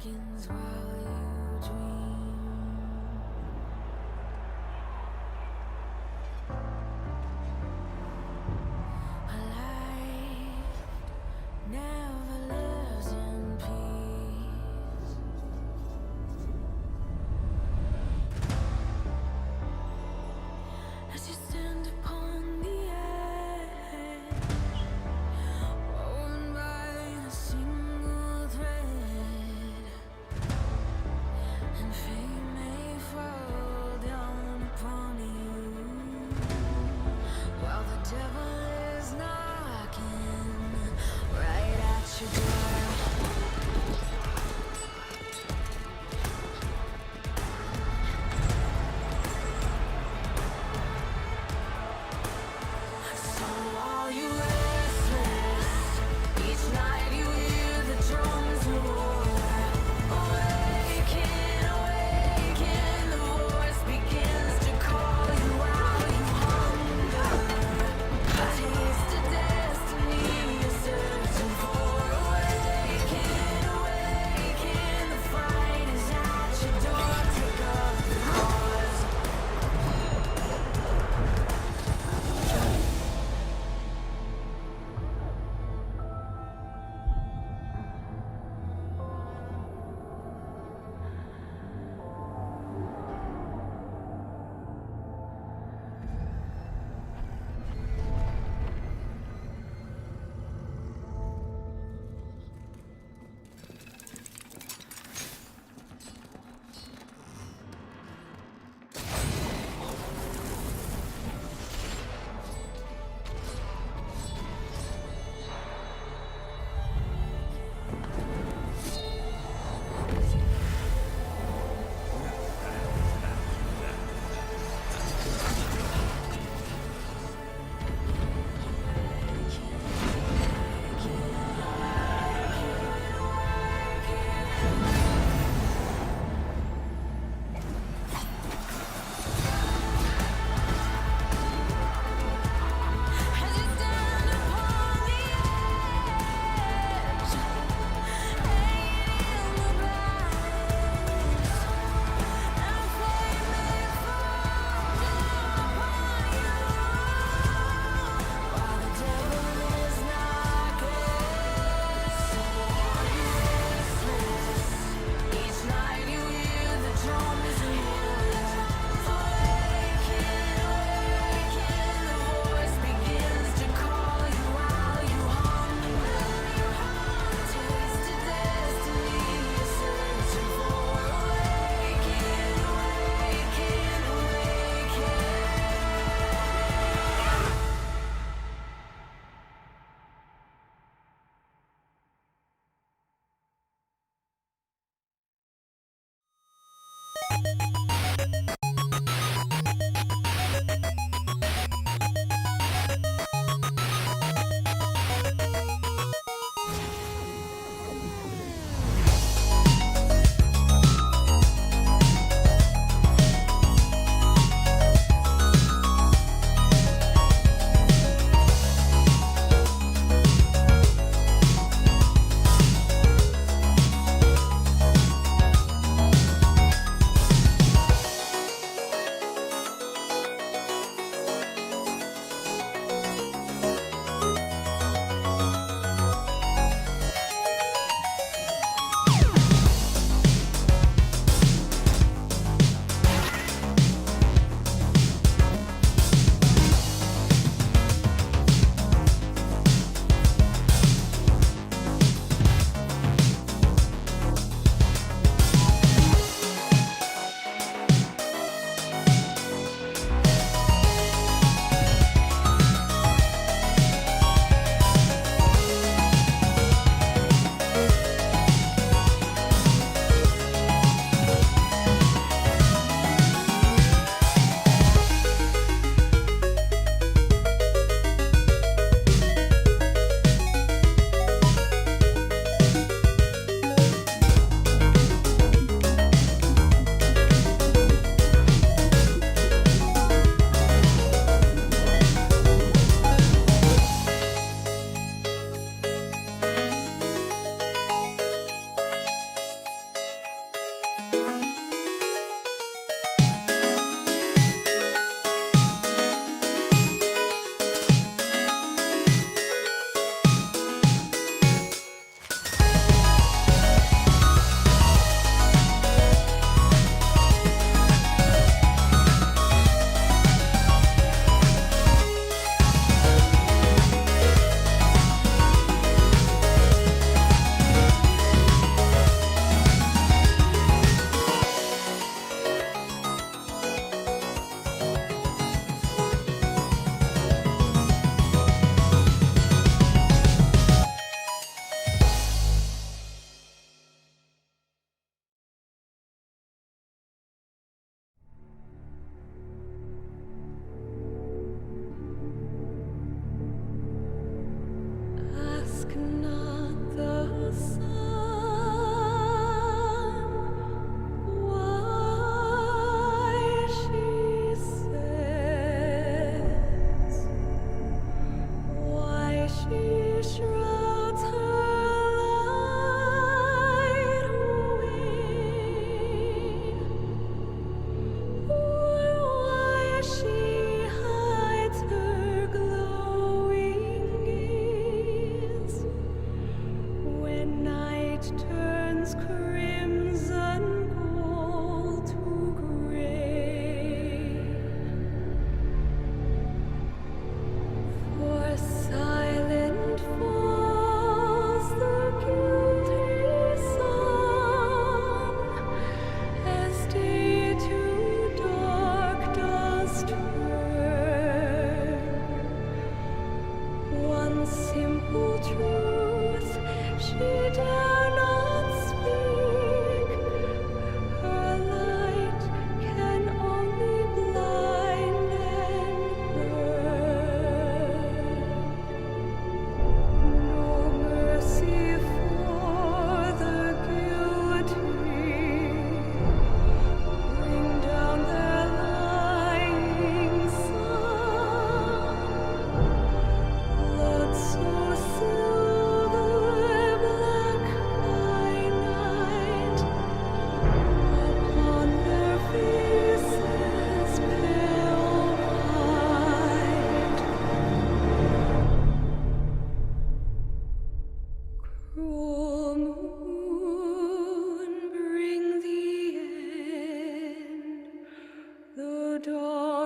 seconds while you dream. A life never lives in peace. As you stand upon the edge, woven by a single thread,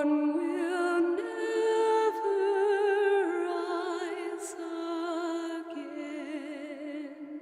will never rise again.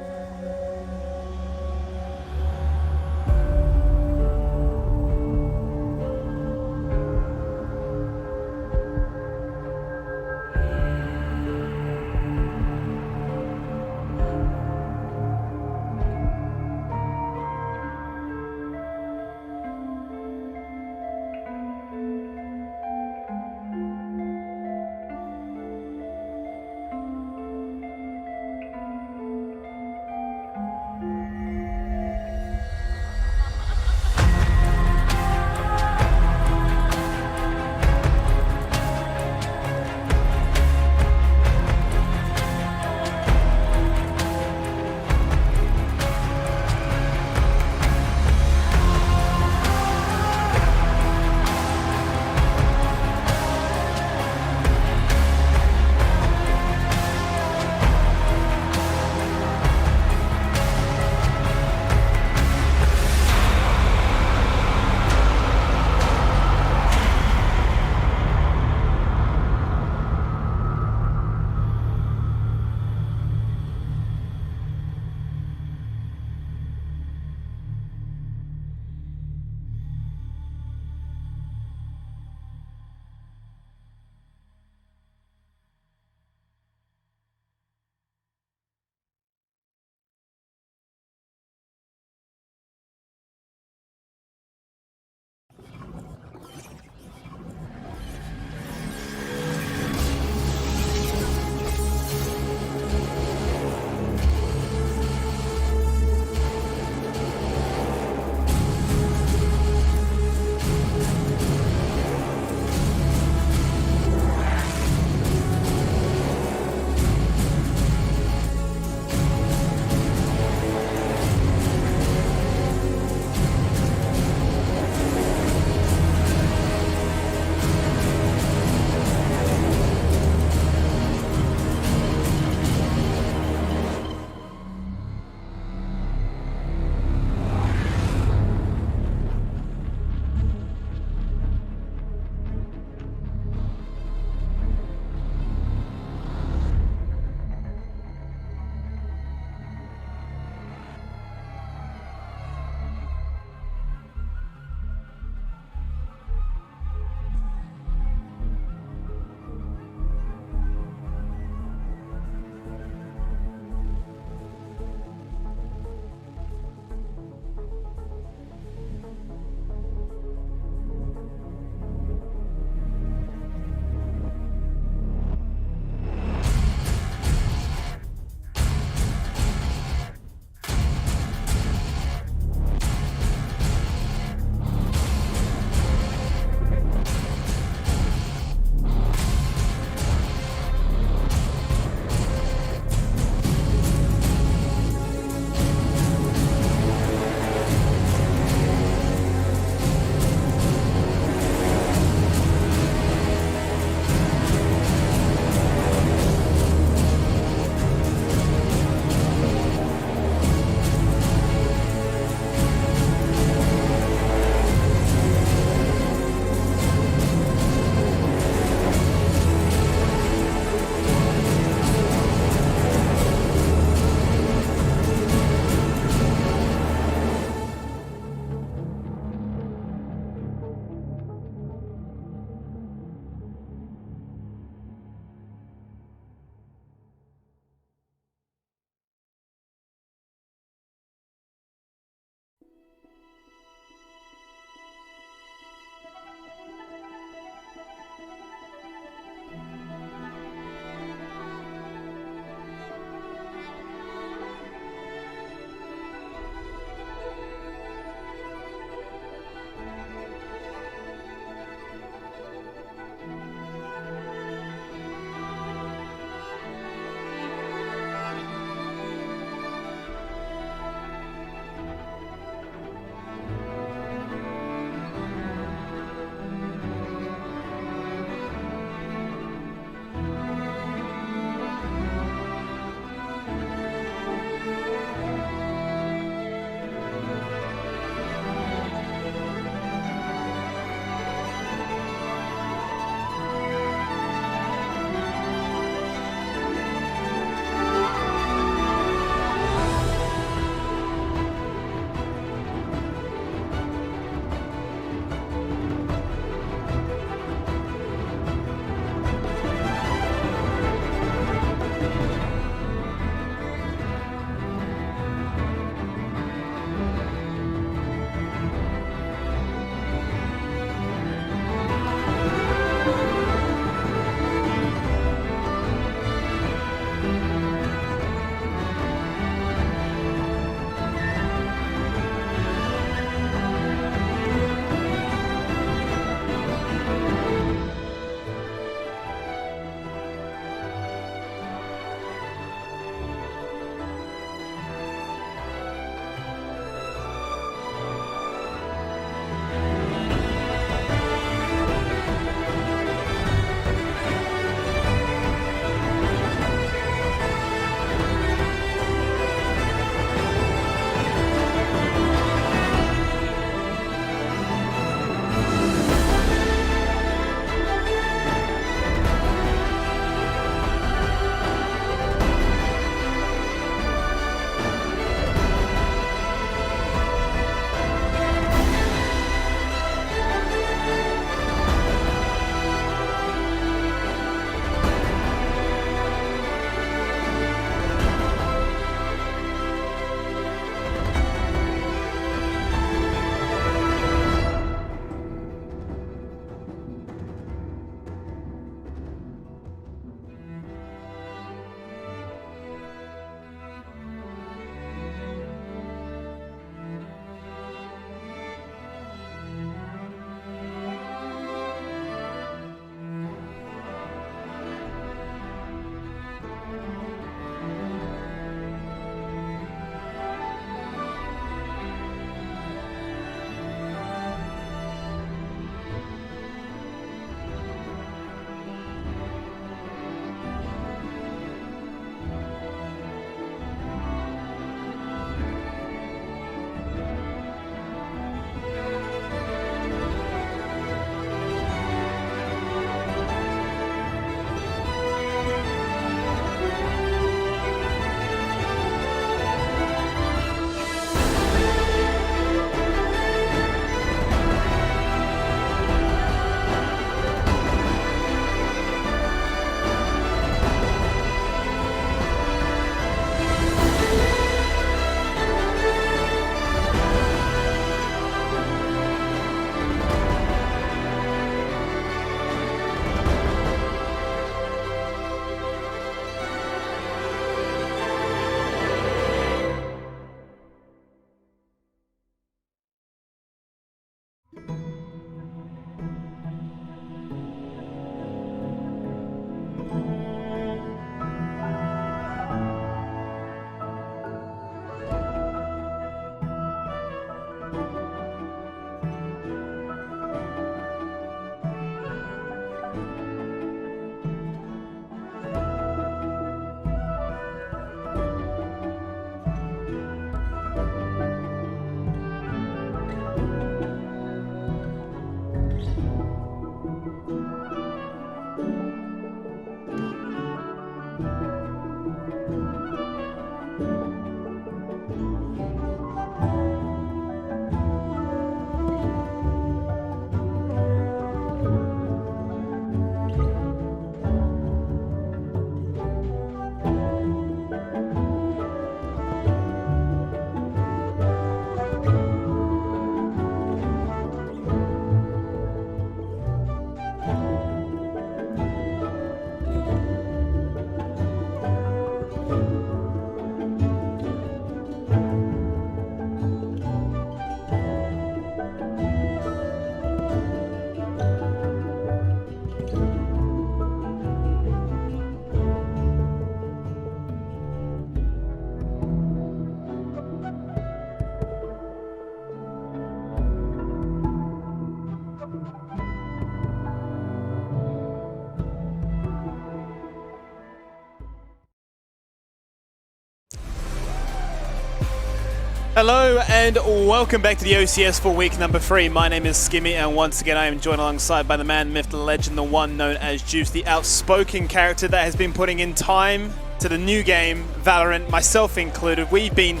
Hello and welcome back to the OCS for week number 3. My name is Skimmy and once again I am joined alongside by the man, myth, the legend, the one known as Juice, the outspoken character that has been putting in time to the new game, Valorant, myself included. We've been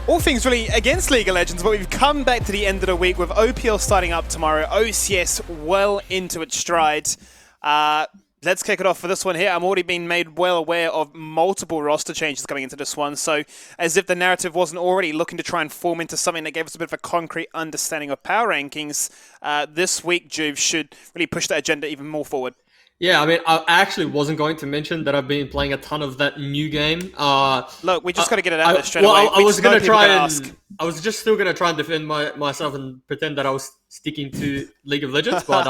all things really against League of Legends, but we've come back to the end of the week with OPL starting up tomorrow, OCS well into its stride. Let's kick it off for this one here. I'm already being made well aware of multiple roster changes coming into this one. So as if the narrative wasn't already looking to try and form into something that gave us a bit of a concrete understanding of power rankings, this week, Juve, should really push that agenda even more forward. Yeah, I mean, I actually wasn't going to mention that I've been playing a ton of that new game. Look, we just got to get it out there straight away. I was going to try and... I was just still going to try and defend myself and pretend that I was sticking to League of Legends. But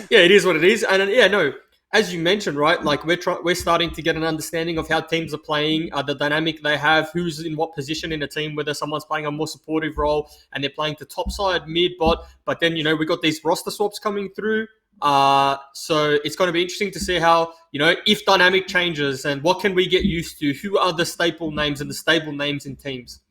yeah, it is what it is. And yeah, no... As you mentioned, right, like we're starting to get an understanding of how teams are playing, the dynamic they have, who's in what position in a team, whether someone's playing a more supportive role and they're playing to top side, mid, bot. But then, we got these roster swaps coming through. So it's going to be interesting to see how, if dynamic changes and what can we get used to, who are the staple names and the stable names in teams.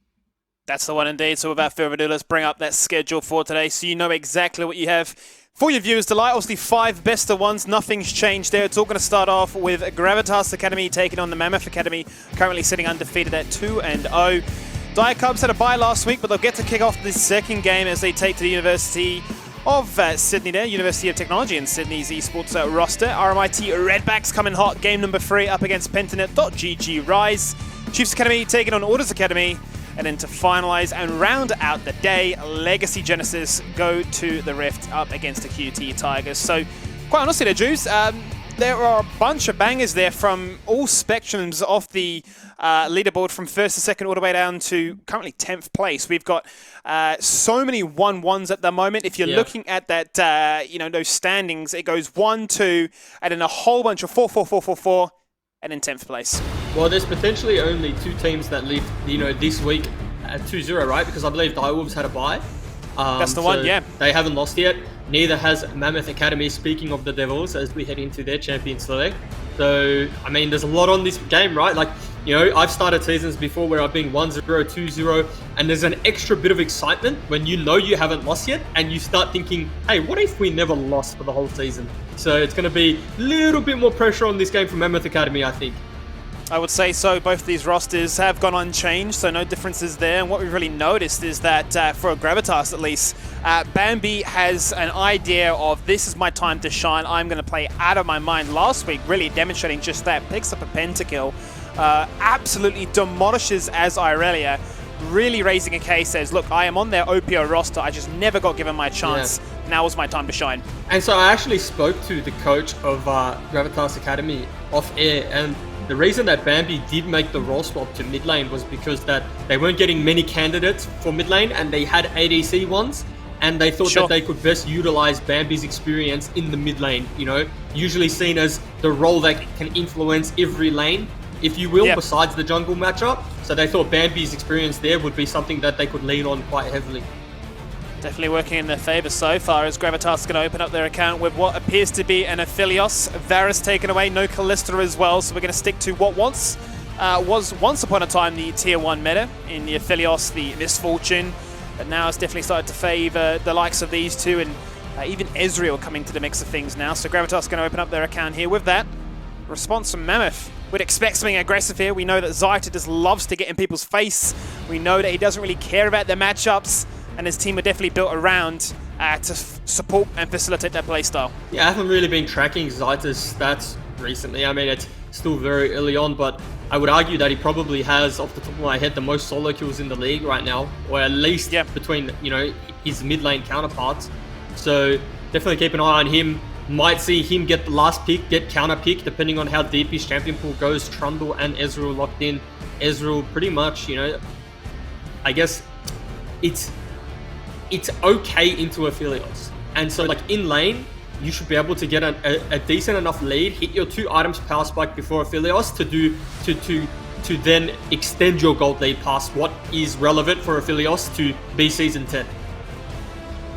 That's the one indeed. So without further ado, let's bring up that schedule for today so you know exactly what you have for your viewers' delight. Obviously, 5 best of ones. Nothing's changed there. It's all going to start off with Gravitas Academy taking on the Mammoth Academy, currently sitting undefeated at 2-0. Dire Cubs had a bye last week, but they'll get to kick off the second game as they take to the University of Sydney there, University of Technology in Sydney's esports roster. RMIT Redbacks coming hot. Game number 3 up against Pentanet.GG Rise. Chiefs Academy taking on Orders Academy. And then to finalize and round out the day, Legacy Genesis go to the Rift up against the QT Tigers. So, quite honestly there, Juice, there are a bunch of bangers there from all spectrums of the leaderboard, from 1st to 2nd all the way down to currently 10th place. We've got so many 1-1s at the moment. If you're looking at that, those standings, it goes 1-2, and then a whole bunch of 4-4-4-4-4, and in 10th place. Well, there's potentially only 2 teams that leave, this week at 2-0, right? Because I believe Direwolves had a bye. That's the one, yeah. They haven't lost yet. Neither has Mammoth Academy, speaking of the Devils, as we head into their champion select. So, I mean, there's a lot on this game, right? Like, I've started seasons before where I've been 1-0, 2-0, and there's an extra bit of excitement when you haven't lost yet, and you start thinking, hey, what if we never lost for the whole season? So it's going to be a little bit more pressure on this game from Mammoth Academy, I think. I would say so. Both of these rosters have gone unchanged, so no differences there. And what we've really noticed is that, for Gravitas at least, Bambi has an idea of, this is my time to shine, I'm going to play out of my mind. Last week, really demonstrating just that, picks up a pentakill, absolutely demolishes as Irelia, really raising a case, says, look, I am on their OPO roster, I just never got given my chance. Yeah. Now is my time to shine. And so I actually spoke to the coach of Gravitas Academy off air, and the reason that Bambi did make the role swap to mid lane was because that they weren't getting many candidates for mid lane, and they had ADC ones, and they thought that they could best utilize Bambi's experience in the mid lane, usually seen as the role that can influence every lane, if you will, besides the jungle matchup. So they thought Bambi's experience there would be something that they could lean on quite heavily. Definitely working in their favour so far, as Gravitas is going to open up their account with what appears to be an Aphelios. Varus taken away, no Callista as well, so we're going to stick to what was once upon a time the tier 1 meta in the Aphelios, the Misfortune, but now it's definitely started to favour the likes of these two, and even Ezreal coming to the mix of things now. So Gravitas is going to open up their account here with that. Response from Mammoth. We'd expect something aggressive here. We know that Zyta just loves to get in people's face. We know that he doesn't really care about their matchups, and his team are definitely built around to support and facilitate that playstyle. Yeah, I haven't really been tracking Zyta's stats recently. I mean, it's still very early on, but I would argue that he probably has, off the top of my head, the most solo kills in the league right now, or at least between his mid lane counterparts. So definitely keep an eye on him. Might see him get the last pick, get counter pick, depending on how deep his champion pool goes. Trundle and Ezreal locked in. Ezreal pretty much, I guess it's okay into Aphelios. And so, like, in lane, you should be able to get a decent enough lead, hit your 2 items power spike before Aphelios to then extend your gold lead past what is relevant for Aphelios to be Season 10.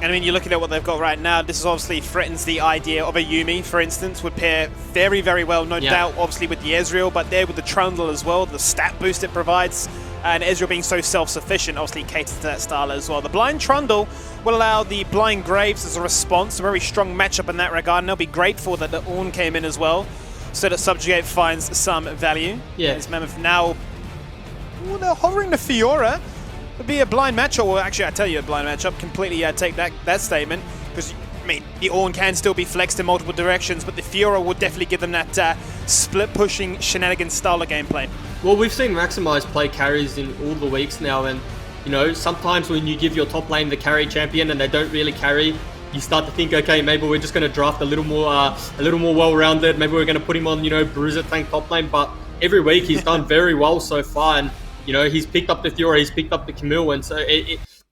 And I mean, you're looking at what they've got right now. This is obviously threatens the idea of a Yuumi, for instance, would pair very, very well, no doubt, obviously with the Ezreal, but there with the Trundle as well, the stat boost it provides. and Ezreal being so self-sufficient obviously caters to that style as well. The Blind Trundle will allow the Blind Graves as a response, a very strong matchup in that regard, and they'll be grateful that the Ornn came in as well, so that Subjugate finds some value. Yeah. As Mammoth now, well, they're hovering the Fiora. It'd be a blind matchup, or actually I tell you a blind matchup, completely take that statement, because I mean, the Ornn can still be flexed in multiple directions, but the Fiora will definitely give them that split-pushing shenanigans style of gameplay. Well, we've seen Maximize play carries in all the weeks now, and you know, sometimes when you give your top lane the carry champion and they don't really carry, you start to think, okay, maybe we're just going to draft a little more well-rounded. Maybe we're going to put him on, you know, Bruiser tank top lane. But every week he's done very well so far, and you know, he's picked up the Fiora, he's picked up the Camille, and so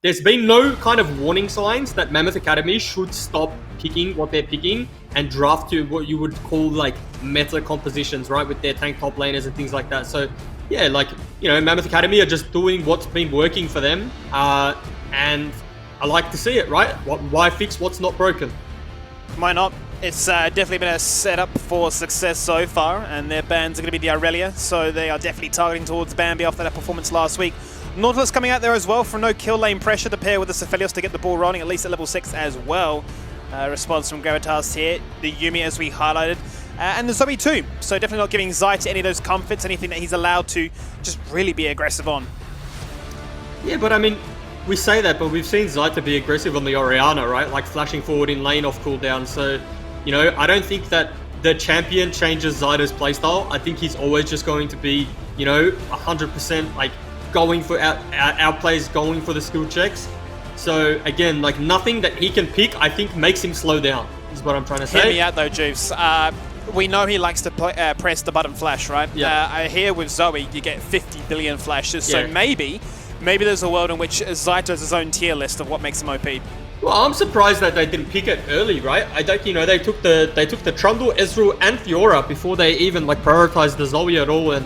there's been no kind of warning signs that Mammoth Academy should stop picking what they're picking and draft to what you would call like meta compositions, right, with their tank top laners and things like that. So yeah, like, you know, Mammoth Academy are just doing what's been working for them, and I like to see it, right? Why fix what's not broken? Why not? It's definitely been a setup for success so far, and their bans are going to be the Aurelia, so they are definitely targeting towards Bambi after that performance last week. Nautilus coming out there as well for no kill lane pressure to pair with the Cephalios to get the ball rolling, at least at level 6 as well. Response from Gravitas here, the Yuumi as we highlighted, and the Zoe too. So definitely not giving Zai to any of those comforts, anything that he's allowed to just really be aggressive on. Yeah, but I mean, we say that, but we've seen Zaita be aggressive on the Orianna, right? Like flashing forward in lane off cooldown. So, you know, I don't think that the champion changes Zaita's playstyle. I think he's always just going to be, you know, 100% like going for outplays, going for the skill checks. So again, like nothing that he can pick, I think makes him slow down, is what I'm trying to say. Hear me out though, Juice. We know he likes to press the button flash, right? Yeah. I hear with Zoe, you get 50 billion flashes, Yeah. so maybe there's a world in which Zaita has his own tier list of what makes him OP. Well, I'm surprised that they didn't pick it early, right? I don't, you know, they took the Trundle, Ezreal, and Fiora before they even like prioritized the Zoe at all. And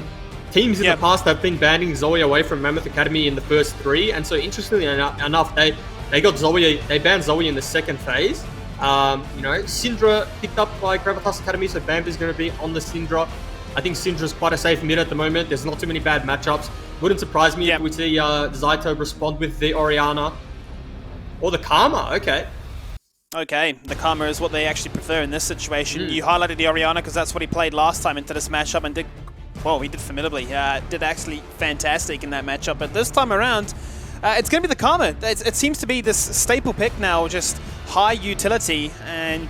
teams in the past have been banning Zoe away from Mammoth Academy in the first 3. And so, interestingly enough, they got Zoe, they banned Zoe in the second phase. You know, Syndra picked up by Gravitas Academy, so Bambi's going to be on the Syndra. I think Syndra's quite a safe mid at the moment. There's not too many bad matchups. Wouldn't surprise me if we see Zaito respond with the Orianna. Or the Karma, okay. Okay, the Karma is what they actually prefer in this situation. You highlighted the Orianna because that's what he played last time into this matchup and did, well, he did formidably. Did actually fantastic in that matchup. But this time around, it's going to be the Karma. It seems to be this staple pick now, just high utility and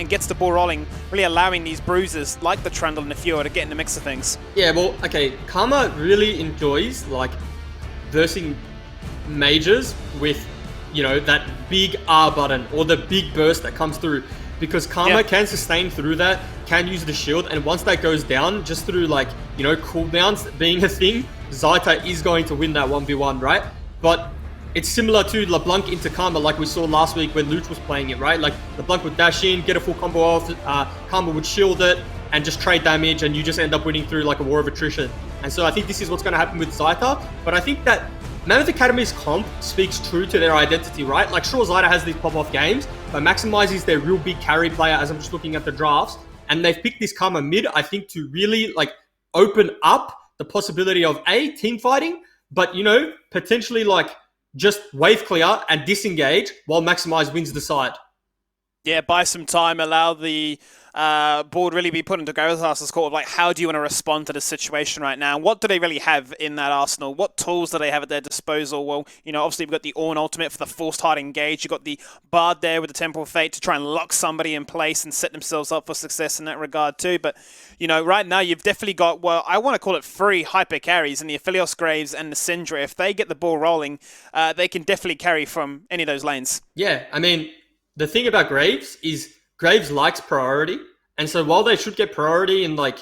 gets the ball rolling, really allowing these bruisers like the Trundle and the Fiora to get in the mix of things. Yeah, well, okay, Karma really enjoys like versing mages with, you know, that big R button or the big burst that comes through, because Karma can sustain through that, can use the shield, and once that goes down, just through like, you know, cooldowns being a thing, Zaita is going to win that 1v1, right? But it's similar to LeBlanc into Karma like we saw last week when Luch was playing it, right? Like LeBlanc would dash in, get a full combo off, Karma would shield it, and just trade damage, and you just end up winning through like a war of attrition. And so I think this is what's going to happen with Zaita, but I think that Mammoth Academy's comp speaks true to their identity, right? Like, sure, Zaita has these pop-off games, but Maximize is their real big carry player as I'm just looking at the drafts. And they've picked this Karma mid, I think, to really, like, open up the possibility of, A, team fighting, but, you know, potentially, like, just wave clear and disengage while Maximize wins the side. Yeah, buy some time, allow the board really be put into Gravitas' court of like, how do you want to respond to this situation right now? What do they really have in that arsenal? What tools do they have at their disposal? Well, you know, obviously we've got the Ornn ultimate for the forced hard engage. You've got the Bard there with the Temporal Fate to try and lock somebody in place and set themselves up for success in that regard too. But, you know, right now you've definitely got, well, I want to call it 3 hyper carries in the Aphelios Graves and the Syndra. If they get the ball rolling, they can definitely carry from any of those lanes. Yeah, I mean, the thing about Graves is Graves likes priority, and so while they should get priority in like,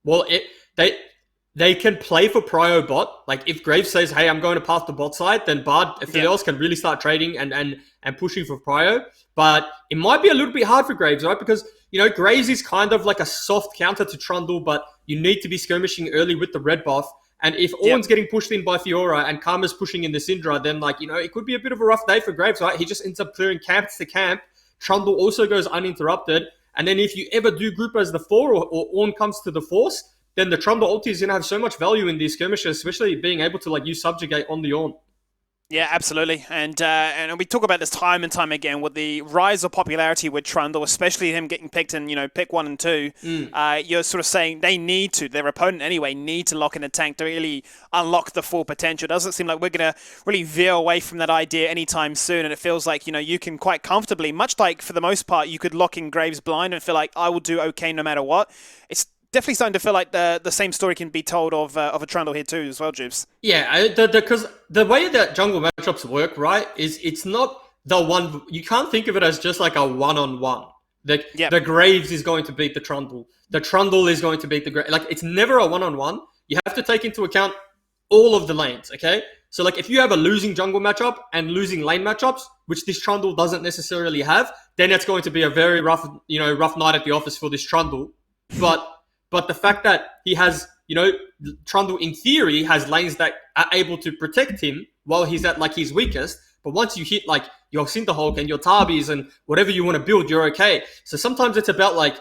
well, they can play for prio bot. Like if Graves says, "Hey, I'm going to path the bot side," then Bard, if else, can really start trading and pushing for prio. But it might be a little bit hard for Graves, right? Because you know Graves is kind of like a soft counter to Trundle, but you need to be skirmishing early with the red buff. And if Ornn's getting pushed in by Fiora and Karma's pushing in the Syndra, then like, you know, it could be a bit of a rough day for Graves, right? He just ends up clearing camp to camp. Trundle also goes uninterrupted. And then if you ever do group as the 4 or Ornn comes to the force, then the Trundle ulti is going to have so much value in these skirmishes, especially being able to like use Subjugate on the Ornn. Yeah, absolutely. And we talk about this time and time again with the rise of popularity with Trundle, especially him getting picked in, pick 1 and 2. You're sort of saying they need to, their opponent anyway, need to lock in a tank to really unlock the full potential. It doesn't seem like we're going to really veer away from that idea anytime soon. And it feels like, you can quite comfortably, much like for the most part, you could lock in Graves blind and feel like I will do okay no matter what. It's definitely starting to feel like the same story can be told of a Trundle here too as well, Jibs. Yeah, because the way that jungle matchups work, right, is it's not the one. You can't think of it as just like a one-on-one. The Graves is going to beat the Trundle. The Trundle is going to beat the Graves. Like, it's never a one-on-one. You have to take into account all of the lanes, okay? So, like, if you have a losing jungle matchup and losing lane matchups, which this Trundle doesn't necessarily have, then it's going to be a very rough night at the office for this Trundle. But the fact that he has, Trundle in theory has lanes that are able to protect him while he's at like his weakest. But once you hit like your Cinderhulk and your Tarbis and whatever you want to build, you're okay. So sometimes it's about like,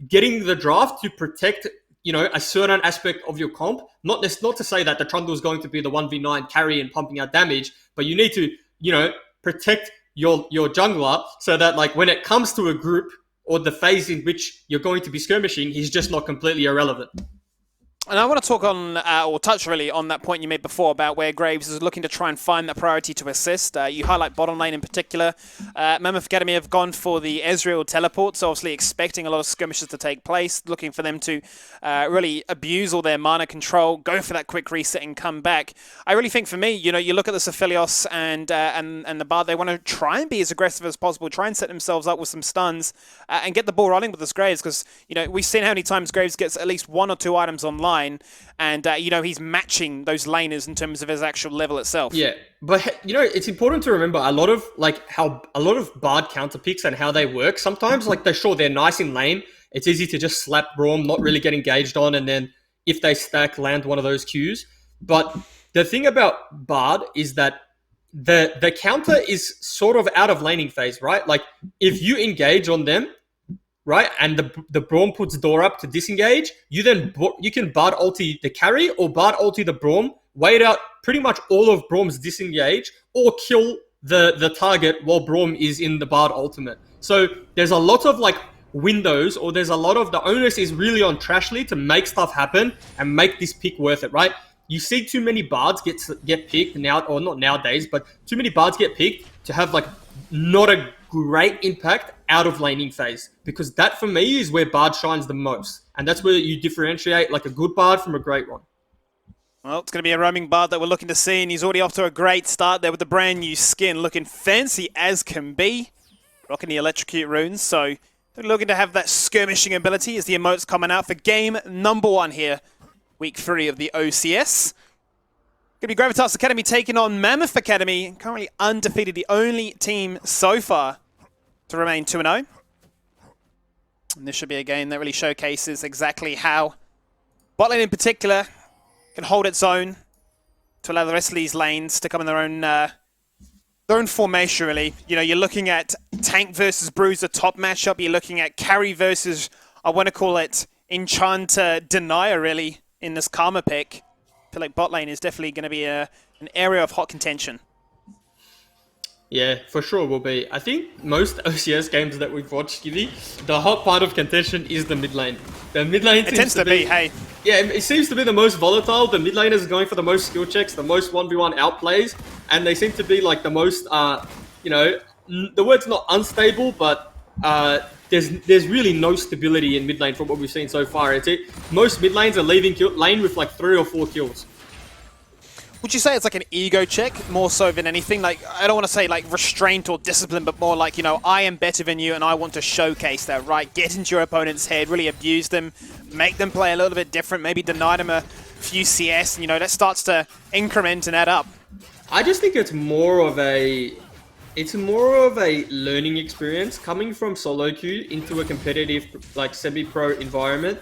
getting the draft to protect, a certain aspect of your comp. Not to say that the Trundle is going to be the 1v9 carry and pumping out damage, but you need to, protect your jungler so that like when it comes to a group, or the phase in which you're going to be skirmishing, he's just not completely irrelevant. And I want to talk on, or touch really on that point you made before about where Graves is looking to try and find that priority to assist. You highlight bottom lane in particular. Mammoth Academy have gone for the Ezreal teleport, so obviously expecting a lot of skirmishes to take place, looking for them to really abuse all their mana control, go for that quick reset and come back. I really think for me, you look at the Aphelios and the Bard, they want to try and be as aggressive as possible, try and set themselves up with some stuns and get the ball rolling with this Graves, because we've seen how many times Graves gets at least 1 or 2 items online. And, he's matching those laners in terms of his actual level itself. Yeah, but, it's important to remember a lot of Bard counter picks and how they work. Sometimes, like, they're nice in lane. It's easy to just slap Braum, not really get engaged on, and then if they stack, land one of those Qs. But the thing about Bard is that the counter is sort of out of laning phase, right? Like, if you engage on them, right, and the Braum puts door up to disengage, you can Bard ulti the carry or Bard ulti the Braum, wait out pretty much all of Braum's disengage, or kill the target while Braum is in the Bard ultimate. So there's a lot of like windows, or there's a lot of the onus is really on Trashly to make stuff happen and make this pick worth it, right? You see too many Bards get picked now, or not nowadays, but too many Bards get picked to have like not a great impact out of laning phase, because that for me is where Bard shines the most, and that's where you differentiate like a good Bard from a great one. Well, it's going to be a roaming Bard that we're looking to see, and he's already off to a great start there with the brand new skin, looking fancy as can be, rocking the electrocute runes. So they're looking to have that skirmishing ability as the emotes coming out for game number 1 here, week 3 of the OCS. Going to be Gravitas Academy taking on Mammoth Academy, currently undefeated, the only team so far to remain 2-0. And this should be a game that really showcases exactly how botlane in particular can hold its own to allow the rest of these lanes to come in their own formation, really. You're looking at tank versus bruiser top matchup. You're looking at carry versus, I want to call it, enchanter denier, really, in this Karma pick. I feel like bot lane is definitely going to be an area of hot contention. Yeah, for sure will be. I think most OCS games that we've watched, Gibby, the hot part of contention is the mid lane. The mid lane tends to be, hey. Yeah, it seems to be the most volatile. The mid laners are going for the most skill checks, the most 1v1 outplays, and they seem to be like the most, the word's not unstable, but there's really no stability in mid lane from what we've seen so far. Most mid lanes are leaving lane with like 3 or 4 kills. Would you say it's like an ego check more so than anything? Like, I don't want to say like restraint or discipline, but more like, I am better than you and I want to showcase that, right? Get into your opponent's head, really abuse them, make them play a little bit different, maybe deny them a few CS, and, that starts to increment and add up. I just think it's more of a learning experience coming from solo queue into a competitive, like semi-pro environment.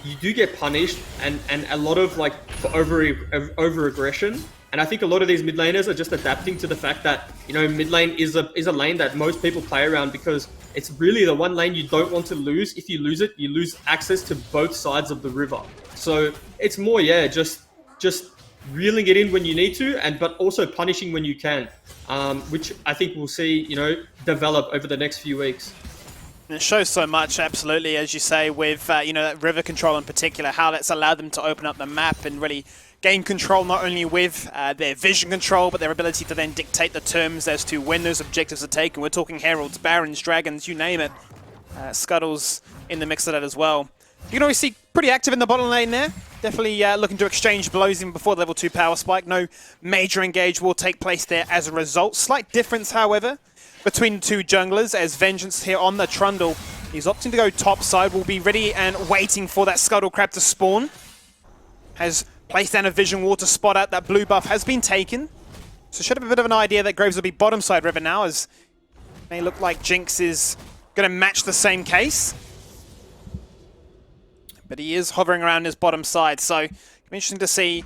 You do get punished and a lot of like for over aggression, And I think a lot of these mid laners are just adapting to the fact that, you know, mid lane is a lane that most people play around because it's really the one lane you don't want to lose. If you lose it, you lose access to both sides of the river. So it's more, yeah, just reeling it in when you need to, but also punishing when you can, which I think we'll see, you know, develop over the next few weeks. And it shows so much, absolutely, as you say, with you know, that river control in particular, how that's allowed them to open up the map and really gain control not only with their vision control, but their ability to then dictate the terms as to when those objectives are taken. We're talking Heralds, Barons, Dragons, you name it. Scuttles in the mix of that as well. You can always see pretty active in the bottom lane there. Definitely looking to exchange blows even before the level 2 power spike. No major engage will take place there as a result. Slight difference, however, between the two junglers, as Vengeance here on the Trundle. He's opting to go top side, will be ready and waiting for that Scuttle Crab to spawn. Has placed down a vision wall to spot out that blue buff has been taken. So should have a bit of an idea that Graves will be bottom side river now, as it may look like Jinx is going to match the same case. But he is hovering around his bottom side, so it'll be interesting to see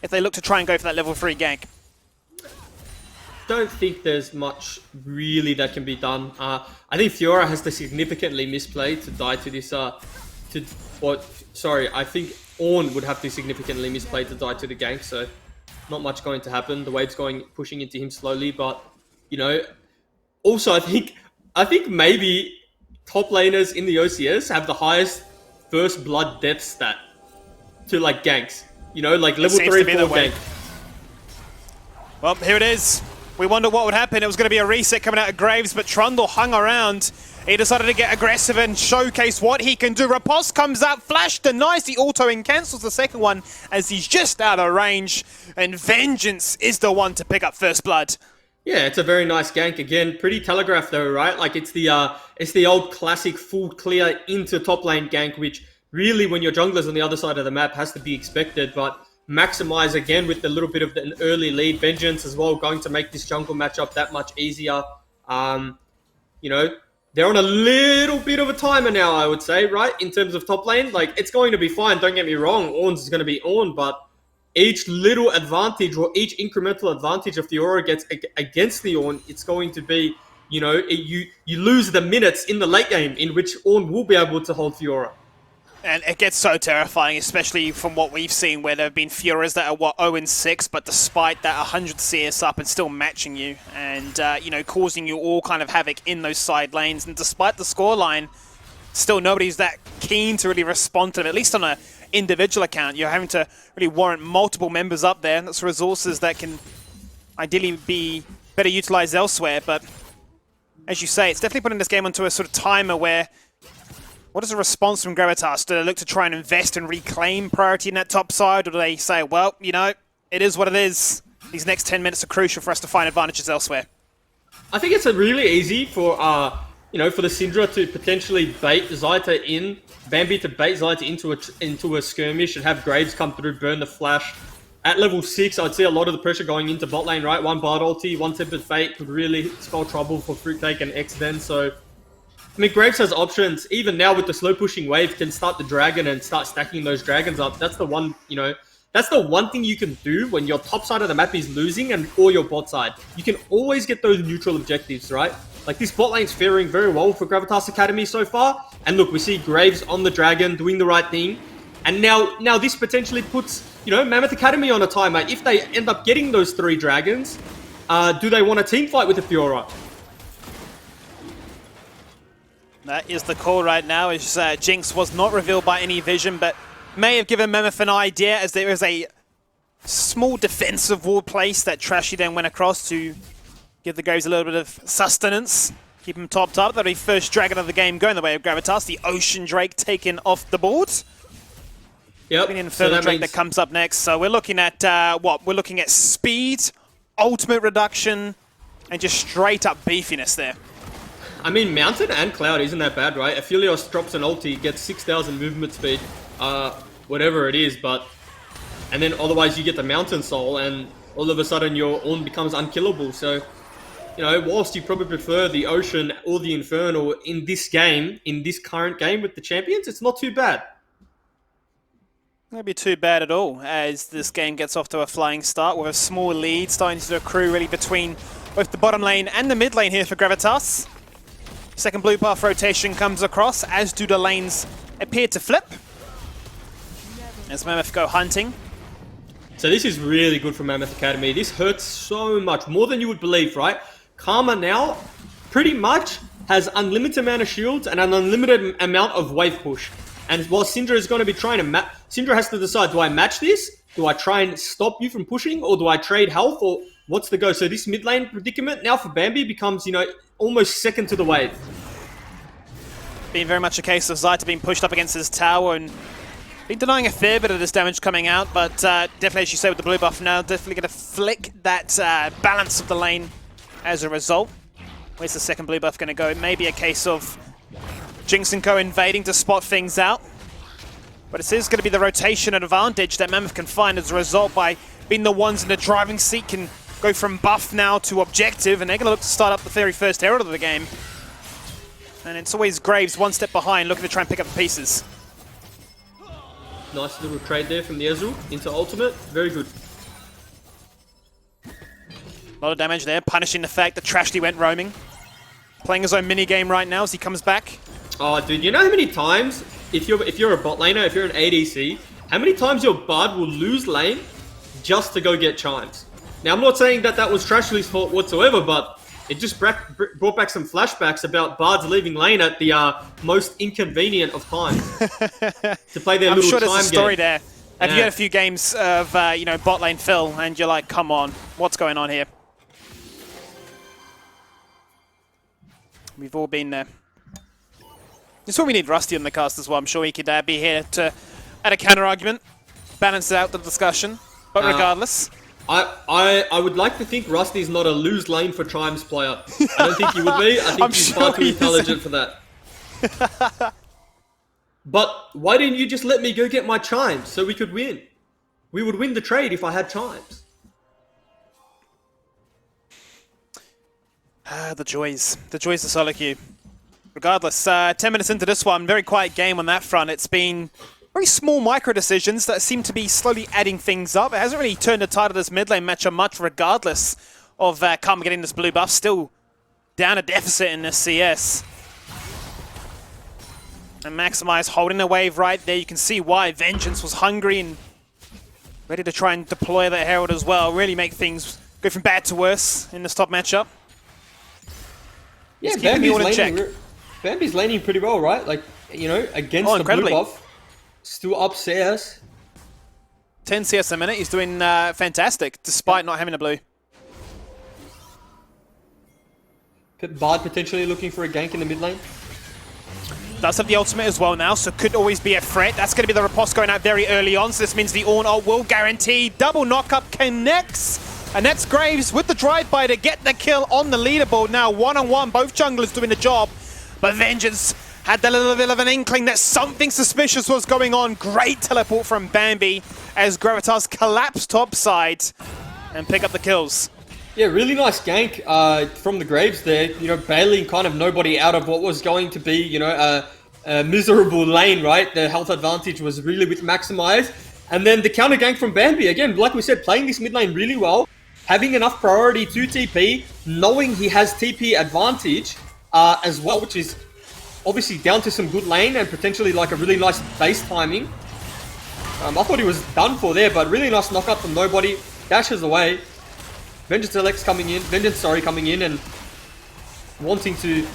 if they look to try and go for that level 3 gank. Don't think there's much really that can be done. I think Fiora has to significantly misplay to die to this. I think Ornn would have to significantly misplay to die to the gank. So not much going to happen. The wave's pushing into him slowly, but you know. Also, I think maybe top laners in the OCS have the highest first blood death stat to like ganks. You know, like level 3, 4 gank. Well, here it is. We wonder what would happen. It was going to be a reset coming out of Graves, but Trundle hung around. He decided to get aggressive and showcase what he can do. Riposte comes out, Flash denies the auto and cancels the second one as he's just out of range. And Vengeance is the one to pick up first blood. Yeah, it's a very nice gank. Again, pretty telegraphed though, right? Like it's the old classic full clear into top lane gank, which really when your jungler's on the other side of the map has to be expected, but maximize again with a little bit of an early lead. Vengeance as well, going to make this jungle matchup that much easier. You know, they're on a little bit of a timer now, I would say, right? In terms of top lane, like it's going to be fine. Don't get me wrong, Ornn's is going to be Ornn, but each little advantage or each incremental advantage of Fiora gets against the Ornn, it's going to be, you know, you lose the minutes in the late game in which Ornn will be able to hold Fiora. And it gets so terrifying, especially from what we've seen, where there have been Fioras that are, 0-6, but despite that 100 CS up and still matching you and, you know, causing you all kind of havoc in those side lanes. And despite the scoreline, still nobody's that keen to really respond to them, at least on an individual account. You're having to really warrant multiple members up there. That's resources that can ideally be better utilized elsewhere. But as you say, it's definitely putting this game onto a sort of timer where what is the response from Gravitas? Do they look to try and invest and reclaim priority in that top side? Or do they say, well, you know, it is what it is. These next 10 minutes are crucial for us to find advantages elsewhere. I think it's really easy for, you know, for the Syndra to potentially bait Zyta in, Bambi to bait Zyta into a skirmish and have Graves come through, burn the flash. At level 6, I'd see a lot of the pressure going into bot lane, right? One Bard ulti, one Tempered Fate could really spell trouble for Fruitcake and X then, so I mean, Graves has options. Even now with the slow pushing wave, can start the dragon and start stacking those dragons up. That's the one, you know, that's the one thing you can do when your top side of the map is losing or your bot side. You can always get those neutral objectives, right? Like this bot lane's faring very well for Gravitas Academy so far. And look, we see Graves on the dragon doing the right thing. And now this potentially puts, you know, Mammoth Academy on a timer. If they end up getting those 3 dragons, do they want a team fight with the Fiora? That is the call right now, as Jinx was not revealed by any vision, but may have given Mammoth an idea, as there is a small defensive wall place that Trashy then went across to give the Graves a little bit of sustenance, keep him topped up. That'll be first dragon of the game going the way of Gravitas, the Ocean Drake taken off the board. Yep. The Inferno Drake that comes up next. So we're looking at, what? We're looking at speed, ultimate reduction, and just straight up beefiness there. I mean, Mountain and Cloud isn't that bad, right? Aphelios drops an ulti, gets 6,000 movement speed, whatever it is, but... And then otherwise you get the Mountain Soul, and all of a sudden your Ornn becomes unkillable, so... You know, whilst you probably prefer the Ocean or the Inferno in this game, in this current game with the champions, it's not too bad. Won't be too bad at all as this game gets off to a flying start with a small lead starting to accrue really between both the bottom lane and the mid lane here for Gravitas. Second blue buff rotation comes across, as do the lanes appear to flip. As Mammoth go hunting. So this is really good for Mammoth Academy. This hurts so much, more than you would believe, right? Karma now pretty much has unlimited amount of shields and an unlimited amount of wave push. And while Syndra is going to be trying to Syndra has to decide, do I match this? Do I try and stop you from pushing? Or do I trade health? Or what's the go? So this mid lane predicament now for Bambi becomes, you know, almost second to the wave. Being very much a case of Zyta being pushed up against his tower and been denying a fair bit of this damage coming out, but definitely, as you say, with the blue buff now, definitely going to flick that balance of the lane as a result. Where's the second blue buff going to go? It may be a case of Jinx and Co invading to spot things out. But it is going to be the rotation advantage that Mammoth can find as a result by being the ones in the driving seat, can go from buff now to objective, and they're going to look to start up the very first herald of the game. And it's always Graves one step behind, looking to try and pick up the pieces. Nice little trade there from the Ezreal into ultimate. Very good. A lot of damage there, punishing the fact that Trashly went roaming. Playing his own mini-game right now as he comes back. Oh, dude, you know how many times, if you're a bot laner, if you're an ADC, how many times your Bard will lose lane just to go get chimes? Now, I'm not saying that that was Trashly's fault whatsoever, but it just brought back some flashbacks about Bards leaving lane at the most inconvenient of times to play their little time game. I'm sure there's a story there. Yeah. Have you had a few games of you know, bot lane fill, and you're like, come on, what's going on here? We've all been there. It's what we need Rusty on the cast as well. I'm sure he could be here to add a counter argument, balance out the discussion. But regardless, I would like to think Rusty's not a lose lane for Chimes player. I don't think he would be. I think he's far too intelligent for that. But why didn't you just let me go get my Chimes so we could win? We would win the trade if I had Chimes. the joys of solo queue. Regardless, 10 minutes into this one, very quiet game on that front. It's been very small micro decisions that seem to be slowly adding things up. It hasn't really turned the tide of this mid lane matchup much, regardless of Karma getting this blue buff. Still down a deficit in this CS. And Maximize holding the wave right there. You can see why Vengeance was hungry and ready to try and deploy that Herald as well. Really make things go from bad to worse in this top matchup. Yeah, Bambi's laning pretty well, right? Like, you know, against the blue buff. Still up CS. 10 CS a minute. He's doing fantastic, despite not having a blue. Bard potentially looking for a gank in the mid lane. Does have the ultimate as well now, so could always be a threat. That's going to be the riposte going out very early on, so this means the Ornn ult will guarantee. Double knockup connects, and that's Graves with the drive-by to get the kill on the leaderboard. Now, one-on-one, both junglers doing the job, but Vengeance had a little bit of an inkling that something suspicious was going on. Great teleport from Bambi as Gravitas collapse topside and pick up the kills. Yeah, really nice gank from the Graves there. You know, bailing kind of nobody out of what was going to be, you know, a miserable lane, right? The health advantage was really with Maximize. And then the counter gank from Bambi. Again, like we said, playing this mid lane really well. Having enough priority to TP, knowing he has TP advantage as well, which is obviously down to some good lane and potentially like a really nice base timing. I thought he was done for there, but really nice knockup from nobody. Dashes away. Vengeance coming in and wanting to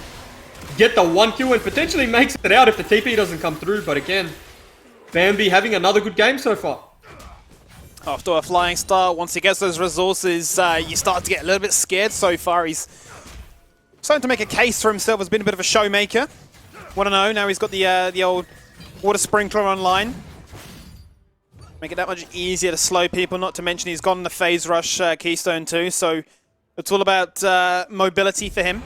get the one kill and potentially makes it out if the TP doesn't come through. But again, Bambi having another good game so far. After a flying start, once he gets those resources, you start to get a little bit scared. So far, he's starting to make a case for himself as being a bit of a showmaker. Want to know, now he's got the old water sprinkler online. Make it that much easier to slow people, not to mention he's gone the phase rush keystone too, so it's all about mobility for him.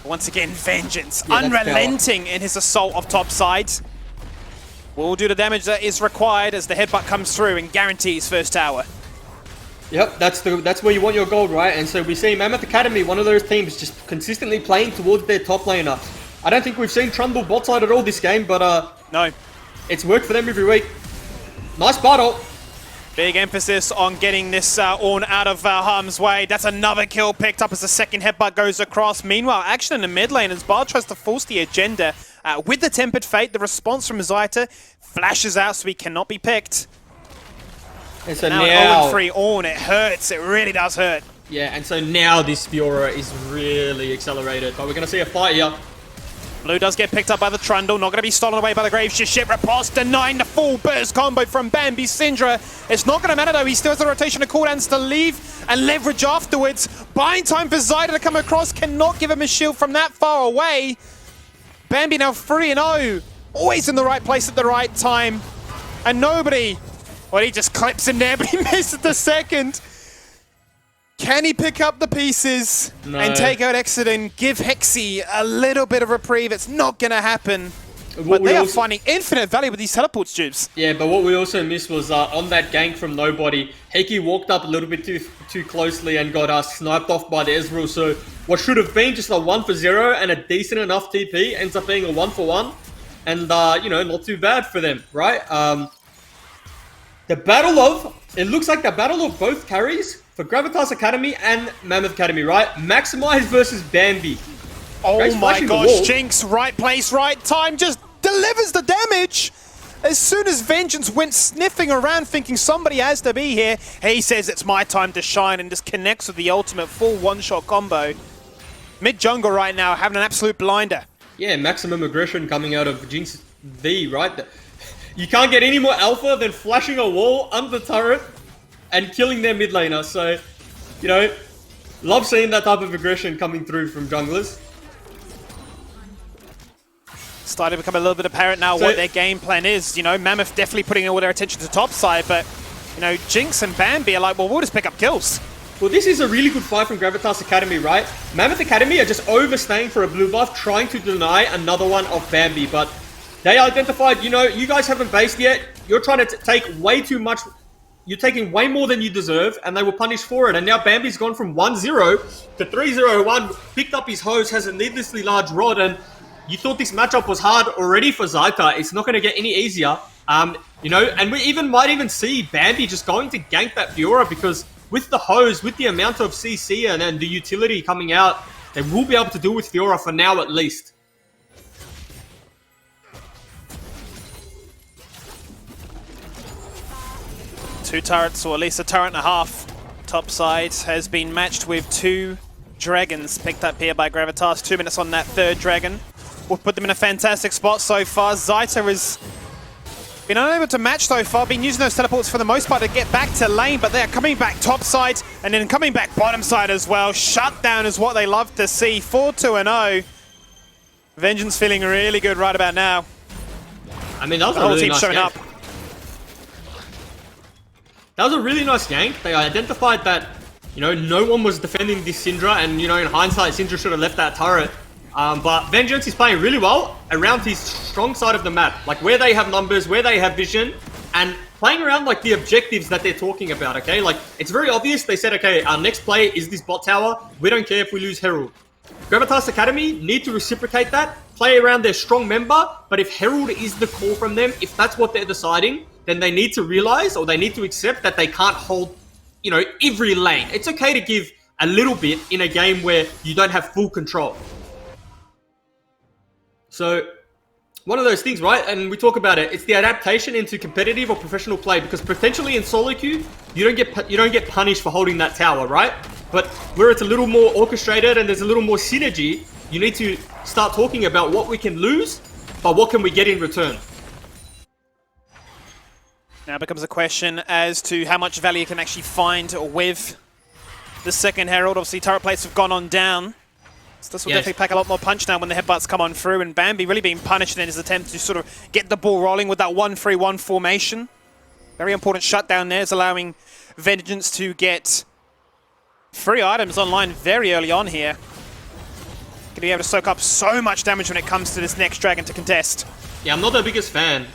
Once again, Vengeance, unrelenting in his assault of topside. Will do the damage that is required as the headbutt comes through and guarantees first tower. Yep, that's where you want your gold, right? And so we see Mammoth Academy, one of those teams just consistently playing towards their top laner. I don't think we've seen Trumbull bot side at all this game, but no. It's worked for them every week. Nice battle. Big emphasis on getting this Ornn out of harm's way. That's another kill picked up as the second headbutt goes across. Meanwhile, action in the mid lane as Bard tries to force the agenda. With the Tempered Fate, the response from Zayta flashes out so he cannot be picked. And so now now 0-3 Ornn, it hurts. It really does hurt. yeah, and so now this Fiora is really accelerated. But we're going to see a fight here. Blue does get picked up by the Trundle, not going to be stolen away by the Graveship ship. Repulse denying the full burst combo from Bambi Syndra. It's not going to matter though, he still has the rotation of cooldowns to leave and leverage afterwards. Buying time for Zayta to come across, cannot give him a shield from that far away. Bambi now 3-0, always in the right place at the right time. And nobody, well, he just clips him there, but he misses the second. Can he pick up the pieces and take out Exodus, give Hexy a little bit of reprieve? It's not going to happen. But they are finding infinite value with these teleports, Jubes. Yeah, but what we also missed was on that gank from nobody, Heki walked up a little bit too closely and got sniped off by the Ezreal. So what should have been just a 1-for-0 and a decent enough TP ends up being a 1-for-1. And, you know, not too bad for them, right? It looks like the battle of both carries for Gravitas Academy and Mammoth Academy, right? Maximize versus Bambi. Oh my gosh, Jinx, right place, right time, just delivers the damage. As soon as Vengeance went sniffing around thinking somebody has to be here, he says it's my time to shine and just connects with the ultimate full one-shot combo. Mid-jungle right now having an absolute blinder. Yeah, maximum aggression coming out of Jinx V, right? You can't get any more alpha than flashing a wall under the turret and killing their mid laner. So, you know, love seeing that type of aggression coming through from junglers. Starting to become a little bit apparent now what their game plan is. You know, Mammoth definitely putting all their attention to top side, but, you know, Jinx and Bambi are like, well, we'll just pick up kills. Well, this is a really good fight from Gravitas Academy, right? Mammoth Academy are just overstaying for a blue buff, trying to deny another one of Bambi, but they identified, you know, you guys haven't based yet. You're trying to take way too much. You're taking way more than you deserve, and they were punished for it. And now Bambi's gone from 1-0 to 3-0-1, picked up his hose, has a needlessly large rod, and you thought this matchup was hard already for Zayta. It's not going to get any easier. You know, and we might even see Bambi just going to gank that Fiora, because with the hose, with the amount of CC and the utility coming out, they will be able to deal with Fiora for now at least. Two turrets, or at least a turret and a half. Top side has been matched with two dragons picked up here by Gravitas. 2 minutes on that third dragon. We'll put them in a fantastic spot so far. Zayta has been unable to match so far, been using those teleports for the most part to get back to lane, but they're coming back top side and then coming back bottom side as well. Shutdown is what they love to see. 4-2-0. Vengeance feeling really good right about now. I mean, that was the a whole really team nice showing gank. up. That was a really nice gank. They identified that, you know, no one was defending this Syndra, and, you know, in hindsight, Syndra should have left that turret. But Vengeance is playing really well around his strong side of the map. Like, where they have numbers, where they have vision, and playing around, like, the objectives that they're talking about, okay? Like, it's very obvious. They said, okay, our next play is this bot tower. We don't care if we lose Herald. Gravitas Academy need to reciprocate that, play around their strong member, but if Herald is the call from them, if that's what they're deciding, then they need to realize, or they need to accept, that they can't hold, you know, every lane. It's okay to give a little bit in a game where you don't have full control. So, one of those things, right? And we talk about it. It's the adaptation into competitive or professional play, because potentially in solo queue, you don't get punished for holding that tower, right? But where it's a little more orchestrated and there's a little more synergy, you need to start talking about what we can lose, but what can we get in return. Now becomes a question as to how much value you can actually find with the second Herald. Obviously, turret plates have gone on down. So this will definitely pack a lot more punch now when the headbutts come on through, and Bambi really being punished in his attempt to sort of get the ball rolling with that 1-3-1 formation. Very important shutdown there is allowing Vengeance to get 3 items online very early on here. Going to be able to soak up so much damage when it comes to this next dragon to contest. Yeah, I'm not the biggest fan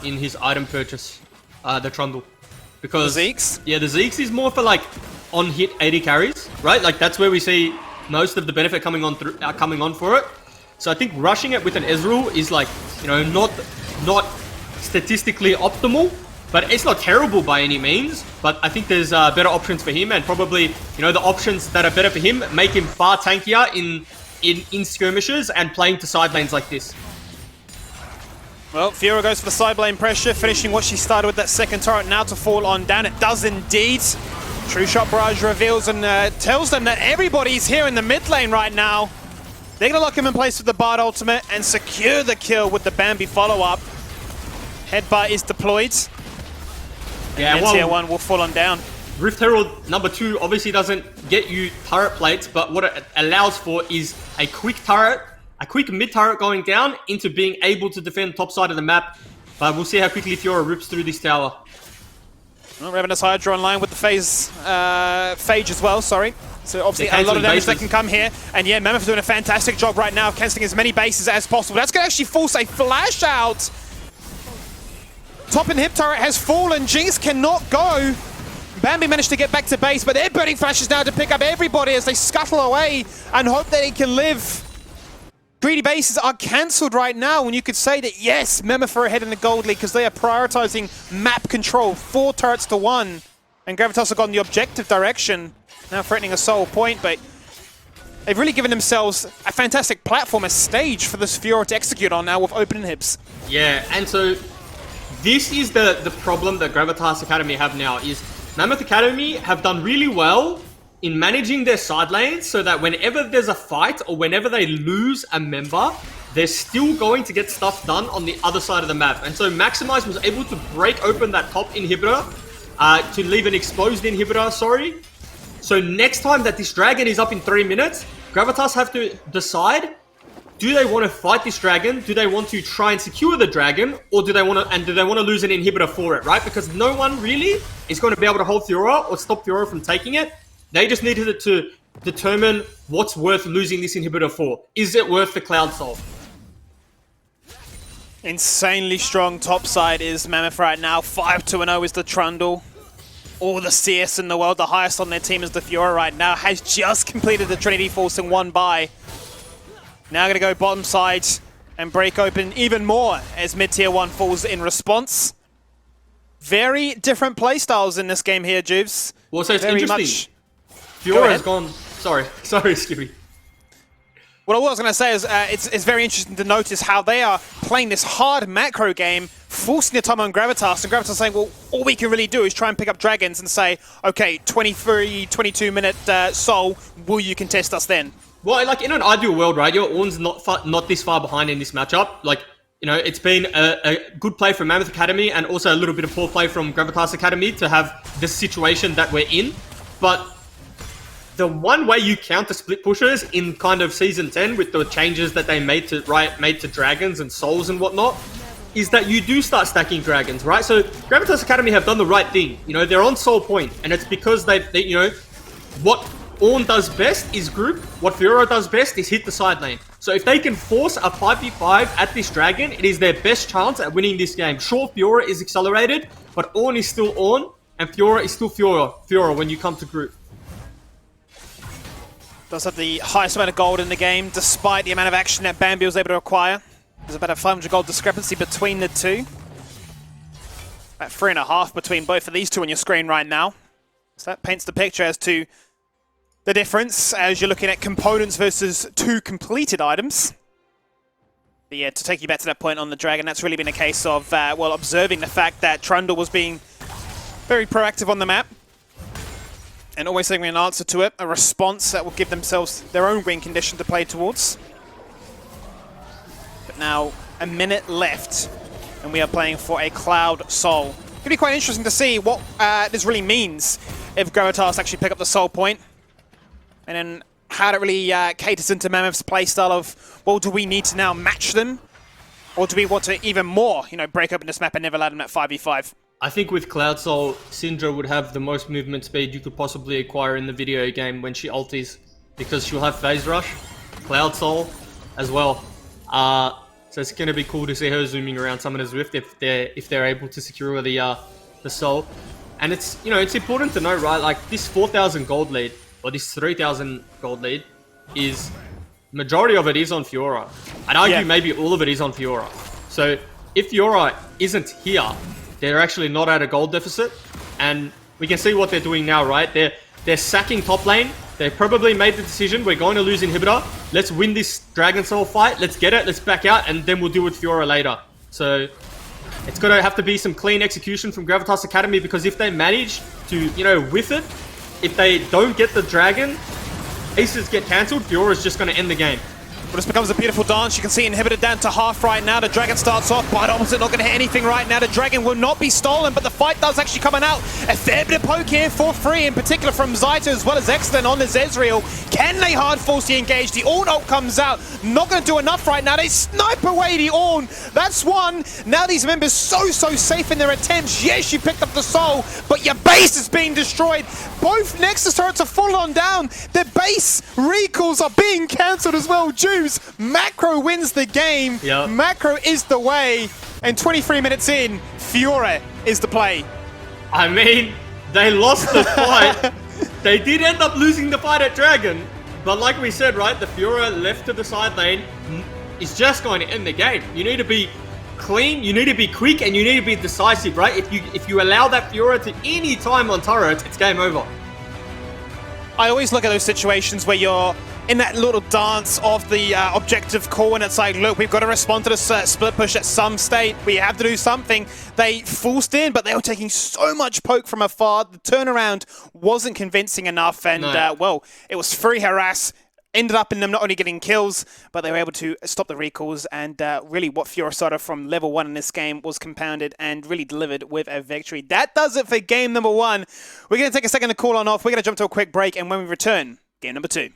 in his item purchase, the Trundle. Because the Zeeks? Yeah, the Zeeks is more for like on-hit 80 carries, right? Like that's where we see most of the benefit coming on for it. So I think rushing it with an Ezreal is like, you know, not statistically optimal, but it's not terrible by any means. But I think there's better options for him, and probably, you know, the options that are better for him make him far tankier in skirmishes and playing to side lanes like this. Well, Fiora goes for the side lane pressure, finishing what she started with that second turret now to fall on down. It does indeed. True Shot Barrage reveals and tells them that everybody's here in the mid lane right now. They're going to lock him in place with the Bard ultimate and secure the kill with the Bambi follow-up. Headbutt is deployed. And well, tier 1 will fall on down. Rift Herald number 2 obviously doesn't get you turret plates, but what it allows for is a quick turret, a quick mid turret going down into being able to defend top side of the map. But we'll see how quickly Fiora rips through this tower. Well, Ravenous Hydra online with the Phage as well, sorry. So obviously a lot of damage that can come here. And yeah, Mammoth doing a fantastic job right now of cancelling as many bases as possible. That's going to actually force a flash out. Top and hip turret has fallen. Jinx cannot go. Bambi managed to get back to base, but they're burning flashes now to pick up everybody as they scuttle away and hope that they can live. Greedy bases are cancelled right now, and you could say that, yes, Mammoth are ahead in the Gold League because they are prioritizing map control, 4 turrets to 1. And Gravitas have gone the objective direction, now threatening a soul point, but they've really given themselves a fantastic platform, a stage for this Fiora to execute on now with open inhibs. Yeah, and so this is the problem that Gravitas Academy have now, is Mammoth Academy have done really well in managing their side lanes so that whenever there's a fight or whenever they lose a member, they're still going to get stuff done on the other side of the map. And so Maximize was able to break open that top inhibitor to leave an exposed inhibitor, sorry. So next time that this dragon is up in 3 minutes, Gravitas have to decide, do they want to fight this dragon? Do they want to try and secure the dragon? Or do they want to lose an inhibitor for it, right? Because no one really is going to be able to hold Fiora or stop Fiora from taking it. They just needed to determine what's worth losing this inhibitor for. Is it worth the Cloud Soul? Insanely strong top side is Mammoth right now. 5-0 is the Trundle. All the CS in the world. The highest on their team is the Fiora right now. Has just completed the Trinity Force in 1 buy. Now going to go bottom side and break open even more as mid-tier 1 falls in response. Very different playstyles in this game here, Juves. Well, so it's interesting. Fiora has gone... Sorry, Skippy. What I was going to say is it's very interesting to notice how they are playing this hard macro game, forcing the time on Gravitas, and Gravitas saying, well, all we can really do is try and pick up dragons and say, okay, 23, 22-minute Soul, will you contest us then? Well, like, in an ideal world, right, your Ornn's not this far behind in this matchup. Like, you know, it's been a good play from Mammoth Academy and also a little bit of poor play from Gravitas Academy to have this situation that we're in. But the one way you counter split pushers in kind of Season 10 with the changes that they made to dragons and souls and whatnot is that you do start stacking dragons, right? So Gravitas Academy have done the right thing. You know, they're on soul point, and it's because they you know, what Ornn does best is group. What Fiora does best is hit the side lane. So if they can force a 5v5 at this dragon, it is their best chance at winning this game. Sure, Fiora is accelerated, but Ornn is still Ornn, and Fiora is still Fiora when you come to group. Does have the highest amount of gold in the game, despite the amount of action that Bambi was able to acquire. There's about a 500 gold discrepancy between the two. About 3.5 between both of these two on your screen right now. So that paints the picture as to the difference as you're looking at components versus 2 completed items. But yeah, to take you back to that point on the dragon, that's really been a case of, well, observing the fact that Trundle was being very proactive on the map. And always having an answer to it, a response that will give themselves their own win condition to play towards. But now, a minute left, and we are playing for a Cloud Soul. It's going to be quite interesting to see what this really means if Gravitas actually pick up the Soul point. And then how it really caters into Mammoth's playstyle of, well, do we need to now match them? Or do we want to even more, you know, break open this map and never let them at 5v5? I think with Cloud Soul, Syndra would have the most movement speed you could possibly acquire in the video game when she ultis, because she'll have Phase Rush, Cloud Soul as well. So it's going to be cool to see her zooming around Summoner's Rift if they're able to secure the Soul. And it's, you know, it's important to know, right, like this 4,000 gold lead, or this 3,000 gold lead, is, majority of it is on Fiora. I'd argue maybe all of it is on Fiora. So if Fiora isn't here, they're actually not at a gold deficit. And we can see what they're doing now, right? They're sacking top lane. They probably made the decision, we're going to lose inhibitor. Let's win this Dragon Soul fight. Let's get it. Let's back out, and then we'll deal with Fiora later. So it's going to have to be some clean execution from Gravitas Academy, because if they manage to, you know, whiff it, if they don't get the dragon, aces get cancelled, Fiora's just going to end the game. Well, this becomes a beautiful dance. You can see inhibited down to half right now. The dragon starts off, but opposite not going to hit anything right now. The dragon will not be stolen, but the fight does actually coming out. A fair bit of poke here for free, in particular from Zyto as well as Excellent on this Ezreal. Can they hard force the engage? The Ornn ult comes out. Not going to do enough right now. They snipe away the Ornn. That's one. Now these members so safe in their attempts. Yes, you picked up the soul, but your base is being destroyed. Both Nexus turrets are full on down. Their base recalls are being cancelled as well. Macro wins the game. Yep. Macro is the way. And 23 minutes in, Fiora is the play. I mean, they lost the fight. They did end up losing the fight at Dragon. But like we said, right, the Fiora left to the side lane is just going to end the game. You need to be clean, you need to be quick, and you need to be decisive, right? If you allow that Fiora to any time on turret, it's game over. I always look at those situations where you're in that little dance of the objective call, and it's like, look, we've got to respond to this split push at some state. We have to do something. They forced in, but they were taking so much poke from afar. The turnaround wasn't convincing enough, and well, it was free harass. Ended up in them not only getting kills, but they were able to stop the recalls, and really what Fiora started from level 1 in this game was compounded and really delivered with a victory. That does it for game number 1. We're going to take a second to call on off. We're going to jump to a quick break, and when we return, game number 2.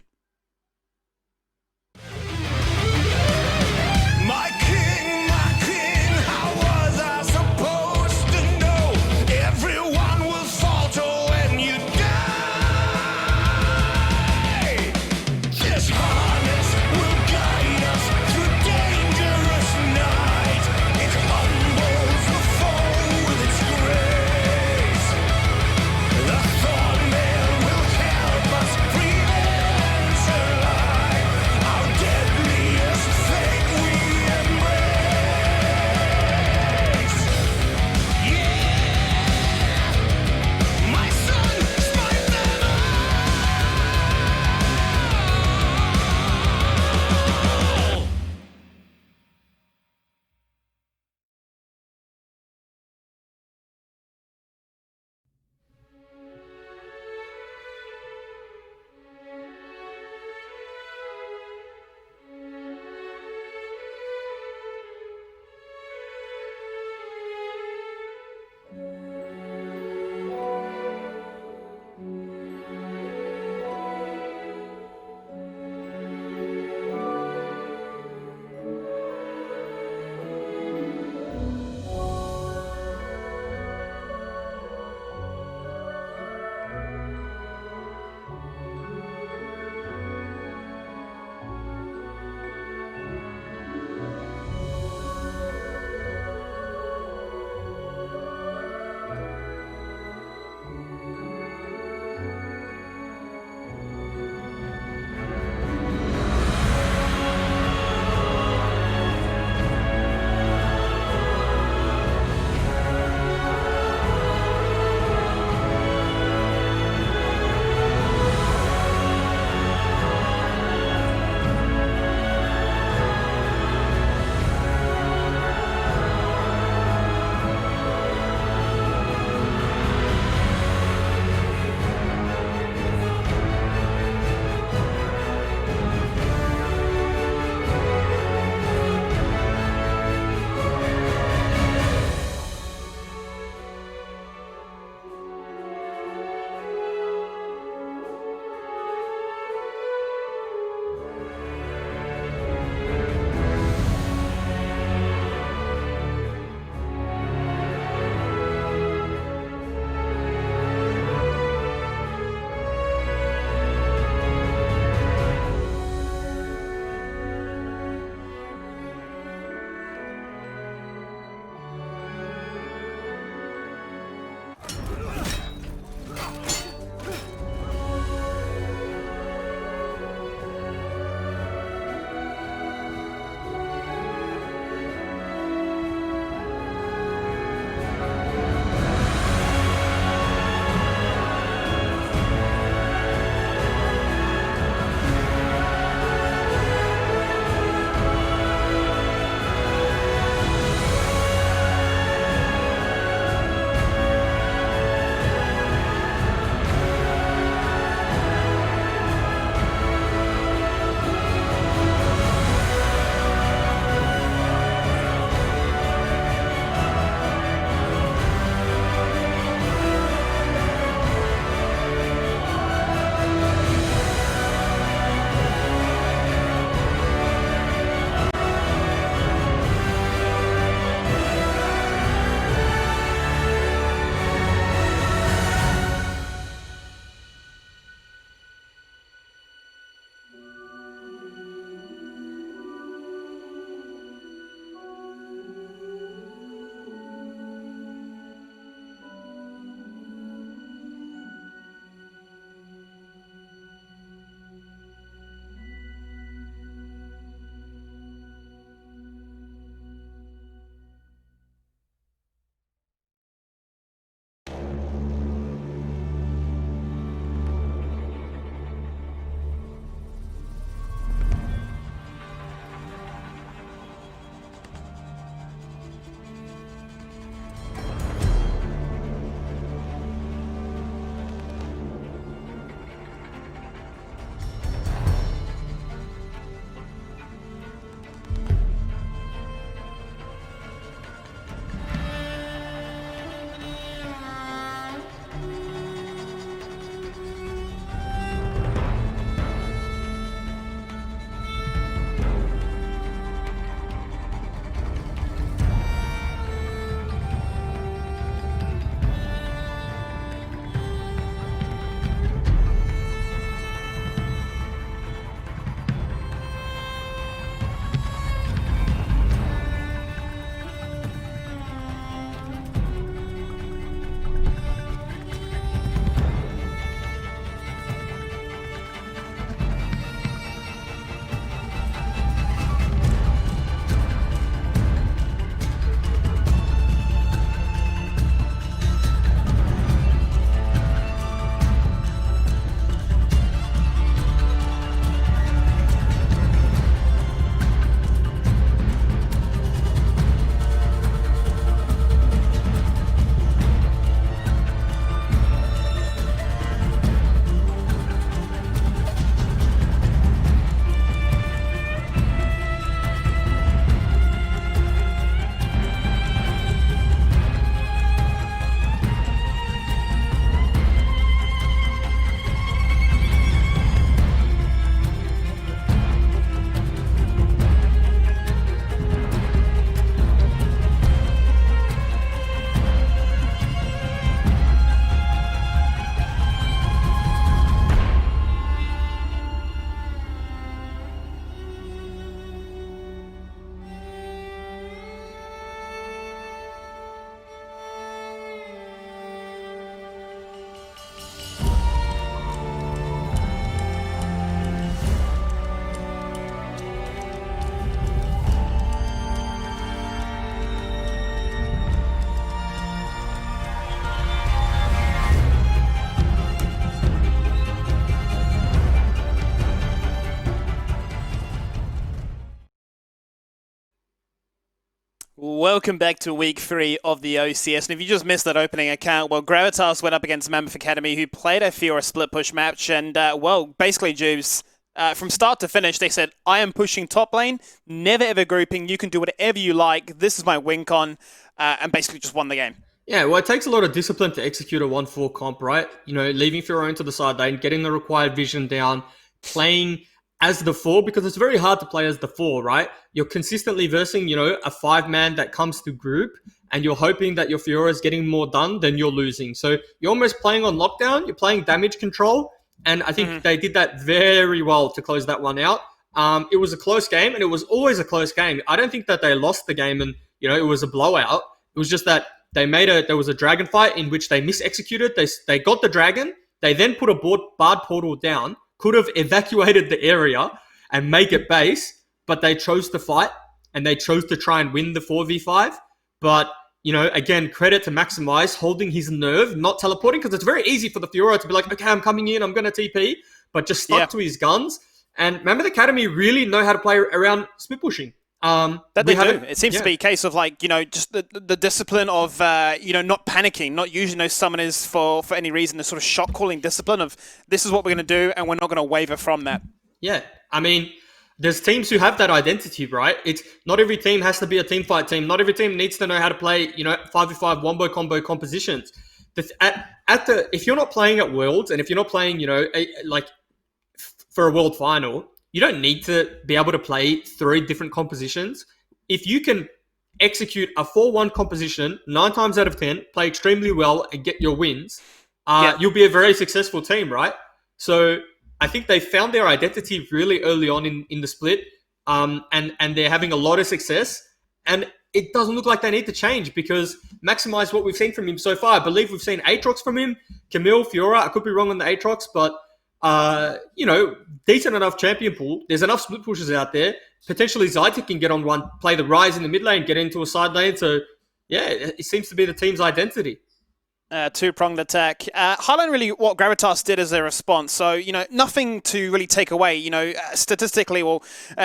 welcome back to week 3 of the OCS. And if you just missed that opening account, well, Gravitas went up against Mammoth Academy, who played a Fiora split push match. And, well, basically, Jubes, from start to finish, they said, I am pushing top lane, never ever grouping. You can do whatever you like. This is my win con. And basically just won the game. Yeah, well, it takes a lot of discipline to execute a 1-4 comp, right? You know, leaving Fiora into the side lane, getting the required vision down, playing as the 4, because it's very hard to play as the 4, right? You're consistently versing, you know, a 5-man that comes to group, and you're hoping that your Fiora is getting more done than you're losing. So you're almost playing on lockdown, you're playing damage control, and I think they did that very well to close that one out. It was a close game, and it was always a close game. I don't think that they lost the game and, you know, it was a blowout. It was just that there was a dragon fight in which they mis-executed. They got the dragon, they then put a bard portal down, could have evacuated the area and make it base, but they chose to fight and they chose to try and win the 4v5. But, you know, again, credit to Maximize holding his nerve, not teleporting, because it's very easy for the Fiora to be like, okay, I'm coming in, I'm going to TP, but just stuck to his guns. And Mammoth Academy really know how to play around split pushing. That they do. It seems to be a case of, like, you know, just the discipline of, you know, not panicking, not using those summoners for any reason, the sort of shot calling discipline of this is what we're going to do and we're not going to waver from that. Yeah. I mean, there's teams who have that identity, right? It's not every team has to be a team fight team. Not every team needs to know how to play, you know, 5v5 wombo combo compositions. If you're not playing at Worlds and if you're not playing, you know, for a World Final, you don't need to be able to play 3 different compositions. If you can execute a 4-1 composition 9 times out of 10, play extremely well and get your wins, you'll be a very successful team, right? So I think they found their identity really early on in the split, and they're having a lot of success. And it doesn't look like they need to change because Maximize what we've seen from him so far. I believe we've seen Aatrox from him, Camille, Fiora. I could be wrong on the Aatrox, but you know, decent enough champion pool. There's enough split pushes out there. Potentially Zytek can get on one, play the Rise in the mid lane, get into a side lane. So, yeah, it seems to be the team's identity. Two-pronged attack. Highlight really what Gravitas did as a response. So, you know, nothing to really take away, you know, statistically or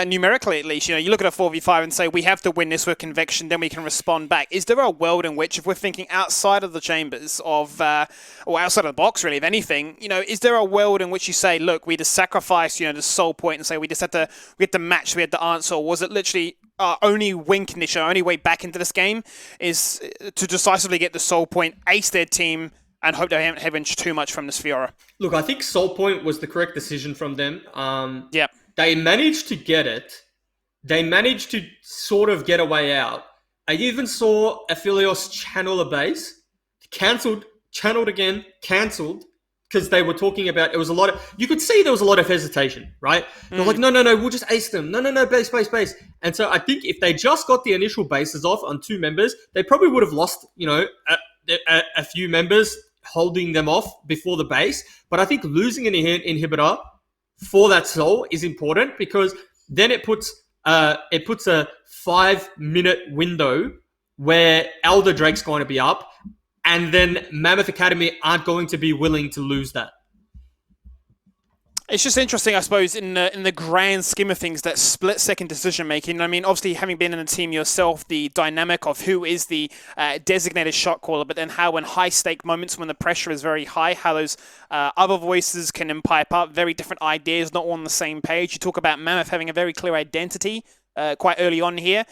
numerically at least. You know, you look at a 4v5 and say, we have to win this with conviction, then we can respond back. Is there a world in which, if we're thinking outside of the chambers of, or outside of the box really, if anything, you know, is there a world in which you say, look, we just sacrifice, you know, the soul point and say we had to match, we had to answer, or was it literally our only win condition, our only way back into this game is to decisively get the soul point, ace their team, and hope they haven't hemorrhaged too much from this Fiora? Look, I think soul point was the correct decision from them. Yeah. They managed to get it. They managed to sort of get a way out. I even saw Aphelios channel a base, cancelled, channeled again, cancelled, because they were talking about, it was a lot of, you could see there was a lot of hesitation, right? They're like, no, we'll just ace them. No, base. And so I think if they just got the initial bases off on 2 members, they probably would have lost, you know, a few members holding them off before the base. But I think losing an inhibitor for that soul is important because then it puts a 5-minute window where Elder Drake's going to be up. And then Mammoth Academy aren't going to be willing to lose that. It's just interesting, I suppose, in the grand scheme of things, that split-second decision-making. I mean, obviously, having been in a team yourself, the dynamic of who is the designated shot caller, but then how in high-stake moments when the pressure is very high, how those other voices can pipe up, very different ideas, not all on the same page. You talk about Mammoth having a very clear identity quite early on here.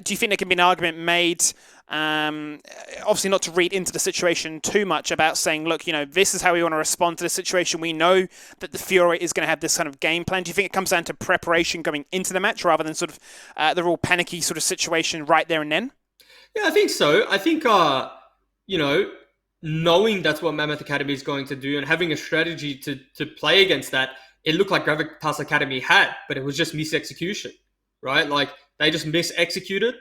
Do you think there can be an argument made, obviously not to read into the situation too much, about saying, look, you know, this is how we want to respond to the situation. We know that the Fiora is going to have this kind of game plan. Do you think it comes down to preparation going into the match rather than sort of the real panicky sort of situation right there and then? Yeah, I think so. I think, you know, knowing that's what Mammoth Academy is going to do and having a strategy to play against that, it looked like Gravitas Academy had, but it was just mis-execution, right? Like, they just mis-executed.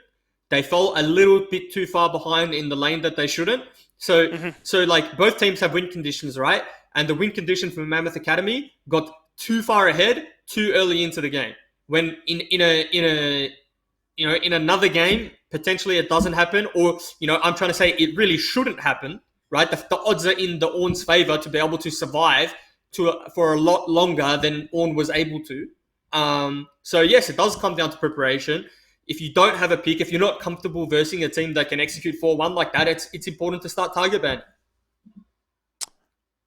They fell a little bit too far behind in the lane that they shouldn't. So, so like, both teams have win conditions, right? And the win condition from Mammoth Academy got too far ahead, too early into the game. When in another game, potentially it doesn't happen, or, you know, I'm trying to say it really shouldn't happen, right? The odds are in the Ornn's favor to be able to survive for a lot longer than Ornn was able to. So yes, it does come down to preparation. if you don't have a pick, if you're not comfortable versing a team that can execute 4-1 like that, it's important to start target ban.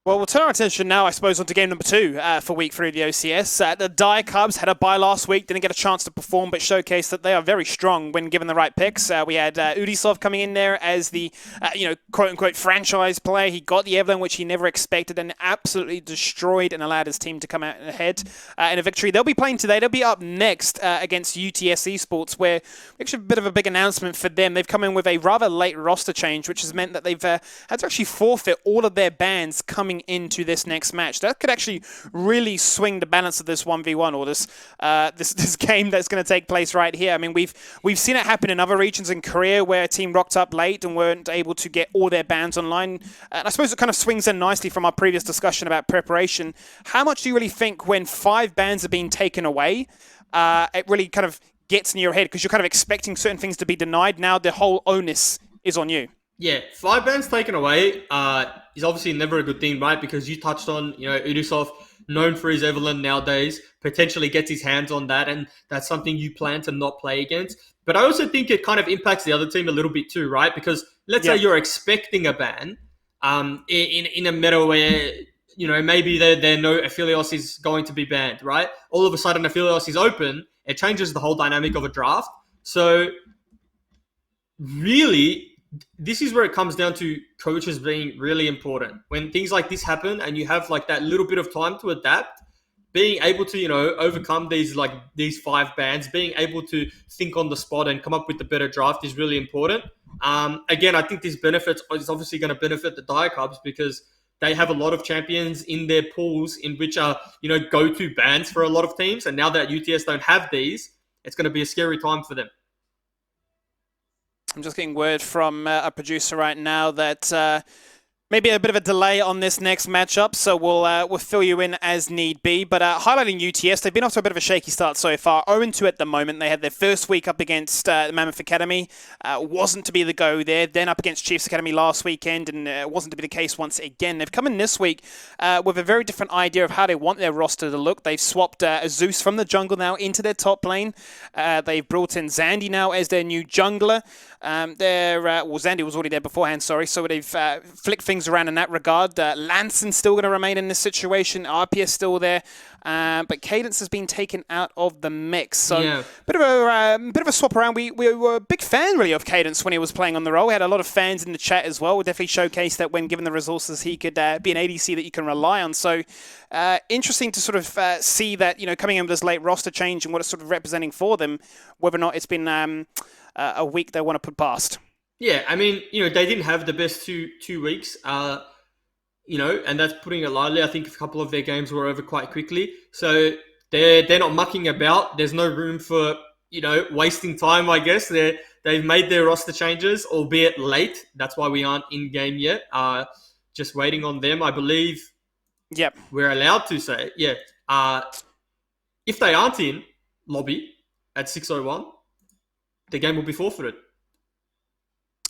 Well, we'll turn our attention now, I suppose, onto game number 2 for week 3 of the OCS. The Dire Cubs had a bye last week, didn't get a chance to perform, but showcased that they are very strong when given the right picks. We had Udisov coming in there as the, quote-unquote franchise player. He got the Evelyn, which he never expected, and absolutely destroyed and allowed his team to come out ahead in a victory. They'll be playing today. They'll be up next against UTS Esports, where actually a bit of a big announcement for them. They've come in with a rather late roster change, which has meant that they've had to actually forfeit all of their bans coming into this next match. That could actually really swing the balance of this 1v1 or this game that's going to take place right here. I mean, we've seen it happen in other regions in Korea where a team rocked up late and weren't able to get all their bans online. And I suppose it kind of swings in nicely from our previous discussion about preparation. How much do you really think when 5 bans are being taken away, it really kind of gets in your head because you're kind of expecting certain things to be denied? Now the whole onus is on you. Yeah, 5 bans taken away is obviously never a good thing, right? Because you touched on, Udisov, known for his Evelyn nowadays, potentially gets his hands on that, and that's something you plan to not play against. But I also think it kind of impacts the other team a little bit too, right? Because let's say you're expecting a ban in a meta where, maybe they know Aphelios is going to be banned, right? All of a sudden, Aphelios is open. It changes the whole dynamic of a draft. So really, this is where it comes down to coaches being really important. When things like this happen and you have like that little bit of time to adapt, being able to, overcome these 5 bans, being able to think on the spot and come up with the better draft is really important. Again, I think this is obviously going to benefit the Dire Cubs because they have a lot of champions in their pools in which are, go-to bans for a lot of teams. And now that UTS don't have these, it's going to be a scary time for them. I'm just getting word from a producer right now that maybe a bit of a delay on this next matchup, so we'll fill you in as need be. But highlighting UTS, they've been off to a bit of a shaky start so far. 0-2 at the moment. They had their first week up against Mammoth Academy. Wasn't to be the go there. Then up against Chiefs Academy last weekend, and it wasn't to be the case once again. They've come in this week with a very different idea of how they want their roster to look. They've swapped Zeus from the jungle now into their top lane. They've brought in Zandy now as their new jungler. Zandy was already there beforehand, sorry. So they've flicked things around in that regard. Lanson's still going to remain in this situation. RP is still there. But Cadence has been taken out of the mix. So bit of a swap around. We were a big fan really of Cadence when he was playing on the role. We had a lot of fans in the chat as well. We definitely showcased that when given the resources, he could be an ADC that you can rely on. So interesting to sort of see that, coming in with this late roster change and what it's sort of representing for them, whether or not it's been a week they want to put past. Yeah, I mean, they didn't have the best two weeks, and that's putting it lightly. I think a couple of their games were over quite quickly. So they're not mucking about. There's no room for, wasting time, I guess. They've made their roster changes, albeit late. That's why we aren't in game yet. Just waiting on them, I believe. Yep. We're allowed to say, if they aren't in lobby at 6:01, the game will be forfeited.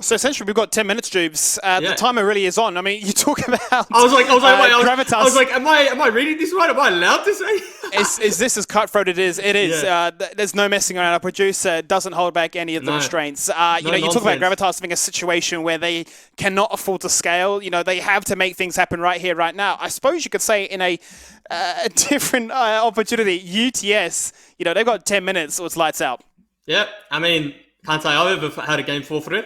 So essentially, we've got 10 minutes, Jubes. The timer really is on. I mean, you talk about. I was like, Gravitas. I was like, am I reading this right? Am I allowed to say? Is this as cutthroat it is? It is. Yeah. There's no messing around. Our producer doesn't hold back any of the restraints. You talk about Gravitas having a situation where they cannot afford to scale. They have to make things happen right here, right now. I suppose you could say in a different opportunity, UTS. They've got 10 minutes, or it's lights out. Yeah, I mean, can't say I've ever had a game forfeited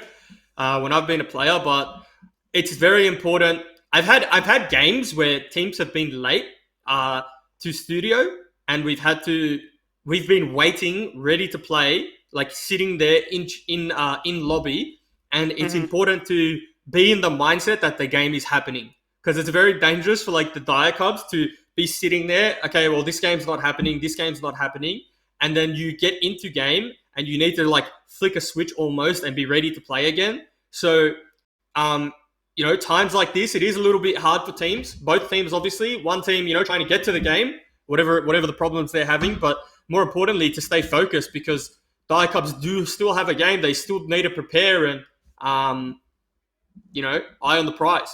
when I've been a player, but it's very important. I've had games where teams have been late to studio, and we've been waiting, ready to play, like sitting there in lobby, and it's important to be in the mindset that the game is happening, because it's very dangerous for like the Dire Cubs to be sitting there. Okay, well, this game's not happening. This game's not happening. And then you get into game and you need to like flick a switch almost and be ready to play again. So, times like this, it is a little bit hard for teams. Both teams, obviously. One team, trying to get to the game, whatever the problems they're having. But more importantly, to stay focused, because Dire Cubs do still have a game. They still need to prepare and, eye on the prize.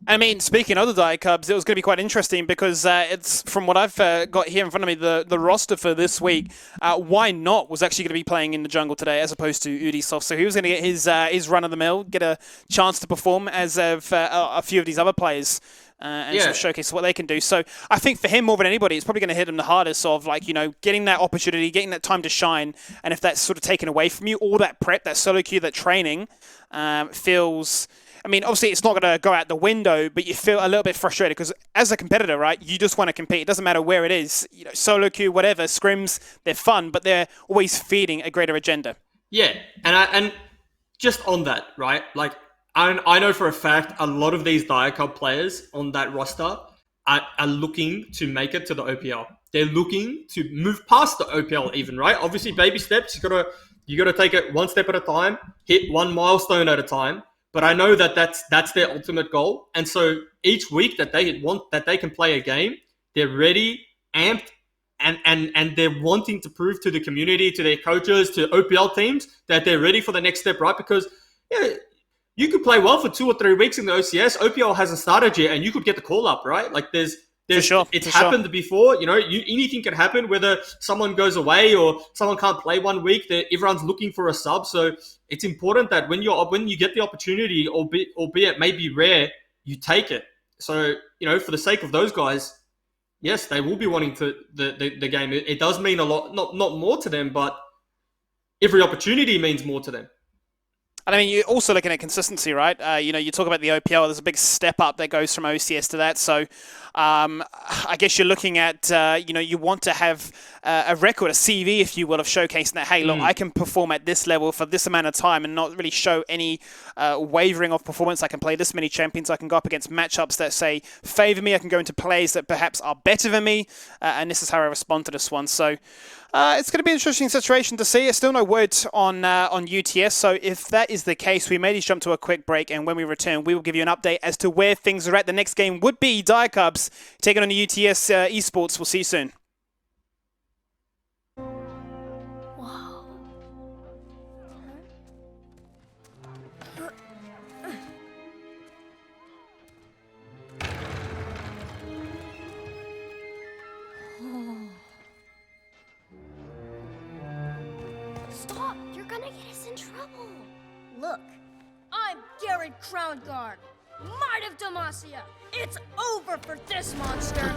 I mean, speaking of the Diet Cubs, it was going to be quite interesting because it's from what I've got here in front of me, the roster for this week. Why Not was actually going to be playing in the jungle today as opposed to Ubisoft, so he was going to get his run of the mill, get a chance to perform as of a few of these other players. And sort of showcase what they can do. So I think for him more than anybody, it's probably going to hit him the hardest of like, getting that opportunity, getting that time to shine. And if that's sort of taken away from you, all that prep, that solo queue, that training feels... I mean, obviously it's not going to go out the window, but you feel a little bit frustrated because as a competitor, right, you just want to compete. It doesn't matter where it is, solo queue, whatever, scrims, they're fun, but they're always feeding a greater agenda. Yeah, and just on that, right, like, I know for a fact a lot of these Diet Cup players on that roster are looking to make it to the OPL. They're looking to move past the OPL even, right? Obviously, baby steps. You gotta take it one step at a time, hit one milestone at a time. But I know that that's their ultimate goal. And so each week that they can play a game, they're ready, amped, and they're wanting to prove to the community, to their coaches, to OPL teams that they're ready for the next step, right? Because you could play well for 2 or 3 weeks in the OCS. OPL hasn't started yet, and you could get the call up, right? Like it's happened before. Anything can happen. Whether someone goes away or someone can't play 1 week, everyone's looking for a sub. So it's important that when you get the opportunity, albeit maybe rare, you take it. So for the sake of those guys, yes, they will be wanting to the game. It does mean a lot, not more to them, but every opportunity means more to them. And I mean, you're also looking at consistency, right? You talk about the OPL, there's a big step up that goes from OCS to that. So I guess you're looking at, you want to have a record, a CV, if you will, of showcasing that, hey, look, I can perform at this level for this amount of time and not really show any wavering of performance. I can play this many champions. I can go up against matchups that, say, favor me. I can go into plays that perhaps are better than me. And this is how I respond to this one. So it's going to be an interesting situation to see. There's still no word on UTS. So if that is the case, we may just jump to a quick break. And when we return, we will give you an update as to where things are at. The next game would be Diet Cubs taking on the UTS esports. We'll see you soon. Wow. Stop! You're gonna get us in trouble. Look, I'm Garrett Crownguard, Might of Demacia. It's over for this monster.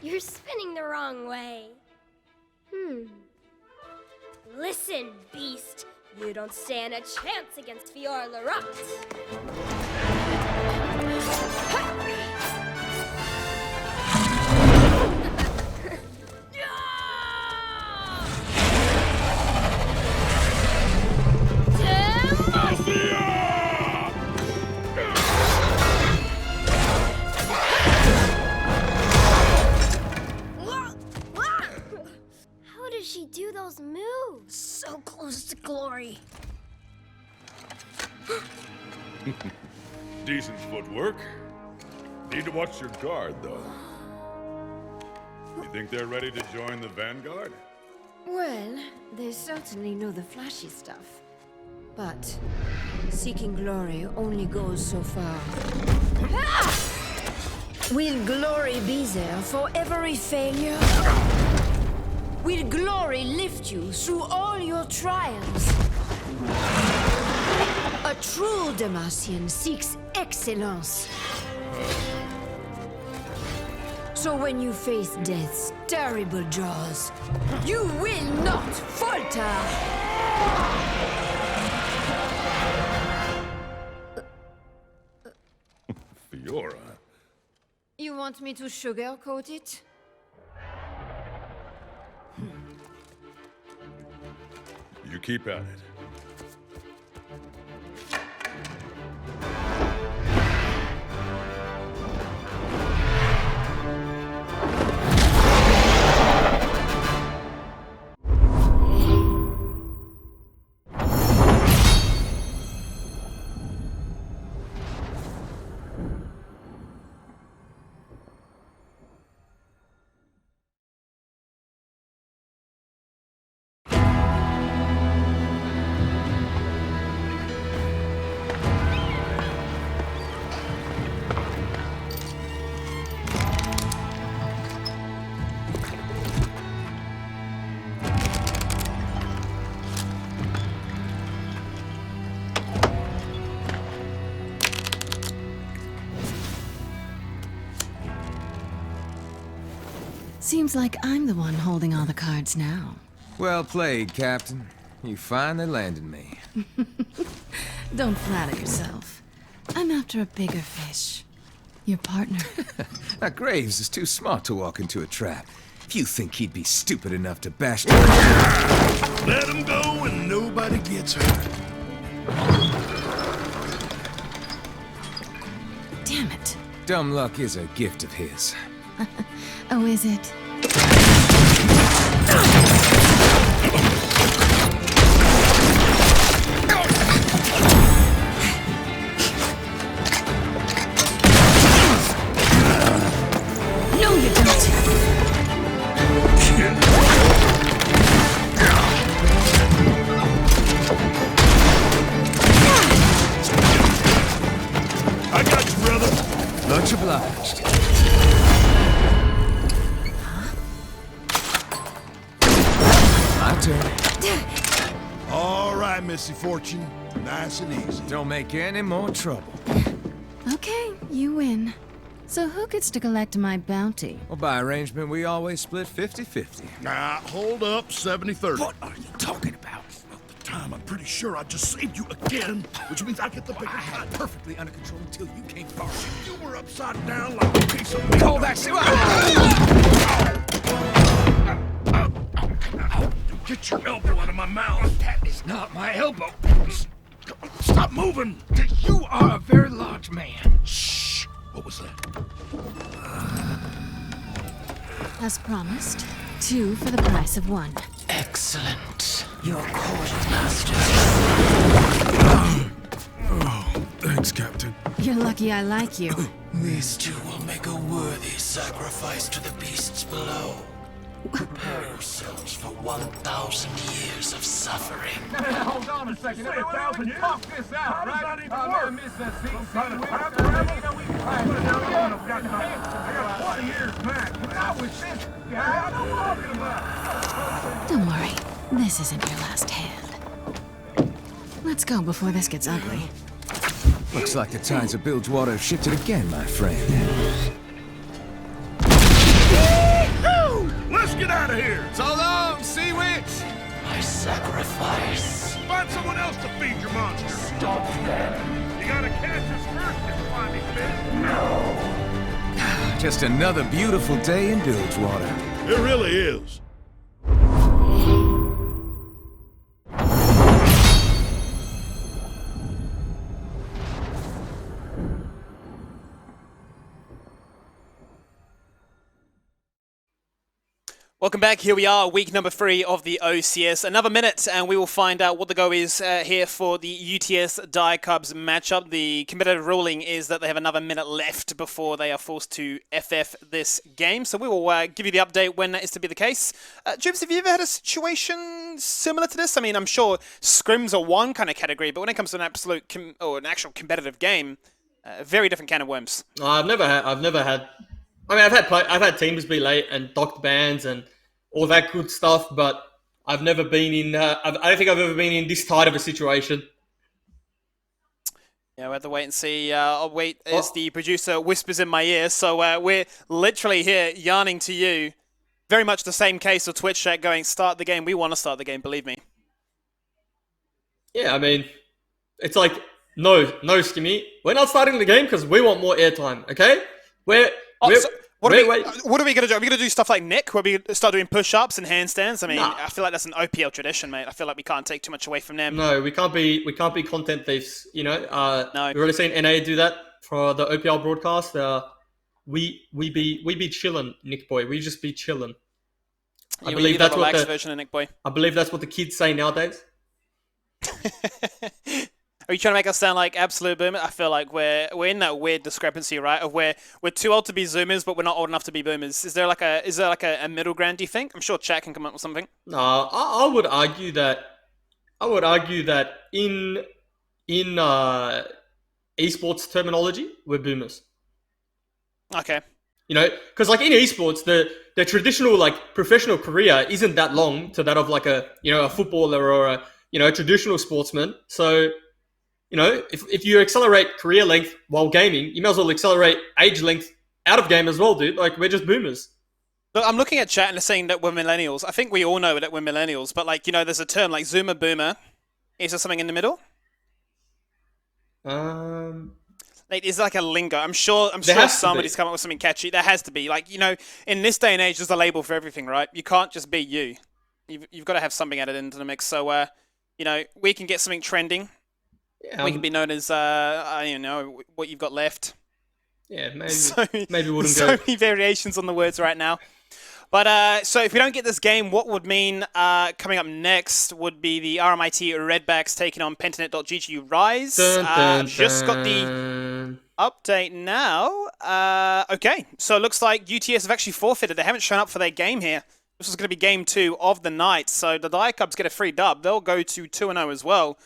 You're spinning the wrong way. Listen, beast. You don't stand a chance against Fior Leroux. How does she do those moves? So close to glory. Decent footwork. Need to watch your guard, though. You think they're ready to join the Vanguard? Well, they certainly know the flashy stuff. But seeking glory only goes so far. Will glory be there for every failure? Will glory lift you through all your trials? A true Demacian seeks excellence. So when you face death's terrible jaws, you will not falter! Fiora. You want me to sugarcoat it? You keep at it. Seems like I'm the one holding all the cards now. Well played, Captain. You finally landed me. Don't flatter yourself. I'm after a bigger fish. Your partner. Now, Graves is too smart to walk into a trap. If you think he'd be stupid enough to bash... Let him go and nobody gets hurt. Damn it. Dumb luck is a gift of his. Oh, is it? No, you don't. I got you, brother. Much obliged. My turn. All right, Missy Fortune. Nice and easy. Don't make any more trouble. Okay, you win. So who gets to collect my bounty? Well, by arrangement, we always split 50-50. Now, hold up, 70-30. What are you talking about? At the time, I'm pretty sure I just saved you again, which means I get the bigger I had cut. it perfectly under control until you came forward. You were upside down like a piece of meat. Call that shit. Get your elbow out of my mouth. That is not my elbow. Stop moving. You are a very large man. Shh. What was that? As promised, 2 for the price of 1. Excellent. Your quartermaster. Oh, thanks, Captain. You're lucky I like you. These two will make a worthy sacrifice to the beasts below. Prepare yourselves for 1,000 years of suffering. Hold on a second. Everybody talk this out, right? I never missed that scene. I got 20 years back. I was 50. I'm talking about. Don't worry, this isn't your last hand. Let's go before this gets ugly. Looks like the tides of Bilgewater have shifted again, my friend. Let's get out of here. So long, Sea Witch! My sacrifice. Find someone else to feed your monster. Stop them. You gotta catch us first, you slimy fish. Just another beautiful day in Bilgewater. It really is. Welcome back. Here we are, week number 3 of the OCS. Another minute, and we will find out what the go is here for the UTS Die Cubs matchup. The competitive ruling is that they have another minute left before they are forced to FF this game. So we will give you the update when that is to be the case. Jibs, have you ever had a situation similar to this? I mean, I'm sure scrims are one kind of category, but when it comes to an absolute or an actual competitive game, very different can of worms. I've never had. I mean, I've had teams be late and docked bans and all that good stuff, but I've never been in. I don't think I've ever been in this tight of a situation. Yeah, we'll have to wait and see. I'll wait as the producer whispers in my ear. So we're literally here yarning to you. Very much the same case of Twitch chat going, start the game. We want to start the game, believe me. Yeah, I mean, it's like, no, Skimmy. We're not starting the game because we want more airtime, okay? What are we going to do? Are we going to do stuff like Nick, where we start doing push-ups and handstands? I mean, I feel like that's an OPL tradition, mate. I feel like we can't take too much away from them. No, we can't be content thieves. You know, no. We've already seen NA do that for the OPL broadcast. We be chilling, Nick boy. We just be chilling. I believe that's what the version of Nick boy. I believe that's what the kids say nowadays. Are you trying to make us sound like absolute boomers? I feel like we're in that weird discrepancy, right? Of we're too old to be Zoomers, but we're not old enough to be boomers. Is there like a middle ground? Do you think? I'm sure chat can come up with something. No, I would argue that in esports terminology, we're boomers. Okay. You know, because like in esports, the traditional like professional career isn't that long to that of like a footballer or a traditional sportsman. So, you know, if you accelerate career length while gaming, you might as well accelerate age length out of game as well, dude. Like, we're just boomers. Look, I'm looking at chat and they're saying that we're millennials. I think we all know that we're millennials, but like, you know, there's a term like Zoomer Boomer. Is there something in the middle? Like, is like a lingo? I'm sure somebody's come up with something catchy. There has to be. Like, you know, in this day and age, there's a label for everything, right? You can't just be you. You've got to have something added into the mix. So, you know, we can get something trending. Yeah, we can be known as, I don't know, what you've got left. Yeah, maybe wouldn't go. So many variations on the words right now. But so if we don't get this game, what would mean coming up next would be the RMIT Redbacks taking on Pentanet.gg Rise. Just got the update now. Okay, so it looks like UTS have actually forfeited. They haven't shown up for their game here. This is going to be game 2 of the night. So the Dire Cubs get a free dub. They'll go to 2-0 as well.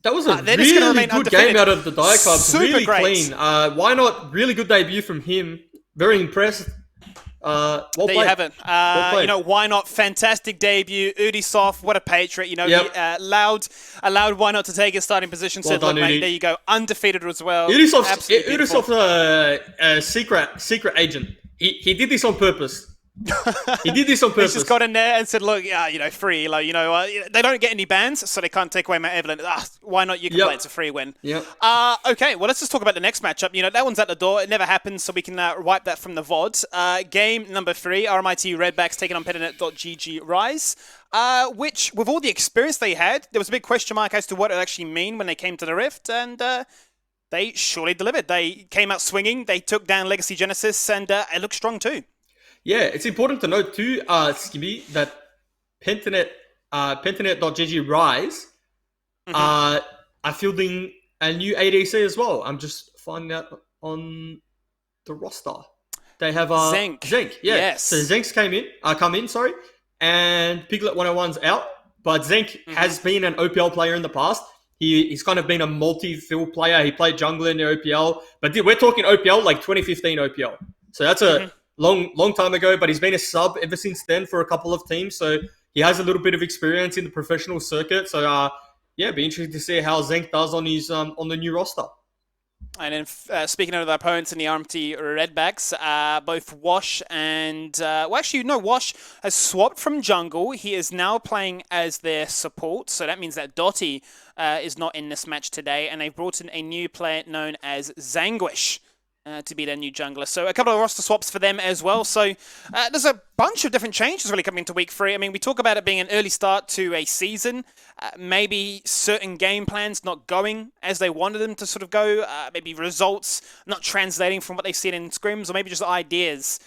That was a really good game out of the Dire Cubs. Super really great. Clean. Why not? Really good debut from him. Very impressed. Well there played. You have it. You know, why not? Fantastic debut. Udisoft, what a patriot. You know, he allowed why not to take his starting position. Well said, done, look, mate, Udi. there you go. Undefeated as well. Udisoft's a secret agent. He did this on purpose. He did this on purpose. He's just got in there and said, look, you know, free. Like, you know, they don't get any bans, so they can't take away Matt Evelyn. Why not? You can play. It's a free win. Yep. Okay, well, let's just talk about the next matchup. You know, that one's at the door. It never happened, so we can wipe that from the VOD. Game number 3, RMIT Redbacks taking on Pentanet.gg Rise, which, with all the experience they had, there was a big question mark as to what it actually mean when they came to the Rift, and they surely delivered. They came out swinging. They took down Legacy Genesis, and it looked strong too. Yeah, it's important to note too, Skibby, that Pentanet.gg Rise are fielding a new ADC as well. I'm just finding out on the roster. They have Zenk. Yeah. Yes. So Zenk's come in, and Piglet 101's out. But Zenk has been an OPL player in the past. He's kind of been a multi-field player. He played jungler in the OPL. But we're talking OPL like 2015 OPL. So that's a long time ago, but he's been a sub ever since then for a couple of teams. So he has a little bit of experience in the professional circuit. So yeah, be interesting to see how Zenk does on his on the new roster. And then speaking of the opponents in the RMT Redbacks, both Wash and Wash has swapped from jungle. He is now playing as their support, so that means that Dottie is not in this match today, and they've brought in a new player known as Zanguish to be their new jungler. So a couple of roster swaps for them as well. So there's a bunch of different changes really coming into week 3. I mean, we talk about it being an early start to a season. Maybe certain game plans not going as they wanted them to sort of go. Maybe results not translating from what they've seen in scrims, or maybe just ideas,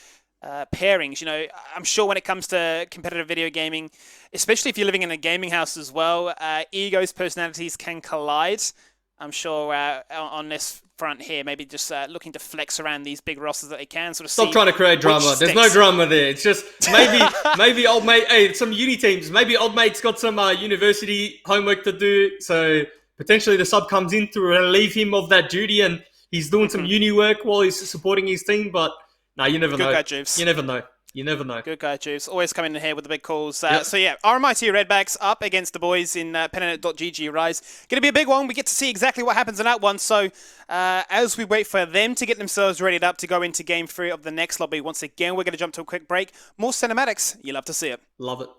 pairings. You know, I'm sure when it comes to competitive video gaming, especially if you're living in a gaming house as well, egos, personalities can collide. I'm sure on this front here, maybe just looking to flex around these big rosters that they can. Sort of stop trying to create drama. There's no drama there. It's just maybe old mate. Hey, some uni teams. Maybe old mate's got some university homework to do. So potentially the sub comes in to relieve him of that duty, and he's doing some uni work while he's supporting his team. But no, you never know. Good guy, Juves. You never know. You never know. Good guy, Juice. Always coming in here with the big calls. So yeah, RMIT Redbacks up against the boys in Pentanet.gg Rise. Going to be a big one. We get to see exactly what happens in that one. So as we wait for them to get themselves readied up to go into Game 3 of the next lobby, once again, we're going to jump to a quick break. More cinematics. You love to see it. Love it.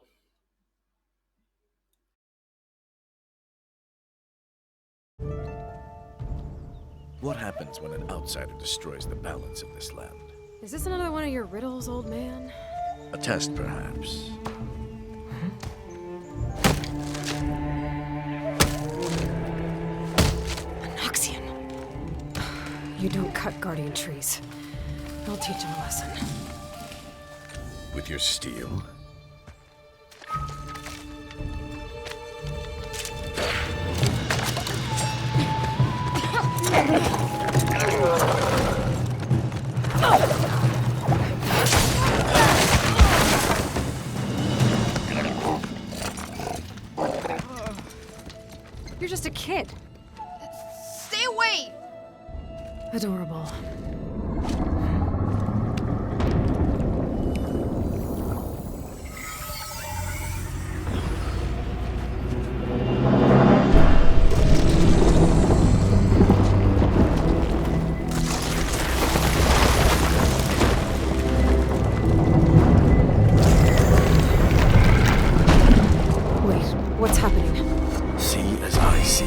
What happens when an outsider destroys the balance of this land? Is this another one of your riddles, old man? A test, perhaps. Noxian. You don't cut guardian trees. I'll teach him a lesson. With your steel? You're just a kid. Stay away! Adorable. What's happening? See as I see.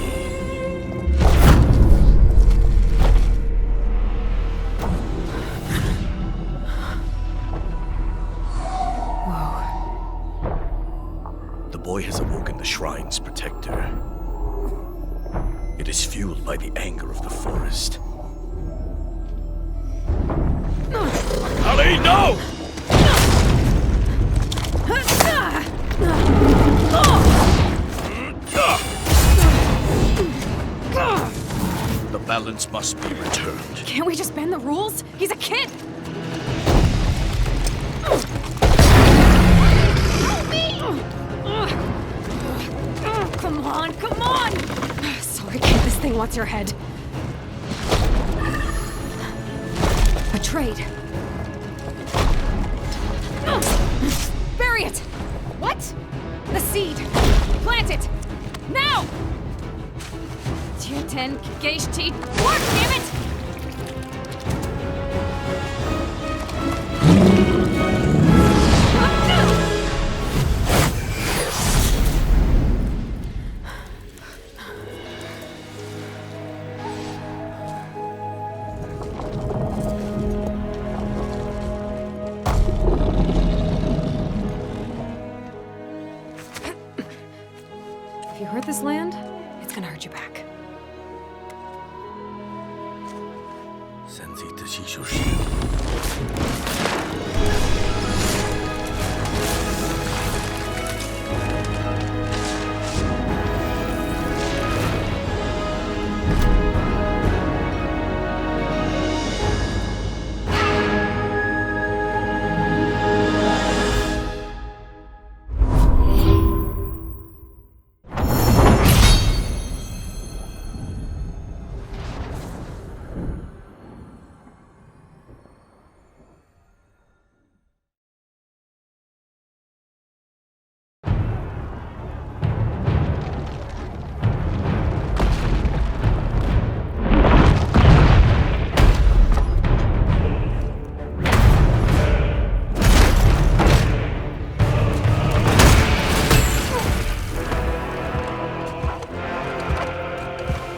The boy has awoken the shrine's protector. It is fueled by the anger of the forest. Ali, no! The balance must be returned. Can't we just bend the rules? He's a kid! Help me! Come on, come on! Sorry, kid, this thing wants your head. Betrayed. Bury it! What? The seed! Plant it! Now! Tieten, Geishti, work, damn it! If you hurt this land, it's gonna hurt you back. Sensei Tashisho.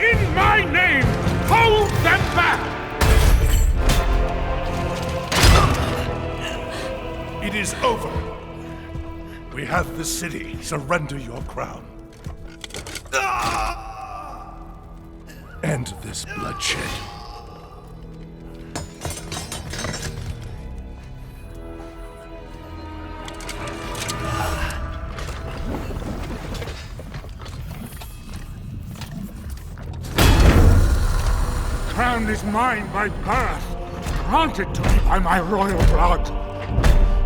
In my name, hold them back! It is over. We have the city. Surrender your crown. End this bloodshed. Crown is mine by birth, granted to me by my royal blood,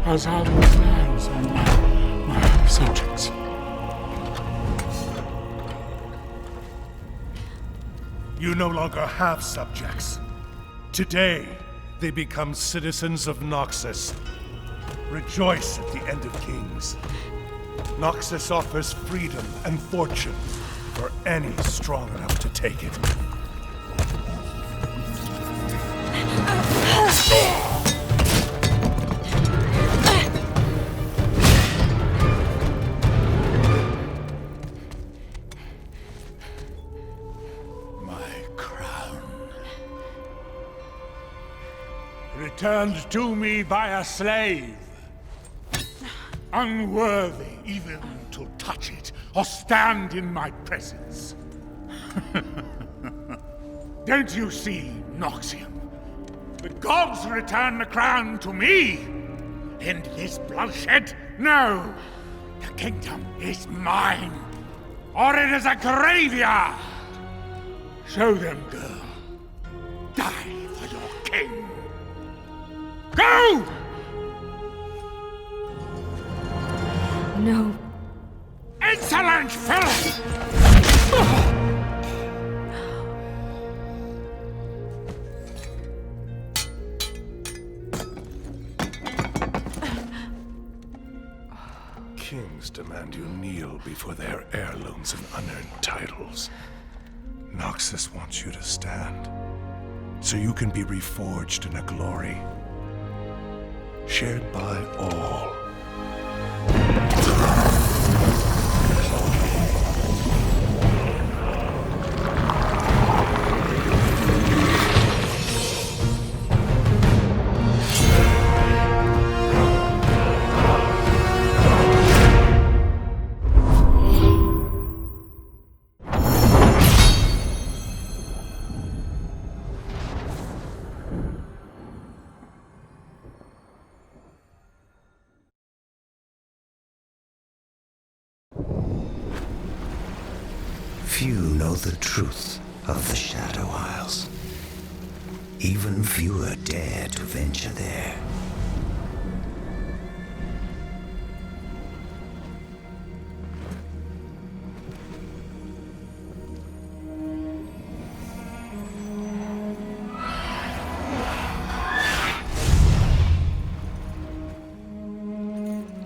as are these lands and my subjects. You no longer have subjects. Today, they become citizens of Noxus. Rejoice at the end of kings. Noxus offers freedom and fortune for any strong enough to take it. Returned to me by a slave. Unworthy even to touch it or stand in my presence. Don't you see, Noxium? The gods return the crown to me. End this bloodshed? No. The kingdom is mine. Or it is a graveyard. Show them, girl. Die for your king. Go! No. Insolent filth! Kings demand you kneel before their heirlooms and unearned titles. Noxus wants you to stand, so you can be reforged in a glory shared by all. Few know the truth of the Shadow Isles. Even fewer dare to venture there.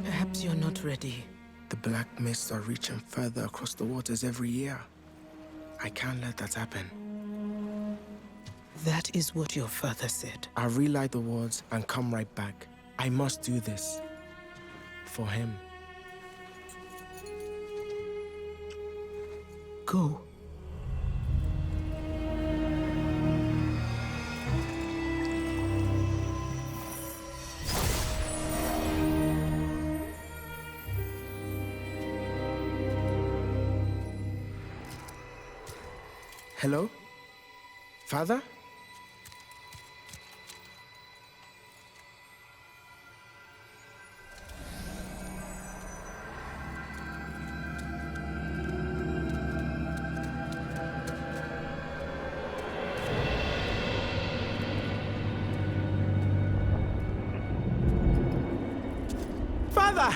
Perhaps you're not ready. The black mists are reaching further across the waters every year. I can't let that happen. That is what your father said. I'll relight the wards and come right back. I must do this. For him. Go. Hello? Father? Father!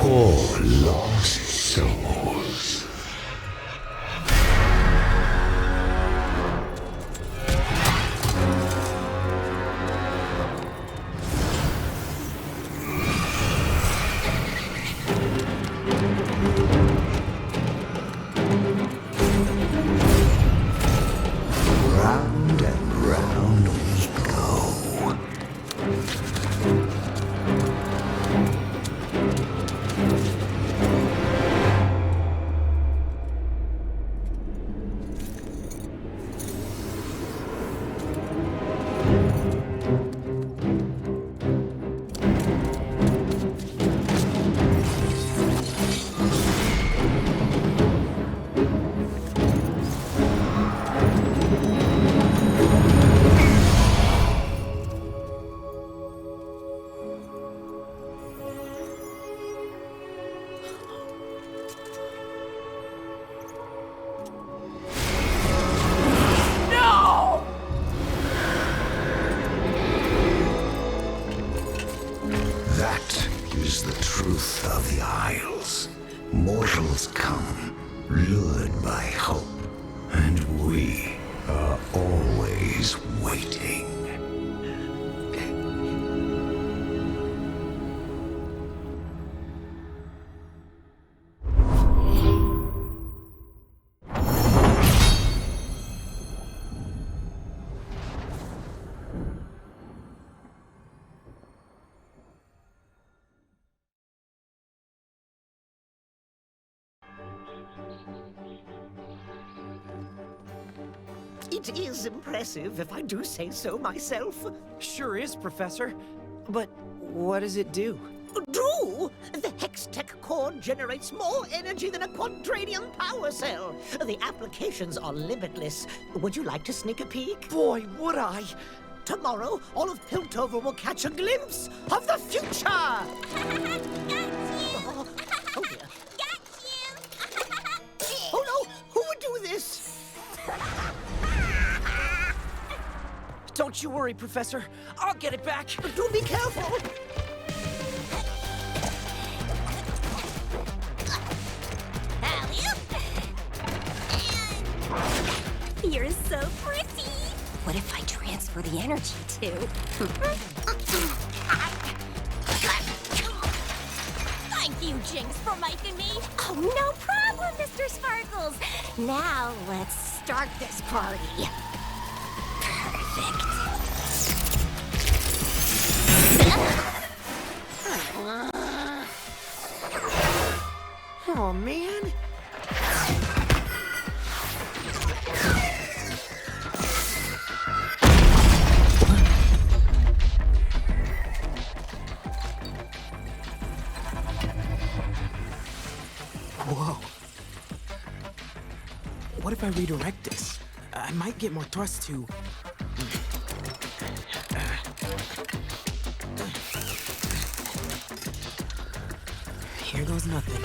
Poor lost souls. Round and round we go. That is the truth of the Isles. Mortals come, lured by hope, and we are always waiting. It is impressive, if I do say so myself. Sure is, Professor. But what does it do? Do? The Hextech core generates more energy than a quadranium power cell. The applications are limitless. Would you like to sneak a peek? Boy, would I! Tomorrow, all of Piltover will catch a glimpse of the future! Oh dear. Oh no! Who would do this? Don't you worry, Professor. I'll get it back. Do be careful! You're so pretty. What if I transfer the energy too? Thank you, Jinx, for making me. Oh, no problem, Mr. Sparkles. Now let's start this party. Perfect. Oh, man. Whoa. What if I redirect this? I might get more thrust to... was nothing.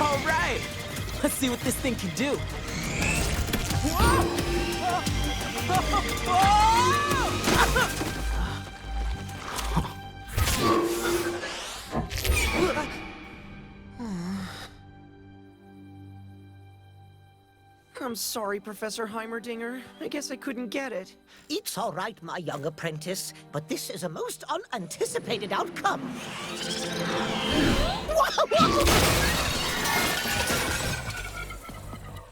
All right, let's see what this thing can do. I'm sorry, Professor Heimerdinger. I guess I couldn't get it. It's all right, my young apprentice, but this is a most unanticipated outcome.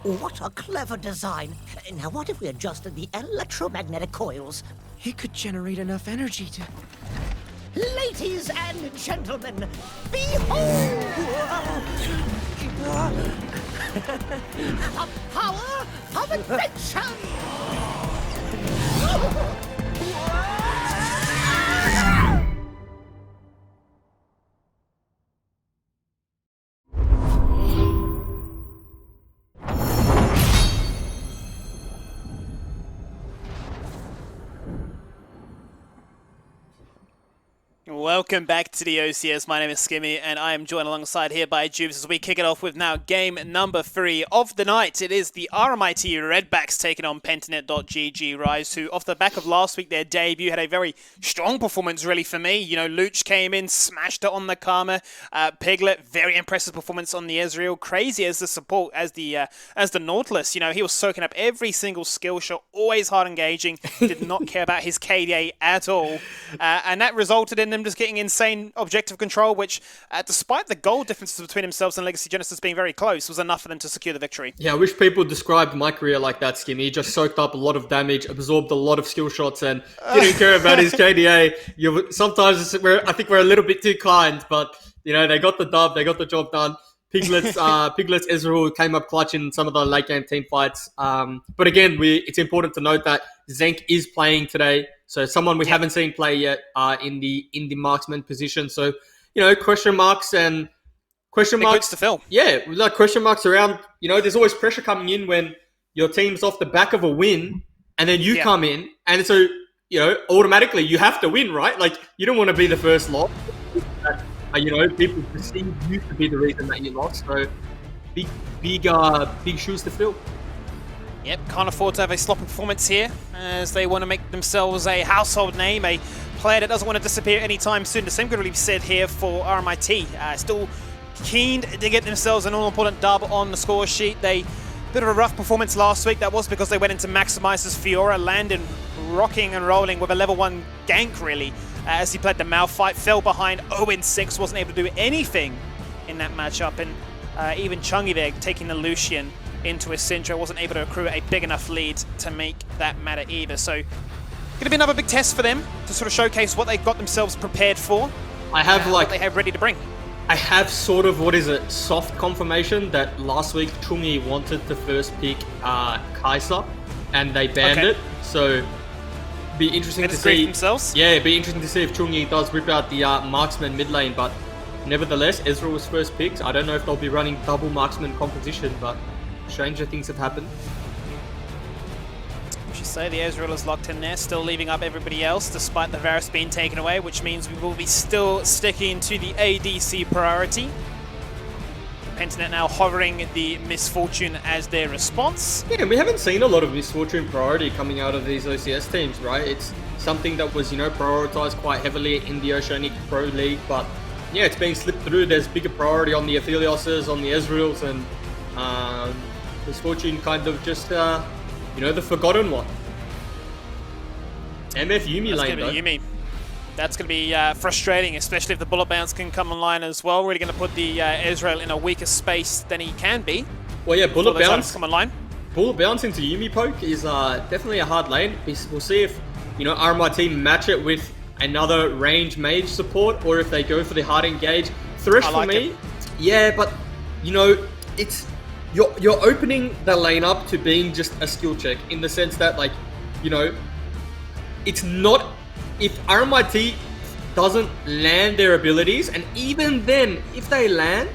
What a clever design. Now, what if we adjusted the electromagnetic coils? It could generate enough energy to... Ladies and gentlemen, behold! The power of invention! Welcome back to the OCS. My name is Skimmy, and I am joined alongside here by Jubes as we kick it off with now game number 3 of the night. It is the RMIT Redbacks taking on Pentanet.GG Rise, who off the back of last week, their debut, had a very strong performance really for me. You know, Luch came in, smashed it on the Karma. Piglet, very impressive performance on the Ezreal. Crazy as the support, as the Nautilus. You know, he was soaking up every single skill shot, always hard engaging, did not care about his KDA at all. And that resulted in them just getting insane objective control, which, despite the goal differences between themselves and Legacy Genesis being very close, was enough for them to secure the victory. Yeah, I wish people described my career like that, Skimmy. He just soaked up a lot of damage, absorbed a lot of skill shots, and didn't care about his KDA. Sometimes I think we're a little bit too kind, but you know, they got the dub, they got the job done. Piglet's Ezreal came up clutch in some of the late game team fights. But again, it's important to note that Zenk is playing today. So someone we haven't seen play yet in the marksman position. So, you know, question marks to fill. Yeah, like question marks around, you know, there's always pressure coming in when your team's off the back of a win and then you come in. And so, you know, automatically you have to win, right? Like, you don't want to be the first loss. You know, people perceive you to be the reason that you lost. So, big shoes to fill. Yep, can't afford to have a sloppy performance here, as they want to make themselves a household name, a player that doesn't want to disappear anytime soon. The same could really be said here for RMIT. Still keen to get themselves an all-important dub on the score sheet. They bit of a rough performance last week. That was because they went into Maximizer's Fiora, landed rocking and rolling with a level 1 gank, really, as he played the Malphite, fell behind 0-6, wasn't able to do anything in that matchup, and even Chungy there taking the Lucian into his Syndra wasn't able to accrue a big enough lead to make that matter either. So, going to be another big test for them to sort of showcase what they've got themselves prepared for. What they have ready to bring. I have sort of, soft confirmation that last week Chungy wanted to first pick Kai'Sa, and they banned it. So, be interesting to see. Themselves. Yeah, it'd be interesting to see if Chungy does rip out the marksman mid lane, but nevertheless, Ezreal was first picked. I don't know if they'll be running double marksman composition, but stranger things have happened. I should say the Ezreal is locked in there, still leaving up everybody else, despite the Varus being taken away, which means we will be still sticking to the ADC priority. Pentanet now hovering the Misfortune as their response. Yeah, we haven't seen a lot of Misfortune priority coming out of these OCS teams, right? It's something that was, you know, prioritized quite heavily in the Oceanic Pro League, but yeah, it's being slipped through. There's bigger priority on the Aphelioses, on the Ezreals, and Misfortune kind of just, you know, the forgotten one. MF Yuumi lane, though. Yuumi. That's going to be frustrating, especially if the bullet bounce can come online as well. Really going to put the Ezreal in a weaker space than he can be. Well, yeah, bullet bounce come online. Bullet bounce into Yuumi poke is definitely a hard lane. We'll see if, you know, RMIT match it with another range mage support, or if they go for the hard engage. Thresh for me, yeah, but you know, it's you're opening the lane up to being just a skill check, in the sense that, like, you know, it's not, if RMIT doesn't land their abilities, and even then, if they land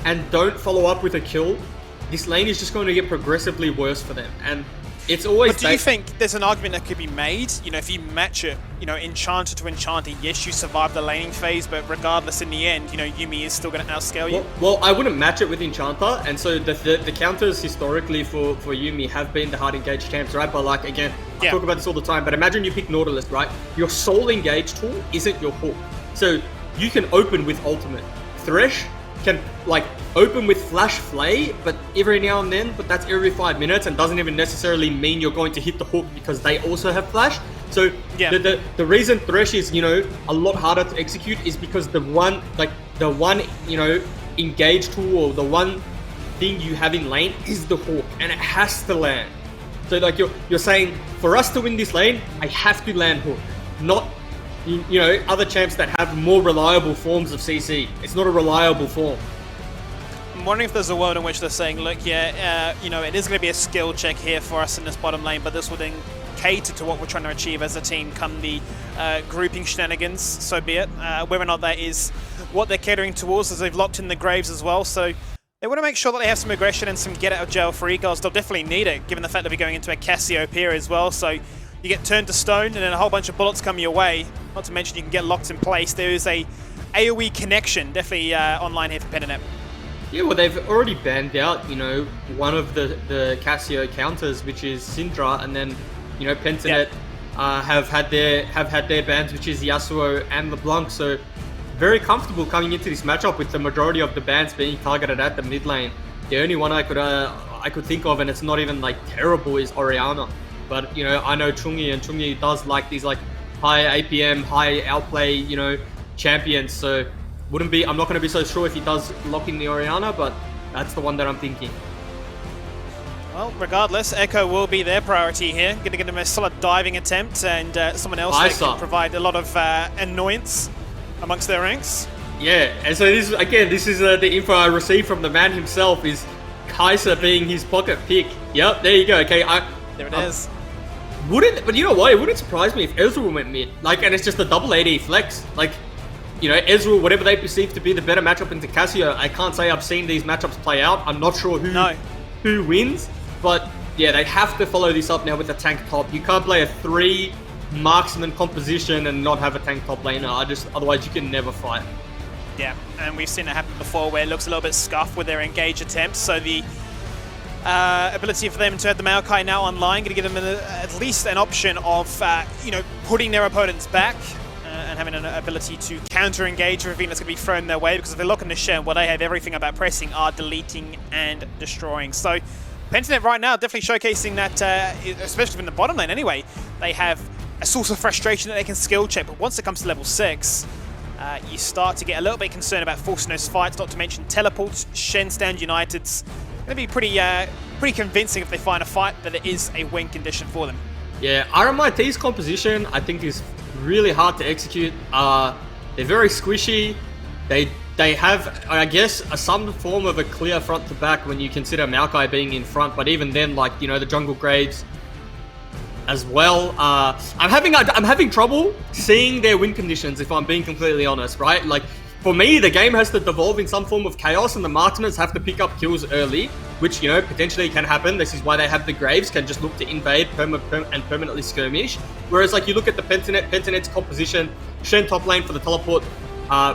and don't follow up with a kill, this lane is just going to get progressively worse for them. And It's always. But do you think there's an argument that could be made? You know, if you match it, you know, Enchanter to Enchanter, yes, you survive the laning phase, but regardless, in the end, you know, Yuumi is still going to outscale you. Well, I wouldn't match it with Enchanter, and so the counters historically for Yuumi have been the hard engage champs, right? But like again, I talk about this all the time. But imagine you pick Nautilus, right? Your soul engage tool isn't your hook, so you can open with ultimate. Thresh can like open with Flash Flay, but every now and then, but that's every 5 minutes and doesn't even necessarily mean you're going to hit the hook because they also have Flash. So the reason Thresh is, you know, a lot harder to execute is because the one, you know, engage tool or the one thing you have in lane is the hook and it has to land. So like you're saying, for us to win this lane, I have to land hook, not you know, other champs that have more reliable forms of CC. It's not a reliable form. I'm wondering if there's a world in which they're saying, look, you know, it is going to be a skill check here for us in this bottom lane, but this will then cater to what we're trying to achieve as a team come the grouping shenanigans, so be it. Whether or not that is what they're catering towards, as they've locked in the Graves as well, so they want to make sure that they have some aggression and some get out of jail free cards. They'll definitely need it, given the fact that we're going into a Cassiopeia as well, so you get turned to stone and then a whole bunch of bullets come your way. Not to mention you can get locked in place. There is a AoE connection definitely online here for Pentanet. Yeah, well, they've already banned out, you know, one of the Cassio counters, which is Syndra, and then, you know, Pentanet have had their bans, which is Yasuo and LeBlanc. So very comfortable coming into this matchup with the majority of the bans being targeted at the mid lane. The only one I could think of, and it's not even like terrible, is Orianna. But, you know, I know Chungi, and Chungi does like these like high APM, high outplay, you know, champions. So I'm not going to be so sure if he does lock in the Orianna, but that's the one that I'm thinking. Well, regardless, Echo will be their priority here. Going to get him a solid diving attempt, and someone else that can provide a lot of annoyance amongst their ranks. Yeah, and so this is the info I received from the man himself, is Kai'Sa being his pocket pick. Yep, there you go. Okay, there it is. But you know what? It wouldn't surprise me if Ezreal went mid. Like, and it's just a double AD flex. Like, you know, Ezreal, whatever they perceive to be the better matchup into Cassio, I can't say I've seen these matchups play out. I'm not sure who wins, but yeah, they have to follow this up now with a tank top. You can't play a 3 marksman composition and not have a tank top laner. Otherwise you can never fight. Yeah, and we've seen it happen before where it looks a little bit scuffed with their engage attempts. So the ability for them to have the Maokai now online, going to give them at least an option of, you know, putting their opponents back and having an ability to counter-engage everything that's going to be thrown their way, because if they lock in the Shen, well, they have everything about pressing are deleting and destroying. So Pentanet right now definitely showcasing that, especially in the bottom lane anyway, they have a source of frustration that they can skill check, but once it comes to level 6, you start to get a little bit concerned about forcing those fights, not to mention teleports. Shen stand United's going to be pretty convincing if they find a fight that it is a win condition for them. Yeah, RMIT's composition I think is really hard to execute. They're very squishy. They have, I guess, some form of a clear front to back when you consider Maokai being in front, but even then, like, you know, the jungle Graves as well. I'm having trouble seeing their win conditions, if I'm being completely honest, right? Like, for me, the game has to devolve in some form of chaos, and the marksmen have to pick up kills early, which, you know, potentially can happen. This is why they have the Graves, can just look to invade and permanently skirmish. Whereas, like, you look at the Pentanet's composition, Shen top lane for the teleport,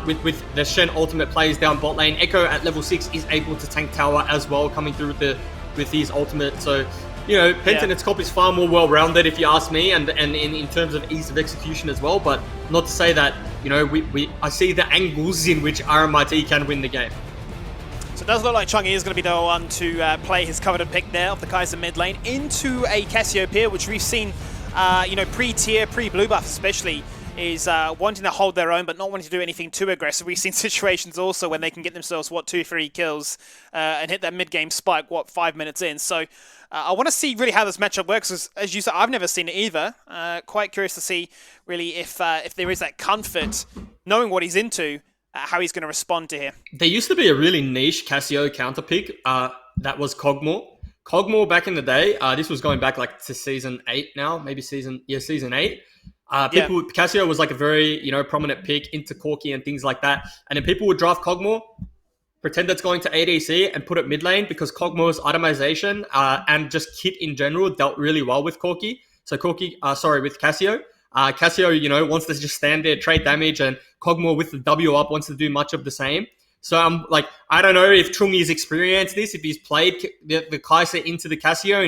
with the Shen ultimate plays down bot lane. Echo at level 6 is able to tank tower as well, coming through with his ultimate. So, you know, Pentanet's comp is far more well-rounded, if you ask me, and in terms of ease of execution as well. But not to say that, you know, I see the angles in which RMIT can win the game. So it does look like Chungi is going to be the one to play his coveted pick there of the Kai'Sa mid lane into a Cassiopeia, which we've seen, you know, pre-tier, pre-blue buff especially, is wanting to hold their own but not wanting to do anything too aggressive. We've seen situations also when they can get themselves, 2-3 kills and hit that mid-game spike, 5 minutes in. So I want to see really how this matchup works, because as you said, I've never seen it either. Quite curious to see really if there is that comfort, knowing what he's into, how he's going to respond to here. There used to be a really niche Cassio counter pick that was Kog'Maw. Kog'Maw back in the day, this was going back like to season 8 now, maybe season 8. Cassio was like a very, you know, prominent pick into Corki and things like that. And then people would draft Kog'Maw, pretend it's going to ADC and put it mid lane because Kog'Maw's itemization and just kit in general dealt really well with Corki. So with Cassio. Cassio, you know, wants to just stand there, trade damage, and Kog'Maw with the W up wants to do much of the same. So I'm like, I don't know if Chungi's experienced this, if he's played the Kai'Sa into the Cassio,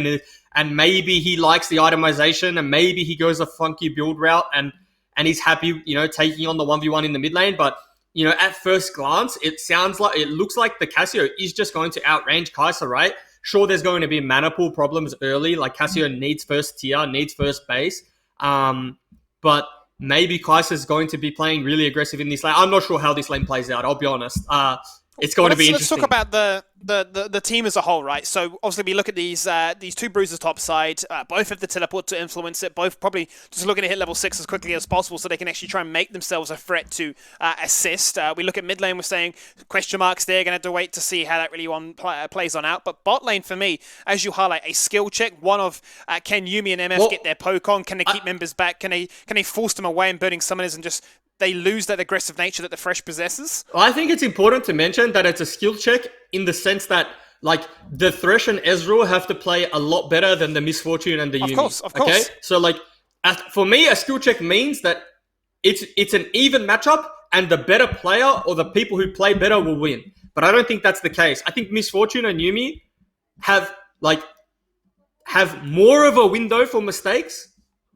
and maybe he likes the itemization, and maybe he goes a funky build route, and he's happy, you know, taking on the 1v1 in the mid lane. But, you know, at first glance, it looks like the Cassio is just going to outrange Kai'Sa, right? Sure, there's going to be mana pool problems early, like Cassio needs first tier, needs first base, but maybe Kai'Sa is going to be playing really aggressive in this lane. I'm not sure how this lane plays out, I'll be honest. It's going to be interesting. Let's talk about the team as a whole, right? So obviously we look at these two bruisers top side. Both have the teleport to influence it. Both probably just looking to hit level 6 as quickly as possible so they can actually try and make themselves a threat to assist. We look at mid lane, we're saying question marks there. Going to have to wait to see how that really plays on out. But bot lane for me, as you highlight, a skill check. One of can Yuumi and MF get their poke on? Can they keep members back? Can they force them away and burning summoners and just they lose that aggressive nature that the Thresh possesses? I think it's important to mention that it's a skill check in the sense that, like, the Thresh and Ezreal have to play a lot better than the Misfortune and the Yuumi. Of course. Okay? So, like, for me, a skill check means that it's an even matchup and the better player or the people who play better will win. But I don't think that's the case. I think Misfortune and Yuumi have more of a window for mistakes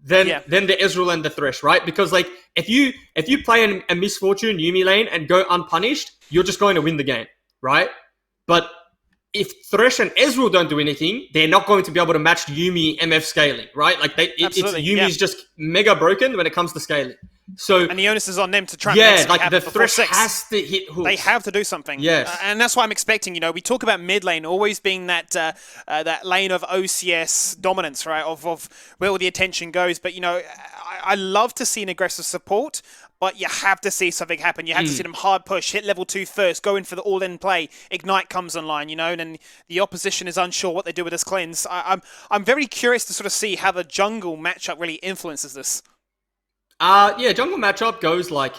than the Ezreal and the Thresh, right? Because, like, if you play a Misfortune Yuumi lane and go unpunished, you're just going to win the game, right? But if Thresh and Ezreal don't do anything, they're not going to be able to match Yuumi MF scaling, right? Like, Yuumi's just mega broken when it comes to scaling. So, and the onus is on them to try and like the Thresh has to hit hooks. They have to do something. Yes. And that's why I'm expecting, you know, we talk about mid lane always being that that lane of OCS dominance, right? Of where all the attention goes. But, you know, I love to see an aggressive support, but you have to see something happen. You have to see them hard push, hit level 2 first, go in for the all-in play. Ignite comes online, you know, and then the opposition is unsure what they do with this cleanse. I'm very curious to sort of see how the jungle matchup really influences this. Jungle matchup goes like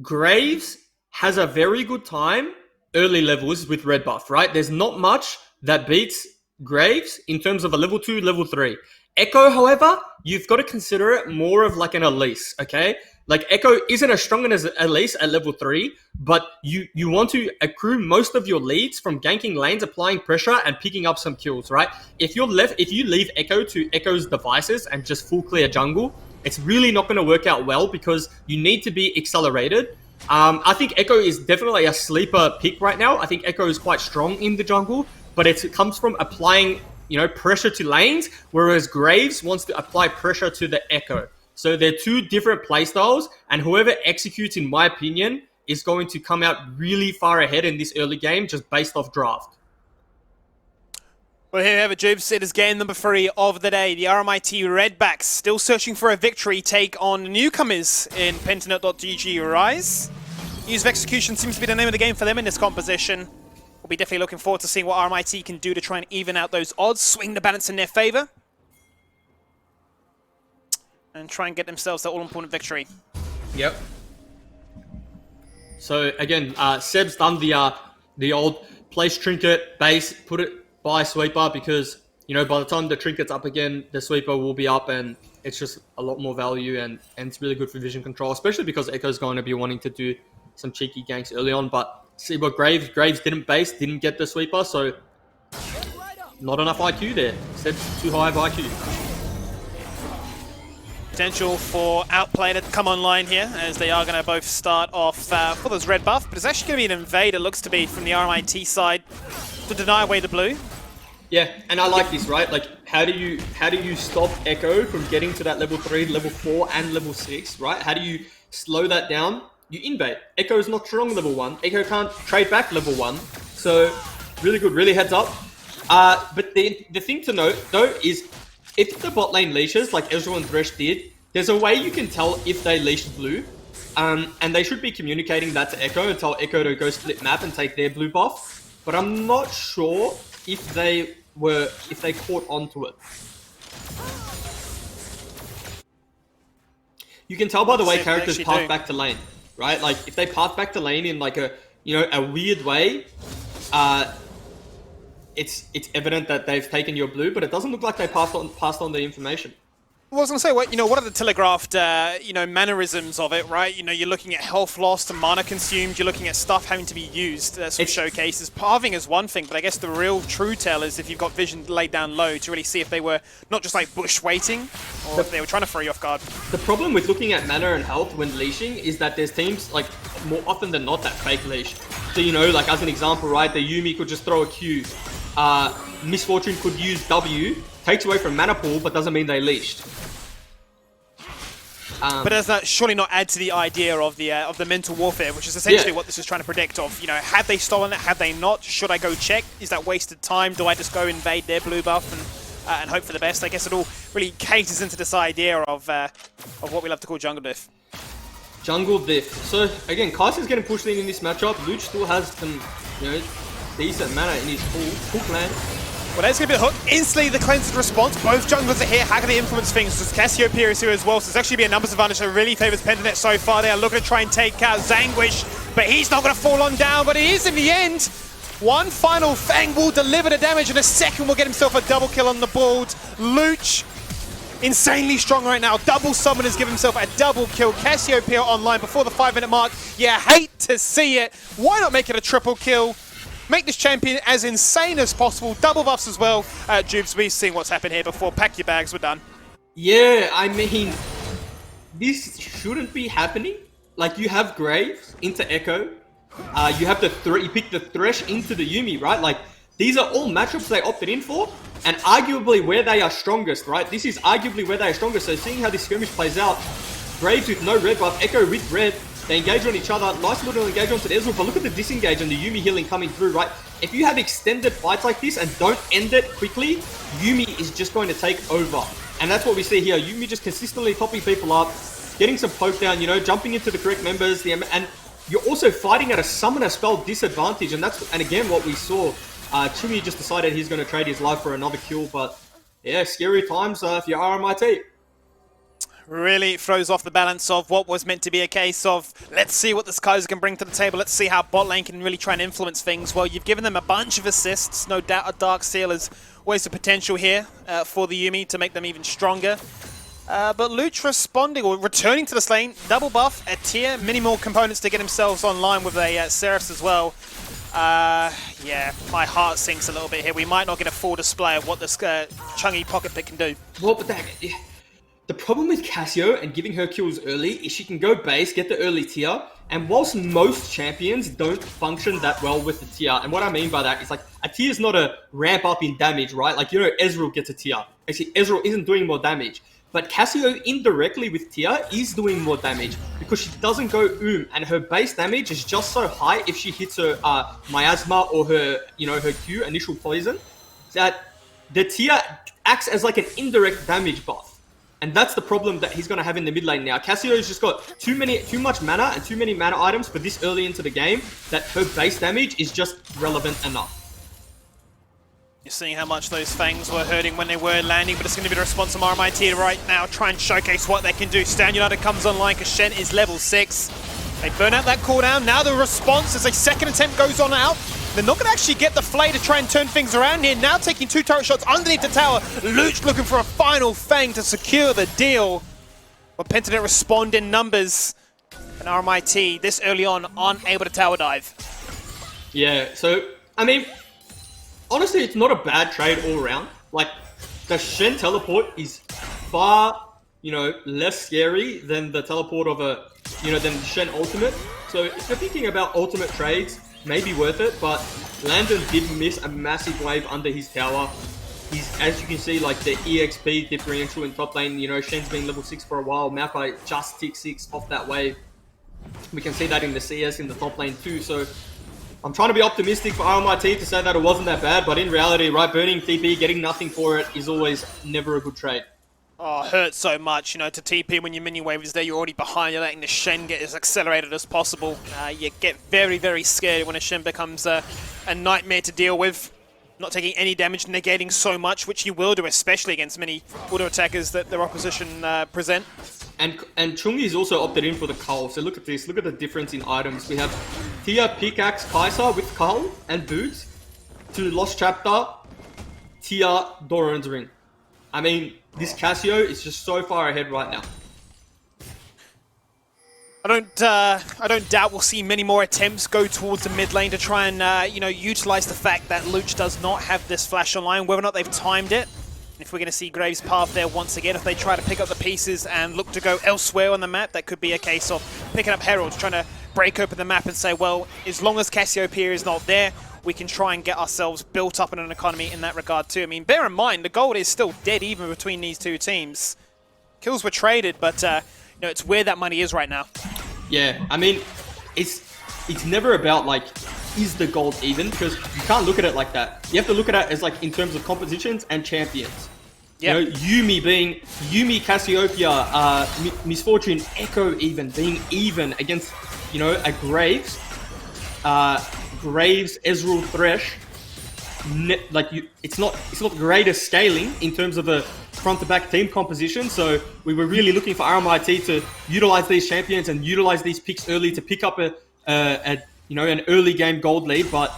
Graves has a very good time early levels with red buff, right? There's not much that beats Graves in terms of a level 2, level 3. Echo, however, you've got to consider it more of like an Elise, okay? Like, Echo isn't as strong as Elise at level 3, but you want to accrue most of your leads from ganking lanes, applying pressure, and picking up some kills, right? If you leave Echo to Echo's devices and just full clear jungle, it's really not going to work out well because you need to be accelerated. I think Echo is definitely a sleeper pick right now. I think Echo is quite strong in the jungle, but it comes from applying, you know, pressure to lanes, whereas Graves wants to apply pressure to the Echo. So they're two different playstyles, and whoever executes, in my opinion, is going to come out really far ahead in this early game just based off draft. Well, here we have it, Jubes. It is game number 3 of the day. The RMIT Redbacks still searching for a victory, take on newcomers in Pentanet.gg Rise. Use of Execution seems to be the name of the game for them in this composition. We'll be definitely looking forward to seeing what RMIT can do to try and even out those odds, swing the balance in their favor, and try and get themselves that all-important victory. Yep. So, again, Seb's done the old place trinket, base, put it by sweeper because, you know, by the time the trinket's up again, the sweeper will be up and it's just a lot more value and it's really good for vision control, especially because Echo's going to be wanting to do some cheeky ganks early on. But see what Graves didn't base, didn't get the sweeper, so not enough IQ there. Seb's too high of IQ. Potential for outplay to come online here, as they are going to both start off for this red buff, but it's actually going to be an invade, it looks to be, from the RMIT side to deny away the blue. Yeah, and I like this, right? Like, how do you stop Echo from getting to that level 3, level 4, and level 6, right? How do you slow that down? You invade. Echo is not strong level 1. Echo can't trade back level 1. So, really good, really heads up. But the thing to note, though, is if the bot lane leashes, like Ezreal and Thresh did, there's a way you can tell if they leashed blue. And they should be communicating that to Echo and tell Echo to go split map and take their blue buff. But I'm not sure if they caught onto it. You can tell by the way characters path back to lane, right? Like, if they path back to lane in like a you know, a weird way, it's evident that they've taken your blue, but it doesn't look like they passed on the information. I was going to say, what are the telegraphed, mannerisms of it, right? You're looking at health lost and mana consumed. You're looking at stuff having to be used. Sort of showcases. Pathing is one thing, but I guess the real true tell is if you've got vision laid down low to really see if they were not just like bush waiting, or if they were trying to throw you off guard. The problem with looking at mana and health when leashing is that there's teams, like, more often than not, that fake leash. So, like, as an example, right, the Yuumi could just throw a Q. Miss Fortune could use W, takes away from mana pool, but doesn't mean they leashed. But does that surely not add to the idea of the mental warfare, which is essentially what this is trying to predict of, had they stolen it, had they not, should I go check? Is that wasted time? Do I just go invade their blue buff and hope for the best? I guess it all really caters into this idea of what we love to call jungle diff. Jungle diff. So again, Kaiser's getting pushed in this matchup. Luch still has some, decent mana in his full clan. Well, there's going to be the hook. Instantly, the cleansed response. Both junglers are here. How can they influence things? Just Cassiopeia is here as well, so there's actually be a numbers advantage that really favors Pentanet so far. They are looking to try and take out Zanguish, but he's not going to fall on down, but he is in the end. One final Fang will deliver the damage, and a second will get himself a double kill on the board. Luch, insanely strong right now. Double summoners give himself a double kill. Cassiopeia online before the 5-minute mark. Yeah, hate to see it. Why not make it a triple kill? Make this champion as insane as possible. Double buffs as well. Jubes, we've seen what's happened here before. Pack your bags, we're done. Yeah, I mean, this shouldn't be happening. Like, you have Graves into Echo. You have you pick the Thresh into the Yuumi, right? Like, these are all matchups they opted in for, and arguably where they are strongest, right? This is arguably where they are strongest. So seeing how this skirmish plays out, Graves with no red buff, Echo with red. They engage on each other. Nice little engage onto the Ezreal, but look at the disengage and the Yuumi healing coming through, right? If you have extended fights like this and don't end it quickly, Yuumi is just going to take over. And that's what we see here. Yuumi just consistently topping people up, getting some poke down, jumping into the correct members. And you're also fighting at a summoner spell disadvantage. And again, what we saw. Chimmy just decided he's going to trade his life for another kill. But yeah, scary times if you're RMIT. Really throws off the balance of what was meant to be a case of, let's see what this Kaiser can bring to the table, let's see how bot lane can really try and influence things. Well, you've given them a bunch of assists, no doubt a Dark Seal is always the potential here for the Yuumi to make them even stronger. But Luch responding, or returning to this lane, double buff, a tier, many more components to get themselves online with a Seraphs as well. Yeah, my heart sinks a little bit here. We might not get a full display of what this Chungy pocket pick can do. Well, but the problem with Cassio and giving her kills early is she can go base, get the early tier, and whilst most champions don't function that well with the tier, and what I mean by that is like, a tier is not a ramp up in damage, right? Like, Ezreal gets a tier. Actually, Ezreal isn't doing more damage, but Cassio indirectly with tier is doing more damage because she doesn't go and her base damage is just so high if she hits her miasma or her, her Q, initial poison, that the tier acts as like an indirect damage buff. And that's the problem that he's going to have in the mid lane now. Cassio's just got too much mana and too many mana items for this early into the game that her base damage is just relevant enough. You're seeing how much those Fangs were hurting when they were landing, but it's going to be the response from RMIT right now. Try and showcase what they can do. Stand United comes online because Shen is level 6. They burn out that cooldown. Now the response as a second attempt goes on out. They're not going to actually get the Flay to try and turn things around here. Now taking 2 turret shots underneath the tower. Luch looking for a final Fang to secure the deal. But Pentanet respond in numbers. And RMIT, this early on, aren't able to tower dive. Yeah, so, I mean, honestly, it's not a bad trade all around. Like, the Shen teleport is far, less scary than the teleport of than Shen ultimate. So if you're thinking about ultimate trades, maybe worth it, but Landon did miss a massive wave under his tower. He's, as you can see, like the EXP differential in top lane, Shen's been level 6 for a while. Maokai just tick 6 off that wave. We can see that in the CS in the top lane too. So I'm trying to be optimistic for RMIT to say that it wasn't that bad, but in reality, right, burning TP, getting nothing for it is always never a good trade. Oh, it hurts so much, to TP when your minion wave is there, you're already behind, you're letting the Shen get as accelerated as possible. You get very, very scared when a Shen becomes a nightmare to deal with. Not taking any damage, negating so much, which you will do, especially against many auto attackers that their opposition present. And Chungi's also opted in for the Cull. So look at this. Look at the difference in items. We have Tia, Pickaxe, Kaiser with Cull and Boots. To Lost Chapter, Tia, Doran's Ring. I mean, this Casio is just so far ahead right now. I don't doubt we'll see many more attempts go towards the mid lane to try and, utilize the fact that Luch does not have this flash online, whether or not they've timed it. If we're going to see Graves' path there once again, if they try to pick up the pieces and look to go elsewhere on the map, that could be a case of picking up Heralds, trying to break open the map and say, well, as long as Cassiopeia is not there, we can try and get ourselves built up in an economy in that regard too. I mean, bear in mind, the gold is still dead even between these two teams. Kills were traded, but it's where that money is right now. Yeah, I mean, it's never about, like, is the gold even? Because you can't look at it like that. You have to look at it as, like, in terms of compositions and champions. Yeah. You know, Yumi, Cassiopeia, Misfortune, Echo even, being even against, a Graves, Ezreal, Thresh. It's not the greatest scaling in terms of a front-to-back team composition, so we were really looking for RMIT to utilize these champions and utilize these picks early to pick up an early game gold lead, but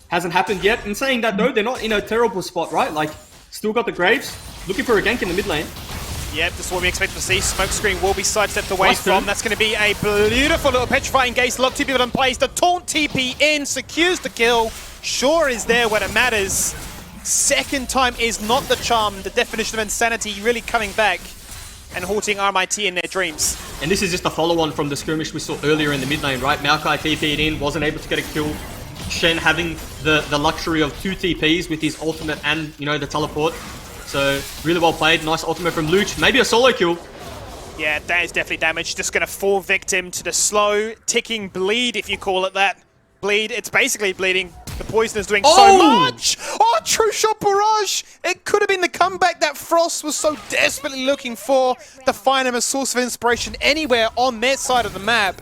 hasn't happened yet. And saying that though, they're not in a terrible spot, right? Like, still got the Graves, looking for a gank in the mid lane. Yep, this is what we expect to see. Smokescreen will be sidestepped away from. That's going to be a beautiful little petrifying gaze. Lock 2 people in place. The taunt TP in, secures the kill. Sure is there when it matters. Second time is not the charm. The definition of insanity really coming back and haunting RMIT in their dreams. And this is just a follow-on from the skirmish we saw earlier in the mid lane, right? Maokai TP'd in, wasn't able to get a kill. Shen having the luxury of 2 TPs with his ultimate and, the teleport. So, really well played. Nice ultimate from Luch. Maybe a solo kill. Yeah, that is definitely damage. Just going to fall victim to the slow, ticking bleed, if you call it that. Bleed, it's basically bleeding. The poison is doing so much. Oh, true shot barrage. It could have been the comeback that Frost was so desperately looking for to find him a source of inspiration anywhere on their side of the map.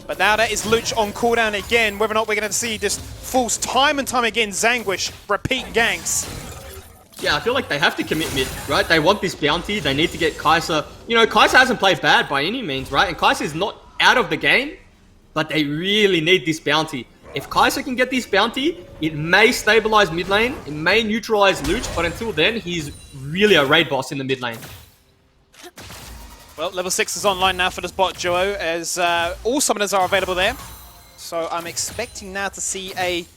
But now that is Luch on cooldown again. Whether or not we're going to see this falls time and time again. Zanguish, repeat ganks. Yeah, I feel like they have to commit mid, right? They want this bounty. They need to get Kai'Sa. Kai'Sa hasn't played bad by any means, right? And Kai'Sa is not out of the game, but they really need this bounty. If Kai'Sa can get this bounty, it may stabilize mid lane, it may neutralize Luch, but until then, he's really a raid boss in the mid lane. Well, level 6 is online now for this bot duo, as all summoners are available there. So I'm expecting now to see a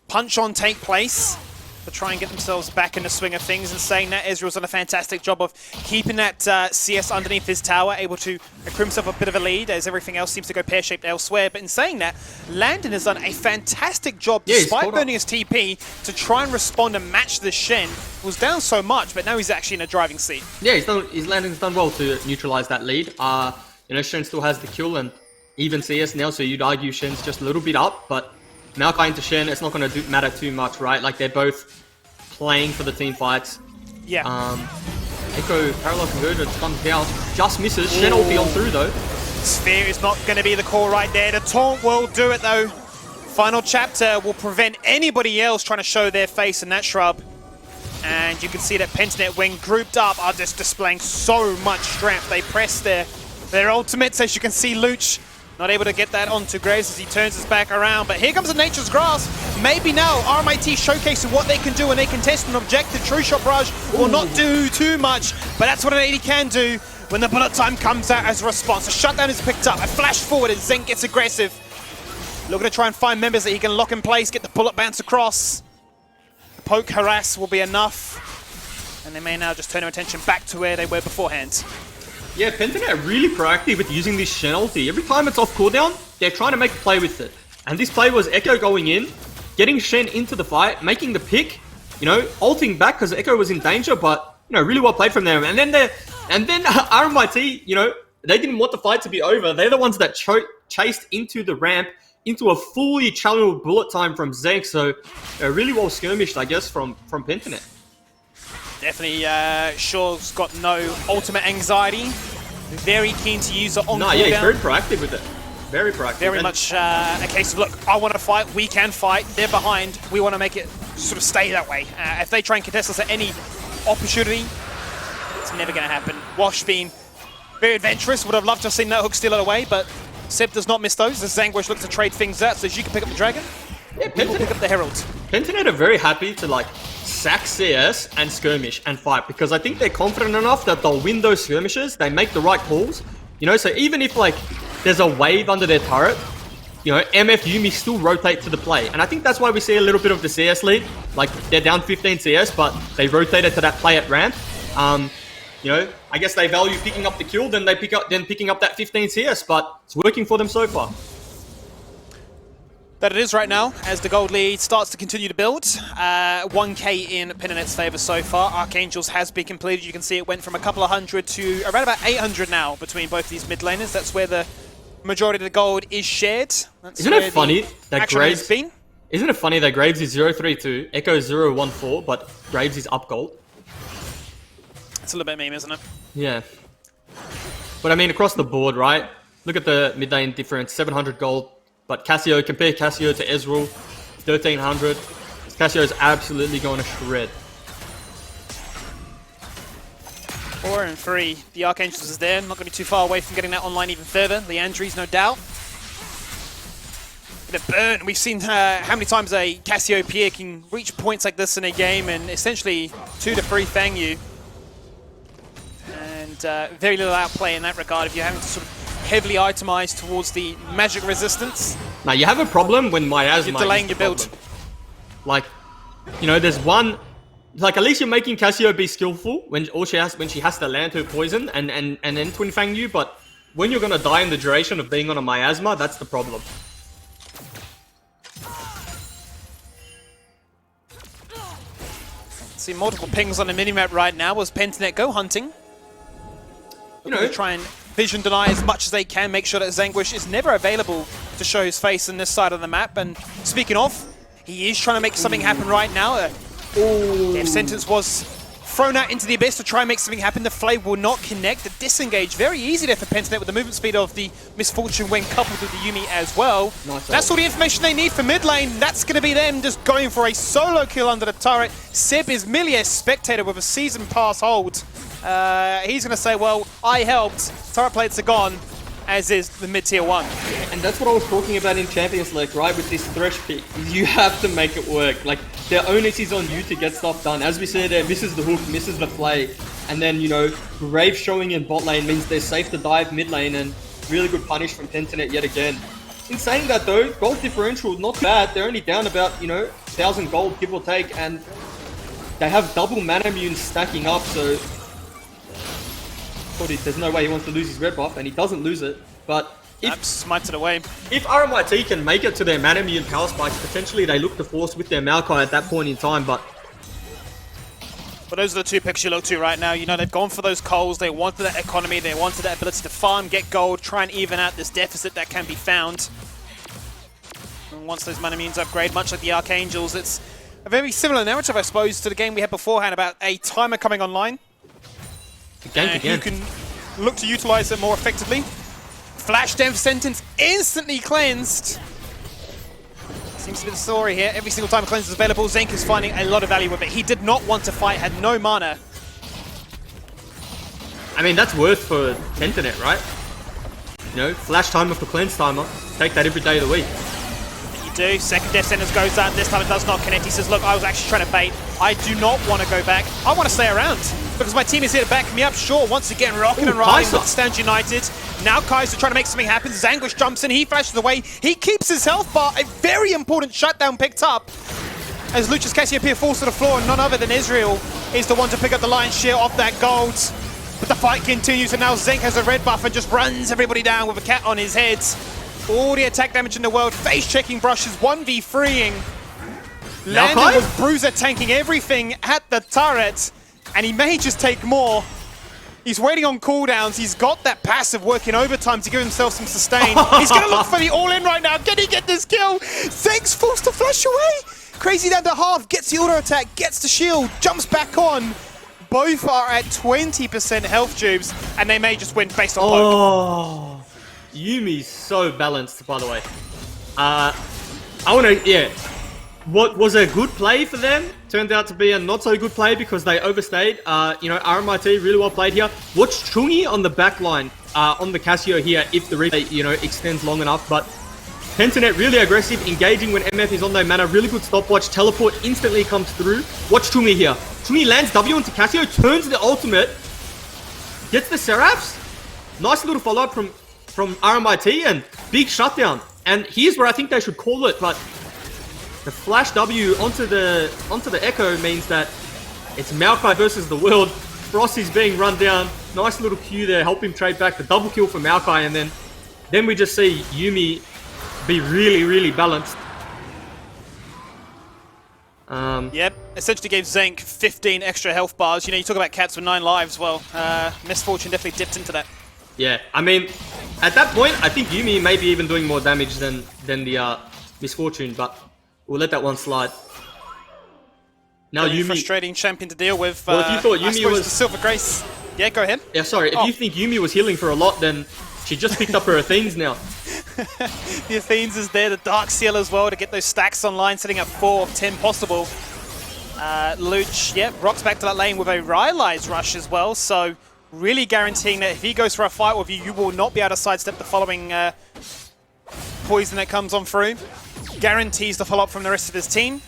punch-on take place to try and get themselves back in the swing of things. And saying that, Ezreal's done a fantastic job of keeping that CS underneath his tower, able to accrue himself a bit of a lead as everything else seems to go pear-shaped elsewhere. But in saying that, Landon has done a fantastic job, despite burning his TP, to try and respond and match the Shen. He was down so much, but now he's actually in a driving seat. Yeah, Landon's done well to neutralize that lead. Shen still has the kill and even CS now, so you'd argue Shen's just a little bit up, but Maokai into Shen, it's not going to matter too much, right? Like, they're both playing for the team fights. Yeah. Echo, Parallel Converger comes down, just misses. Shen ulti on through, though. Sphere is not going to be the core right there. The taunt will do it, though. Final chapter will prevent anybody else trying to show their face in that shrub. And you can see that Pentanet, when grouped up, are just displaying so much strength. They press their ultimates, as you can see Luch not able to get that onto Graves as he turns his back around. But here comes the Nature's Grasp. Maybe now RMIT showcasing what they can do when they contest an objective. True Shot Barrage will not do too much, but that's what an AD can do when the bullet time comes out as a response. A shutdown is picked up, a flash forward as Zenk gets aggressive. Looking to try and find members that he can lock in place, get the bullet bounce across. The poke harass will be enough, and they may now just turn their attention back to where they were beforehand. Yeah, Pentanet are really proactive with using this Shen ulti. Every time it's off cooldown, they're trying to make a play with it. And this play was Echo going in, getting Shen into the fight, making the pick, ulting back because Echo was in danger, but, really well played from them. And then RMIT, they didn't want the fight to be over. They're the ones that chased into the ramp, into a fully channeled bullet time from Zenk. So, really well skirmished, I guess, from Pentanet. Definitely, Shaw's got no ultimate anxiety. Very keen to use it on cooldown. Yeah, he's very proactive with it. Very proactive. Very much a case of, look, I want to fight, we can fight, they're behind, we want to make it sort of stay that way. If they try and contest us at any opportunity, it's never going to happen. Wash being Very adventurous. Would have loved to have seen that hook steal it away, but Seb does not miss those. As Zanguish looks to trade things out, so as you can pick up the Dragon, yeah, we will pick up the Herald. Pentanet are very happy to like sack CS and skirmish and fight because I think they're confident enough that they'll win those skirmishes. They make the right calls, you know. So even if like there's a wave under their turret, you know, MF Yuumi still rotate to the play, and I think that's why we see a little bit of the CS lead. Like they're down 15 CS, but they rotated to that play at ramp. You know, I guess they value picking up the kill, then picking up that 15 CS, but it's working for them so far. That it is right now, as the gold lead starts to continue to build. 1k in Pentanet's favor so far. Archangels has been completed. You can see it went from a couple of hundred to around about 800 now between both these mid laners. That's where the majority of the gold is shared. That's Isn't it funny that Graves... been. Isn't it funny that Graves is 032, Echo 014, but Graves is up gold? It's a little bit meme, isn't it? Yeah. But I mean, across the board, right? Look at the mid lane difference, 700 gold. But Cassio, compare Cassio to Ezreal, 1300. Cassio is absolutely going to shred. 4 and 3. The Archangels is there. Not going to be too far away from getting that online even further. Leandri's, no doubt. The burn. We've seen how many times a Cassio peer can reach points like this in a game and essentially 2 to 3 fang you. And very little outplay in that regard if you're having to sort of heavily itemize towards the magic resistance. Now you have a problem when Miasma you're delaying your build. Like, you know, there's one. Like at least you're making Cassio be skillful when she has to land her poison and then twin fang you. But when you're gonna die in the duration of being on a Miasma, that's the problem. See multiple pings on the minimap right now as Pentanet go hunting. You know, try and vision deny as much as they can, make sure that Zanguish is never available to show his face on this side of the map. And speaking of, he is trying to make something happen right now. Death Sentence was thrown out into the abyss to try and make something happen. The Flame will not connect. The disengage, very easy there for Pentanet with the movement speed of the Misfortune when coupled with the Yuumi as well. Nice. That's all the information they need for mid lane. That's going to be them just going for a solo kill under the turret. Seb is merely a spectator with a season pass hold. He's going to say, well, I helped. Turret plates are gone, as is the mid-tier 1. And that's what I was talking about in Champions League, right? With this Thresh pick. You have to make it work. Like, the onus is on you to get stuff done. As we said, misses the hook, misses the play. And then, you know, Graves showing in bot lane means they're safe to dive mid lane, and really good punish from Pentanet yet again. In saying that though, gold differential, not bad. They're only down about, you know, 1,000 gold, give or take, and they have double mana immune stacking up, so there's no way he wants to lose his red buff, and he doesn't lose it. But if smites it away. If RMIT can make it to their mana immune power spikes, potentially they look to force with their Maokai at that point in time. But those are the two picks you look to right now. You know, they've gone for those coals. They wanted that economy. They wanted that ability to farm, get gold, try and even out this deficit that can be found. And once those mana immunes upgrade, much like the Archangels, it's a very similar narrative, I suppose, to the game we had beforehand about a timer coming online. You can look to utilize it more effectively. Flash Death Sentence instantly cleansed. Seems to be the story here. Every single time a cleanse is available, Zenk is finding a lot of value with it. He did not want to fight, had no mana. I mean, that's worth for Pentanet, right? You know, flash timer for cleanse timer. Take that every day of the week. You do. Second Death Sentence goes out. This time it does not connect. He says, look, I was actually trying to bait. I do not want to go back. I want to stay around because my team is here to back me up. Sure, once again, rocking and riding with Stand United. Now Kaiser trying to make something happen. Zanguish jumps in. He flashes away. He keeps his health bar. A very important shutdown picked up as Lucius Cassiopeia falls to the floor, and none other than Israel is the one to pick up the lion's share of that gold. But the fight continues, and now Zenk has a red buff and just runs everybody down with a cat on his head. All the attack damage in the world. Face-checking brushes, 1v3ing. Landon with Bruiser tanking everything at the turret, and he may just take more. He's waiting on cooldowns. He's got that passive working overtime to give himself some sustain. He's going to look for the all-in right now. Can he get this kill? Zenk's forced to flash away. Crazy down to half, gets the auto attack, gets the shield, jumps back on. Both are at 20% health tubes, and they may just win based on poke. Yuumi's so balanced, by the way. I want to, what was a good play for them turned out to be a not so good play because they overstayed. You know, RMIT really well played here. Watch Chungi on the back line on the Casio here if the replay, you know, extends long enough. But Pentanet really aggressive, engaging when MF is on no mana. Really good stopwatch. Teleport instantly comes through. Watch Chungi here. Chungi lands W onto Casio, turns the ultimate, gets the Seraphs. Nice little follow-up from RMIT and big shutdown. And here's where I think they should call it, but the flash W onto the Echo means that it's Maokai versus the world. Frost is being run down. Nice little Q there, help him trade back. The double kill for Maokai, and then we just see Yuumi be really, really balanced. Yep, essentially gave Zank 15 extra health bars. You know, you talk about cats with 9 lives. Well, Misfortune definitely dipped into that. Yeah, I mean, at that point, I think Yuumi may be even doing more damage than the Misfortune, but we'll let that one slide. Now Very Yuumi, frustrating champion to deal with. Well, if you thought Yuumi was the Silver Grace, yeah, go ahead. Yeah, sorry. If you think Yuumi was healing for a lot, then she just picked up her Athenes now. The Athenes is there, the Dark Seal as well to get those stacks online, setting up 4 of 10 possible. Luch, yep, rocks back to that lane with a Rylai's rush as well, so really guaranteeing that if he goes for a fight with you, you will not be able to sidestep the following poison that comes on through. Guarantees the follow-up from the rest of his team.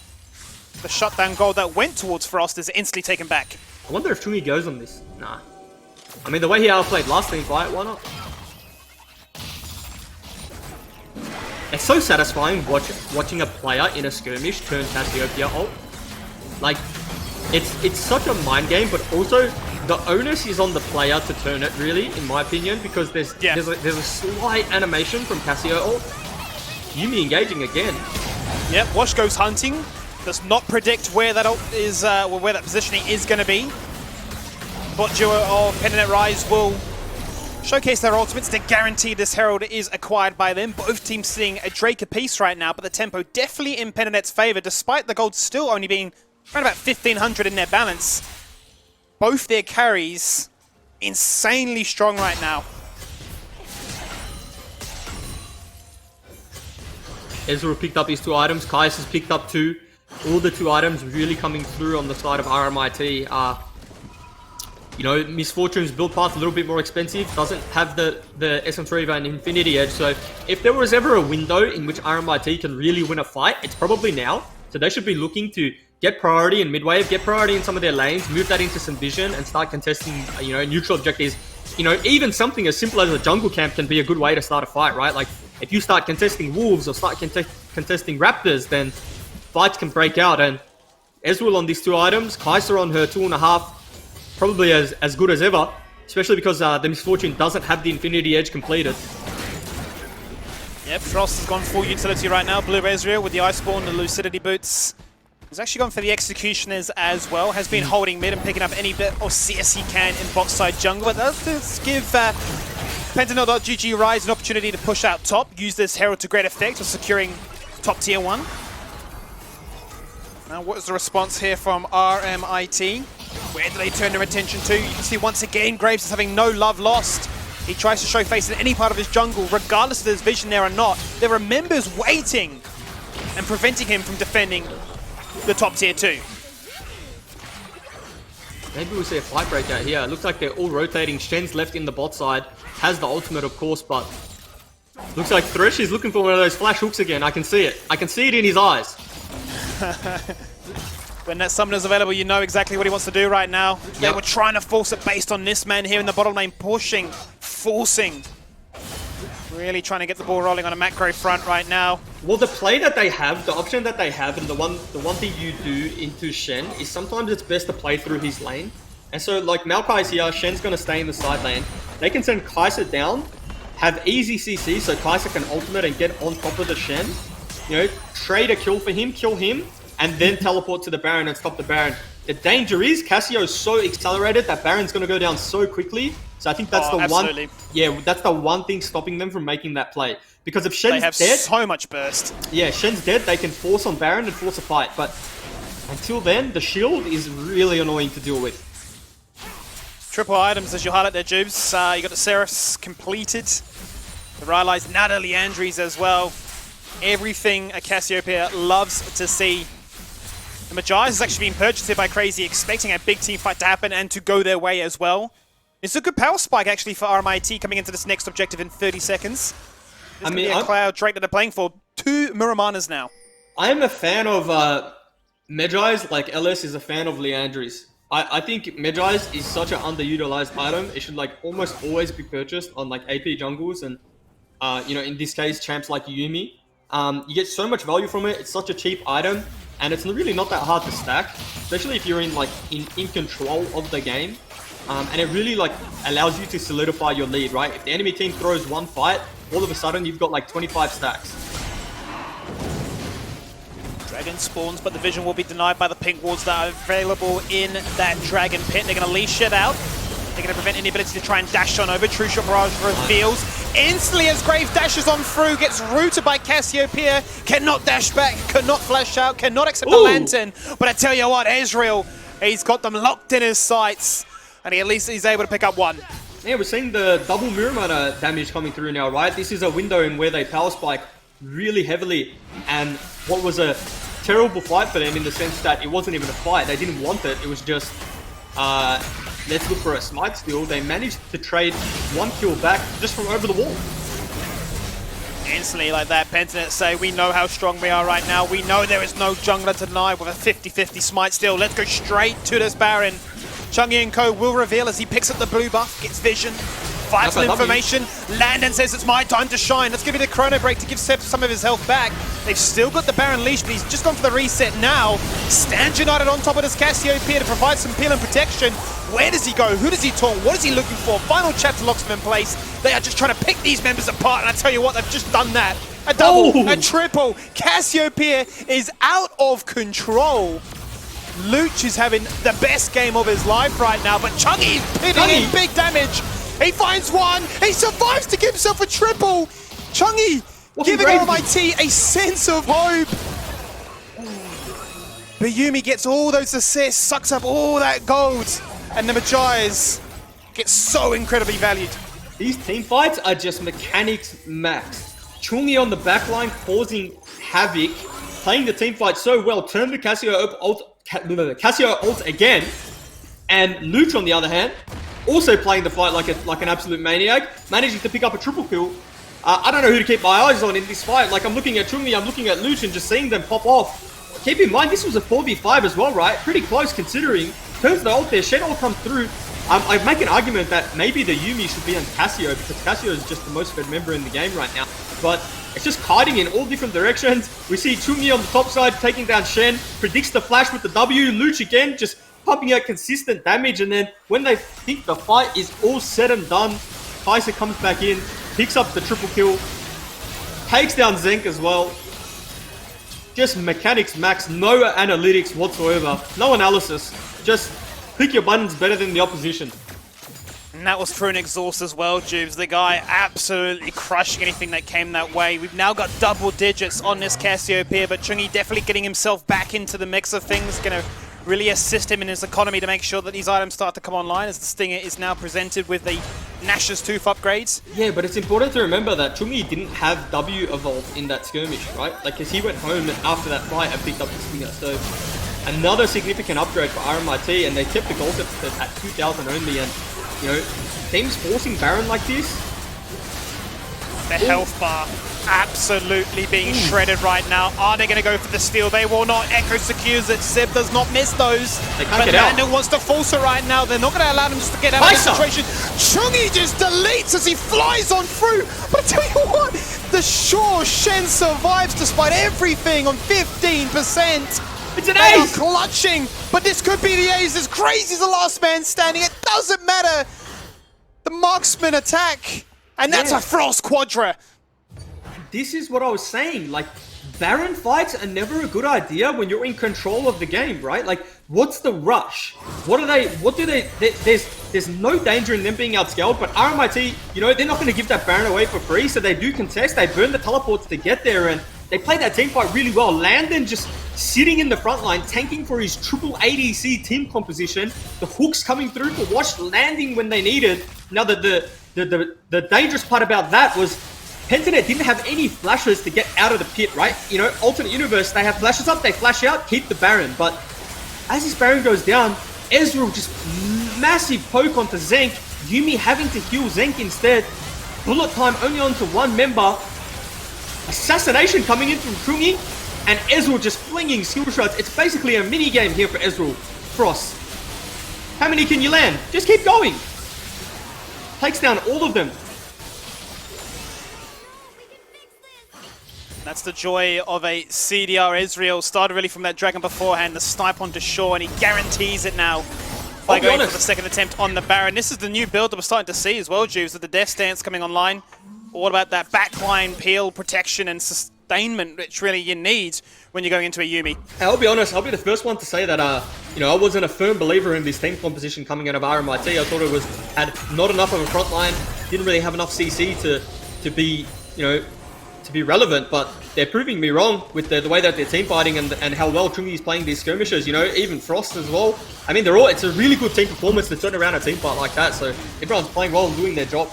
The shutdown goal that went towards Frost is instantly taken back. I wonder if Chungi goes on this. Nah. I mean, the way he outplayed last team fight, why not? It's so satisfying watching a player in a skirmish turn Cassiopeia ult. Like, it's such a mind game, but also the onus is on the player to turn it, really, in my opinion, because there's a slight animation from Cassio ult. Yuumi engaging again. Yep, Wash goes hunting. Does not predict where that ult is, where that positioning is going to be. Bot duo of Pentanet Rise will showcase their ultimates to guarantee this Herald is acquired by them. Both teams seeing a Drake apiece right now, but the tempo definitely in Pentanet's favor, despite the gold still only being around about 1,500 in their balance. Both their carries insanely strong right now. Ezreal picked up his 2 items. Kais has picked up 2. All the 2 items really coming through on the side of RMIT. You know, Misfortune's build path a little bit more expensive. Doesn't have the Essence Reaver and Infinity Edge. So if there was ever a window in which RMIT can really win a fight, it's probably now. So they should be looking to get priority in mid-wave, get priority in some of their lanes, move that into some vision, and start contesting, you know, neutral objectives. You know, even something as simple as a jungle camp can be a good way to start a fight, right? Like, if you start contesting wolves or start contesting raptors, then fights can break out. And Ezreal on these 2 items, Kai'Sa on her 2.5, probably as good as ever, especially because the Misfortune doesn't have the Infinity Edge completed. Yep, Frost has gone full utility right now. Blue Ezreal with the Iceborne, the Lucidity Boots. He's actually gone for the Executioners as well. Has been holding mid and picking up any bit of CS he can in bot side jungle. But that does give Pentanet.GG Rise an opportunity to push out top. Use this Herald to great effect of securing top tier 1. Now what is the response here from RMIT? Where do they turn their attention to? You can see once again Graves is having no love lost. He tries to show face in any part of his jungle, regardless if there's vision there or not. There are members waiting and preventing him from defending the top tier 2. Maybe we'll see a fight break out here. It looks like they're all rotating. Shen's left in the bot side. Has the ultimate, of course, but looks like Thresh is looking for one of those flash hooks again. I can see it. I can see it in his eyes. When that summoner's available, you know exactly what he wants to do right now. Yep. They were trying to force it based on this man here in the bottom lane, pushing, forcing. Really trying to get the ball rolling on a macro front right now. Well, the play that they have, the option that they have, and the one thing you do into Shen is sometimes it's best to play through his lane. And so, like, Maokai's here, Shen's going to stay in the side lane. They can send Kai'Sa down, have easy CC, so Kai'Sa can ultimate and get on top of the Shen. You know, trade a kill for him, kill him, and then teleport to the Baron and stop the Baron. The danger is Cassio's so accelerated that Baron's going to go down so quickly. So I think that's absolutely. one. Yeah, that's the one thing stopping them from making that play. Because if Shen's they have dead, so much burst. Yeah, Shen's dead. They can force on Baron and force a fight. But until then, the shield is really annoying to deal with. Triple items as you highlight there, Jubes. You got the Seraphs completed. The Rylai's, Nada, Leandries as well. Everything a Cassiopeia loves to see. The Magi has actually been purchased here by Crazy, expecting a big team fight to happen and to go their way as well. It's a good power spike actually for RMIT coming into this next objective in 30 seconds. This be a Cloud Drake that they're playing for. 2 Muramanas now. I am a fan of Magi's, like Ellis is a fan of Leandry's. I think Magi's is such an underutilized item. It should like almost always be purchased on like AP jungles and you know, in this case, champs like Yumi. You get so much value from it. It's such a cheap item, and it's really not that hard to stack, especially if you're in like in control of the game. And it really like allows you to solidify your lead, right? If the enemy team throws one fight, all of a sudden you've got like 25 stacks. Dragon spawns, but the vision will be denied by the pink wards that are available in that Dragon Pit. They're going to leash it out. They're going to prevent any ability to try and dash on over. True Shot Barrage reveals instantly as Graves dashes on through, gets rooted by Cassiopeia, cannot dash back, cannot flash out, cannot accept the Lantern. But I tell you what, Ezreal, he's got them locked in his sights, and at least he's able to pick up one. Yeah, we're seeing the double Muramana damage coming through now, right? This is a window in where they power spike really heavily, and what was a terrible fight for them in the sense that it wasn't even a fight. They didn't want it. It was just, let's look for a smite steal. They managed to trade 1 kill back just from over the wall. Instantly like that, Pentanet say, we know how strong we are right now. We know there is no jungler to deny with a 50-50 smite steal. Let's go straight to this Baron. Chungi and Co will reveal as he picks up the blue buff, gets vision, vital information. Landon says it's my time to shine. Let's give it a chrono break to give Seb some of his health back. They've still got the Baron leash, but he's just gone for the reset now. Stand United on top of this Cassiopeia to provide some peel and protection. Where does he go? Who does he taunt? What is he looking for? Final chapter locks him in place. They are just trying to pick these members apart, and I tell you what, they've just done that. A double, a triple. Cassiopeia is out of control. Luch is having the best game of his life right now, but Chungi's pitting in big damage. He finds one. He survives to give himself a triple. Chungi giving RMIT a sense of hope. But Yumi gets all those assists, sucks up all that gold, and the Magi's get so incredibly valued. These team fights are just mechanics max. Chungi on the backline causing havoc, playing the team fight so well, turn the Cassio ult again, and Luch on the other hand, also playing the fight like an absolute maniac, managing to pick up a triple kill. I don't know who to keep my eyes on in this fight. Like, I'm looking at Chungi, I'm looking at Luch, and just seeing them pop off. Keep in mind, this was a 4v5 as well, right? Pretty close considering. Turns the ult there, Shen ult comes through. I make an argument that maybe the Yumi should be on Cassio, because Cassio is just the most fed member in the game right now. But it's just kiting in all different directions. We see Chungi on the top side taking down Shen, predicts the flash with the W. Luch again, just pumping out consistent damage, and then when they think the fight is all said and done, Kaiser comes back in, picks up the triple kill, takes down Zenk as well. Just mechanics max, no analytics whatsoever, no analysis, just click your buttons better than the opposition. And that was through an exhaust as well, Jubes. The guy absolutely crushing anything that came that way. We've now got double digits on this Cassiopeia, but Chungi definitely getting himself back into the mix of things, going to really assist him in his economy to make sure that these items start to come online as the Stinger is now presented with the Nash's Tooth upgrades. Yeah, but it's important to remember that Chungi didn't have W evolved in that skirmish, right? Like, because he went home after that fight and picked up the Stinger. So another significant upgrade for RMIT, and they kept the gold deficit at 2,000 only. And, you know, teams forcing Baron like this. The health bar absolutely being shredded right now. Are they going to go for the steal? They will not. Echo secures it. Seb does not miss those. They can't get out. Landon wants to force it right now. They're not going to allow him just to get out of the situation. Chungi just deletes as he flies on through. But I tell you what, the sure Shen survives despite everything on 15%. It's an they ace! Are clutching, but this could be the ace. As crazy as the last man standing, it doesn't matter. The marksman attack, and that's a Frost Quadra. This is what I was saying, like, Baron fights are never a good idea when you're in control of the game, right? Like, what's the rush? There's no danger in them being outscaled, but RMIT, you know, they're not going to give that Baron away for free, so they do contest, they burn the teleports to get there, and they play that team fight really well. Landon just sitting in the front line, tanking for his triple ADC team composition, the hooks coming through for Watch landing when they needed. Now, the dangerous part about that was Pentanet didn't have any flashes to get out of the pit, right? You know, alternate universe, they have flashes up, they flash out, keep the Baron. But as this Baron goes down, Ezreal just massive poke onto Zenk. Yuumi having to heal Zenk instead. Bullet time only onto one member. Assassination coming in from Chungi. And Ezreal just flinging skill shots. It's basically a mini game here for Ezreal. Frost. How many can you land? Just keep going. Takes down all of them. That's the joy of a CDR. Ezreal started really from that dragon beforehand, the snipe onto shore, and he guarantees it now by going for the second attempt on the Baron. This is the new build that we're starting to see as well, Juves, with the Death Stance coming online. All about that backline peel, protection, and sustainment, which really you need when you're going into a Yuumi. I'll be honest, I'll be the first one to say that, you know, I wasn't a firm believer in this team composition coming out of RMIT. I thought it had not enough of a front line, didn't really have enough CC to be, you know, to be relevant, but they're proving me wrong with the way that they're team fighting and how well Chungi is playing these skirmishes, you know, even Frost as well. I mean, it's a really good team performance to turn around a team fight like that, so everyone's playing well and doing their job.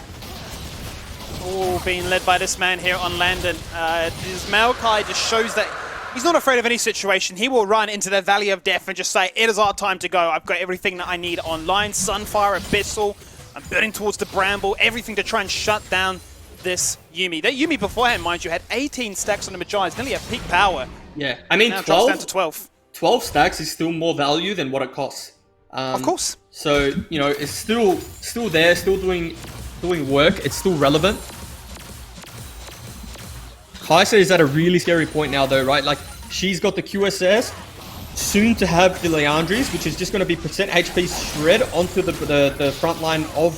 Oh, being led by this man here on Landon. His Maokai just shows that he's not afraid of any situation. He will run into the Valley of Death and just say, it is our time to go. I've got everything that I need online. Sunfire, Abyssal, I'm burning towards the Bramble, everything to try and shut down this Yuumi. That Yuumi beforehand, mind you, had 18 stacks on the Magi's, nearly at peak power. Yeah, I mean, now 12, down to 12. 12 stacks is still more value than what it costs. Of course. So, you know, it's still there, still doing work. It's still relevant. Kai'Sa is at a really scary point now, though, right? Like, she's got the QSS, soon to have the Leandries, which is just going to be percent HP shred onto the front line of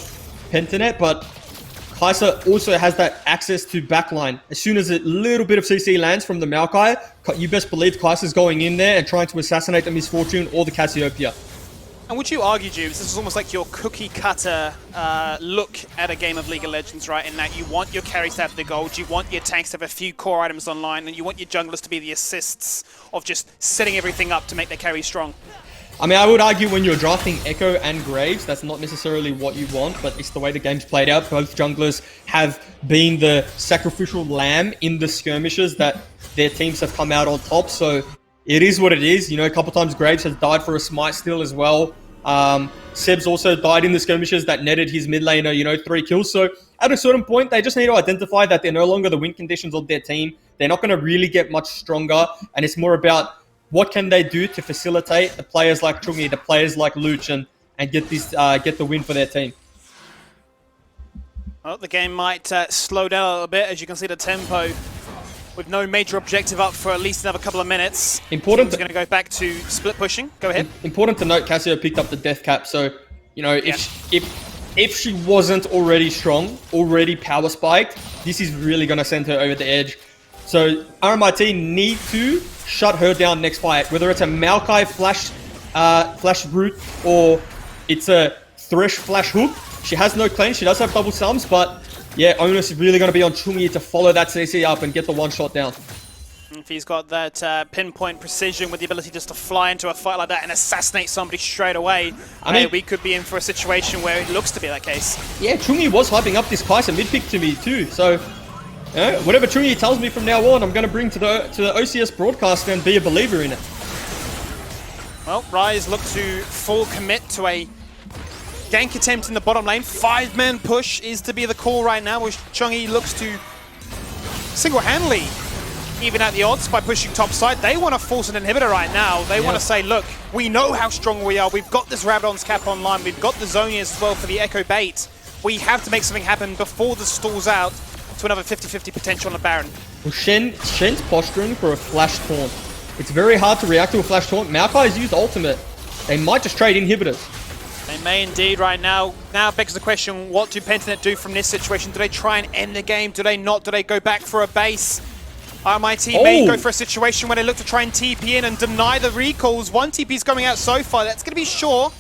Pentanet, but Kai'Sa also has that access to backline. As soon as a little bit of CC lands from the Maokai, you best believe Kai'Sa's going in there and trying to assassinate the Misfortune or the Cassiopeia. And would you argue, Jubes, this is almost like your cookie cutter look at a game of League of Legends, right? In that you want your carries to have the gold, you want your tanks to have a few core items online, and you want your junglers to be the assists of just setting everything up to make their carry strong. I mean, I would argue when you're drafting Echo and Graves, that's not necessarily what you want, but it's the way the game's played out. Both junglers have been the sacrificial lamb in the skirmishes that their teams have come out on top, so it is what it is. You know, a couple times Graves has died for a smite steal as well. Seb's also died in the skirmishes that netted his mid laner, you know, 3 kills. So at a certain point, they just need to identify that they're no longer the win conditions of their team. They're not going to really get much stronger, and it's more about what can they do to facilitate the players like Chungi, the players like Luch, and get the win for their team. Well, the game might slow down a little bit, as you can see the tempo with no major objective up for at least another couple of minutes. Important. Teams are going to go back to split pushing. Go ahead. Important to note, Cassio picked up the death cap, so you know if she wasn't already strong, already power spiked, this is really going to send her over the edge. So RMIT need to shut her down next fight, whether it's a Maokai flash root or it's a Thresh flash hook. She has no cleanse, she does have double sums, but yeah, onus is really going to be on Chungi to follow that CC up and get the one shot down. If he's got that pinpoint precision with the ability just to fly into a fight like that and assassinate somebody straight away, I mean, we could be in for a situation where it looks to be that case. Yeah, Chungi was hyping up this Kai'Sa mid pick to me too, so whatever Chungi tells me from now on, I'm going to bring to the OCS broadcast and be a believer in it. Well, Rise look to full commit to a gank attempt in the bottom lane. 5-man push is to be the call right now, which Chungi looks to single-handedly even out the odds by pushing top side. They want to force an inhibitor right now. They want to say, look, we know how strong we are. We've got this Rabadon's cap online. We've got the Zonias as well for the Echo bait. We have to make something happen before this stalls out to another 50-50 potential on the Baron. Well, Shen's posturing for a flash taunt. It's very hard to react to a flash taunt. Maokai has used ultimate. They might just trade inhibitors. They may indeed right now. Now begs the question, what do Pentanet do from this situation? Do they try and end the game? Do they not? Do they go back for a base? RMIT may go for a situation where they look to try and TP in and deny the recalls. One TP's coming out so far. That's going to be Shaw.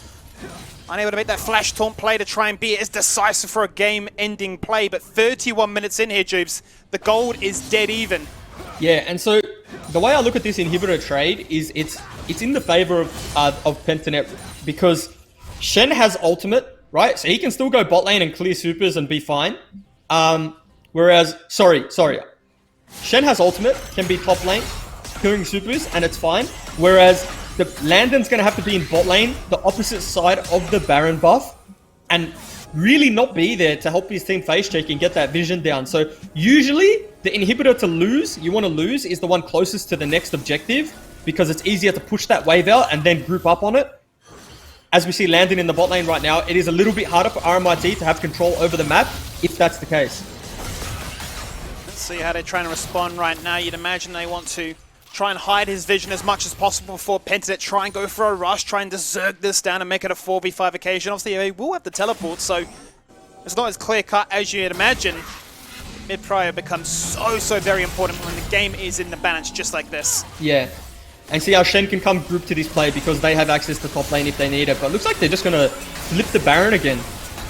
Unable to make that flash taunt play to try and be as decisive for a game-ending play. But 31 minutes in here, Jubes. The gold is dead even. Yeah, and so the way I look at this inhibitor trade is it's in the favor of Pentanet because Shen has ultimate, right? So he can still go bot lane and clear supers and be fine. Whereas, sorry. Shen has ultimate, can be top lane, killing supers, and it's fine. Whereas the Landon's going to have to be in bot lane, the opposite side of the Baron buff, and really not be there to help his team face check and get that vision down. So usually the inhibitor to lose, you want to lose, is the one closest to the next objective because it's easier to push that wave out and then group up on it. As we see Landon in the bot lane right now, it is a little bit harder for RMIT to have control over the map if that's the case. Let's see how they're trying to respond right now. You'd imagine they want to try and hide his vision as much as possible before Pentanet try and go for a rush, try and zerg this down and make it a 4v5 occasion. Obviously, they will have the teleport, so it's not as clear-cut as you'd imagine. Mid-prior becomes so very important when the game is in the balance just like this. Yeah. And see how Shen can come group to this play because they have access to top lane if they need it. But it looks like they're just going to flip the Baron again.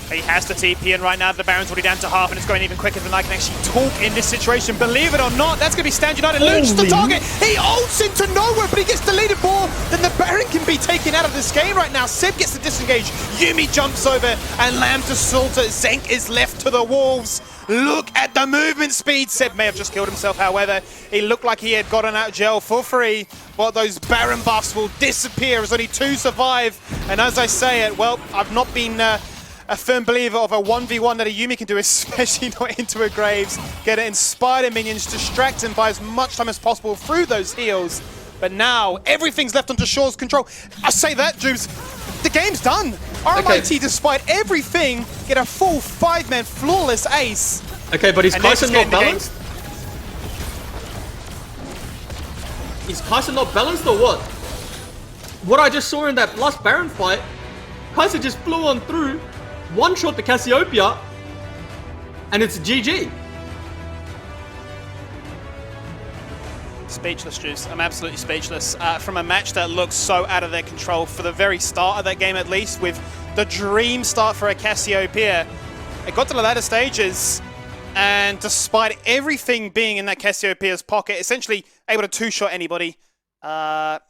He has to TP in right now. The Baron's already down to half, and it's going even quicker than I can actually talk in this situation. Believe it or not, that's going to be Stand United. Looks the target. He ults into nowhere, but he gets deleted more than the Baron can be taken out of this game right now. Seb gets to disengage. Yuumi jumps over, and Lamb to Salter. Zenk is left to the wolves. Look at the movement speed. Seb may have just killed himself, however. He looked like he had gotten out of jail for free, but those Baron buffs will disappear as only 2 survive. And as I say it, well, I've not been a firm believer of a 1v1 that a Yuumi can do, especially not into a Graves. Get it inspired minions, distract him by as much time as possible through those heals. But now, everything's left under Shaw's control. I say that, Jubes, the game's done. RMIT, despite everything, get a full 5-man flawless ace. Okay, but is Kai'Sa not balanced? Is Kai'Sa not balanced or what? What I just saw in that last Baron fight, Kai'Sa just flew on through, one-shot the Cassiopeia, and it's GG. Speechless, Juice. I'm absolutely speechless. From a match that looks so out of their control for the very start of that game, at least, with the dream start for a Cassiopeia. It got to the latter stages, and despite everything being in that Cassiopeia's pocket, essentially able to two-shot anybody, Kai'Sa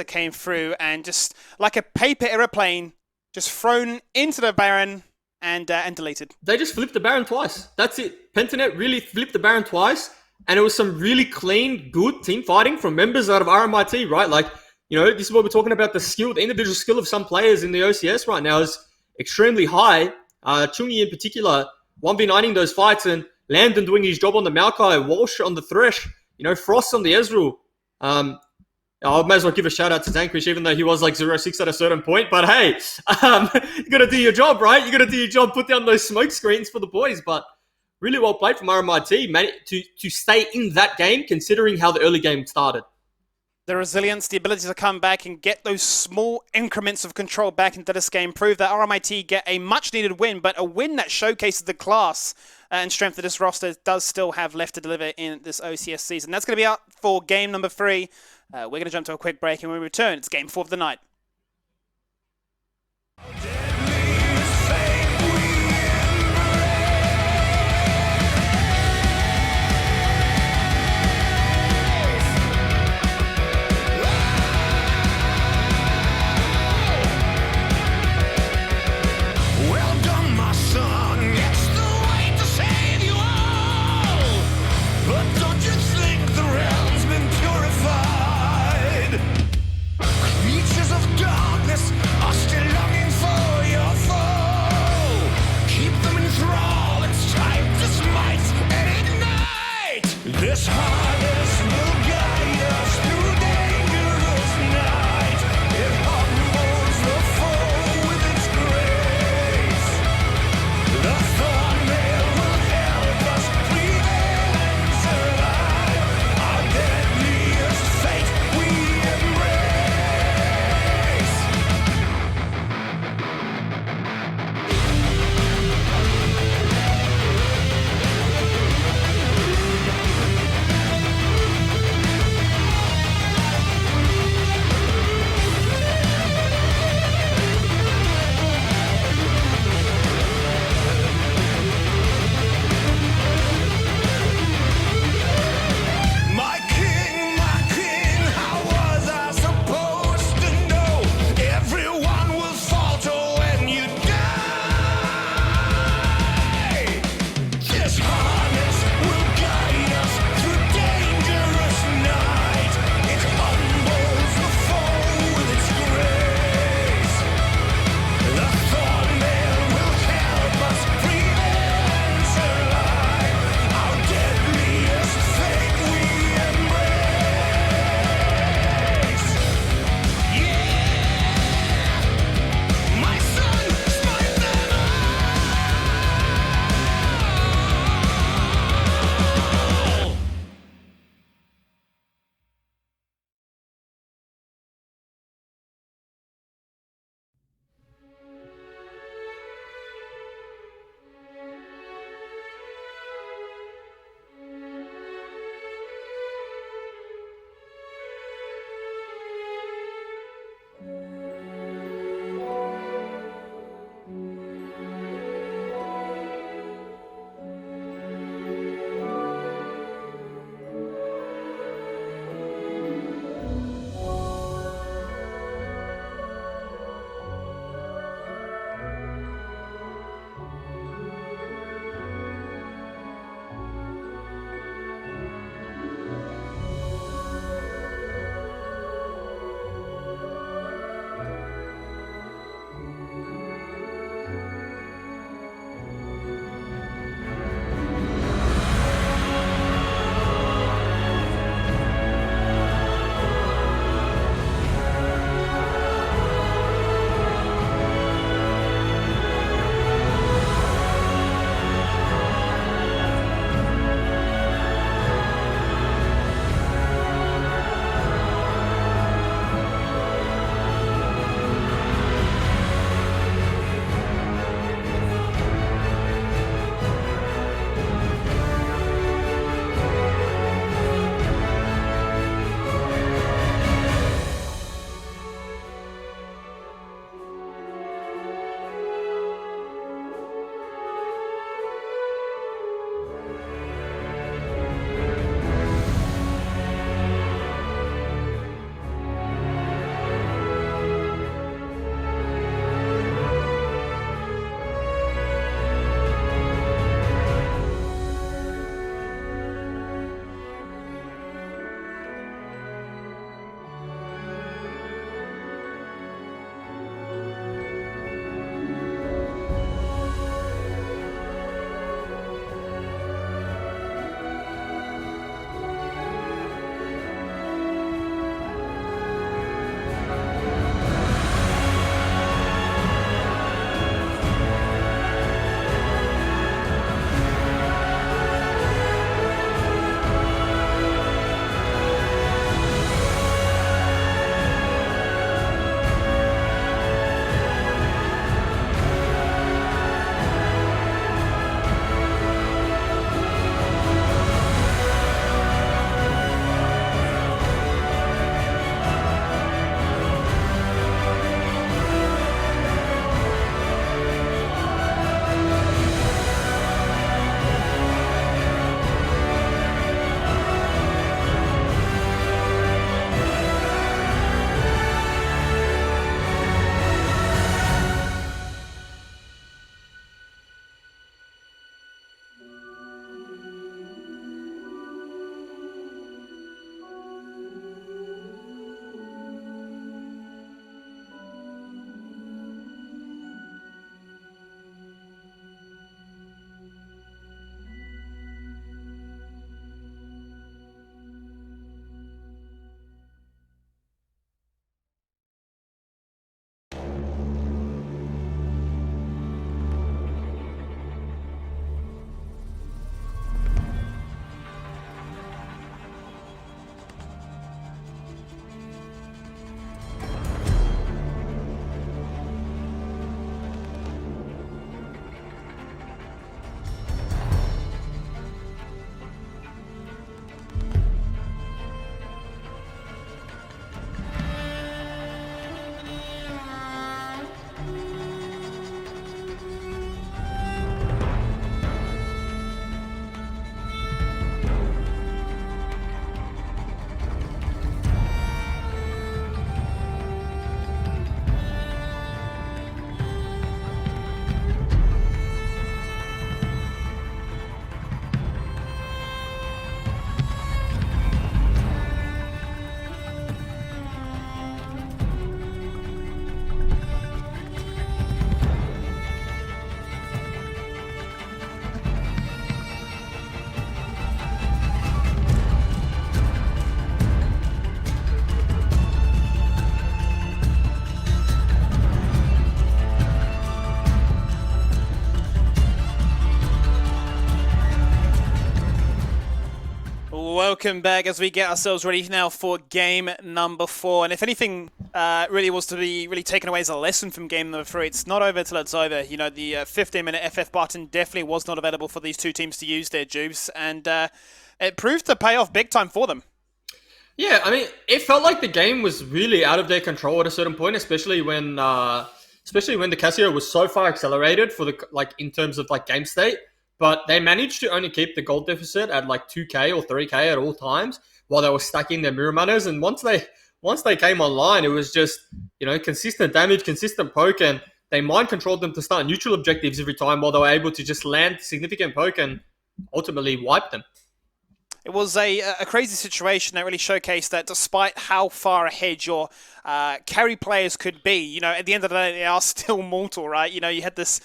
came through and just, like a paper airplane, just thrown into the Baron and deleted. They just flipped the Baron twice. That's it. Pentanet really flipped the Baron twice. And it was some really clean, good team fighting from members out of RMIT, right? Like, you know, this is what we're talking about. The skill, the individual skill of some players in the OCS right now is extremely high. Chungi in particular, 1v9ing those fights, and Landon doing his job on the Maokai, Walsh on the Thresh, you know, Frost on the Ezreal. I might as well give a shout out to Zanquish, even though he was like 0-6 at a certain point. But hey, you got to do your job, right? You got to do your job, put down those smoke screens for the boys. But really well played from RMIT, to stay in that game, considering how the early game started. The resilience, the ability to come back and get those small increments of control back into this game proved that RMIT get a much-needed win, but a win that showcases the class and strength that this roster does still have left to deliver in this OCS season. That's going to be out for game number 3. We're going to jump to a quick break, and when we return, it's game 4 of the night. Creatures of darkness are still longing for Welcome back as we get ourselves ready now for game number 4. And if anything really was to be really taken away as a lesson from game number 3, it's not over till it's over. You know, the 15-minute FF button definitely was not available for these two teams to use their Jubes, and it proved to pay off big time for them. Yeah, I mean, it felt like the game was really out of their control at a certain point, especially when the Casio was so far accelerated for the in terms of game state. But they managed to only keep the gold deficit at 2k or 3k at all times while they were stacking their mirror manners. And once they came online, it was just, consistent damage, consistent poke, and they mind controlled them to start neutral objectives every time while they were able to just land significant poke and ultimately wipe them. It was a crazy situation that really showcased that despite how far ahead your carry players could be, at the end of the day, they are still mortal, right? You had this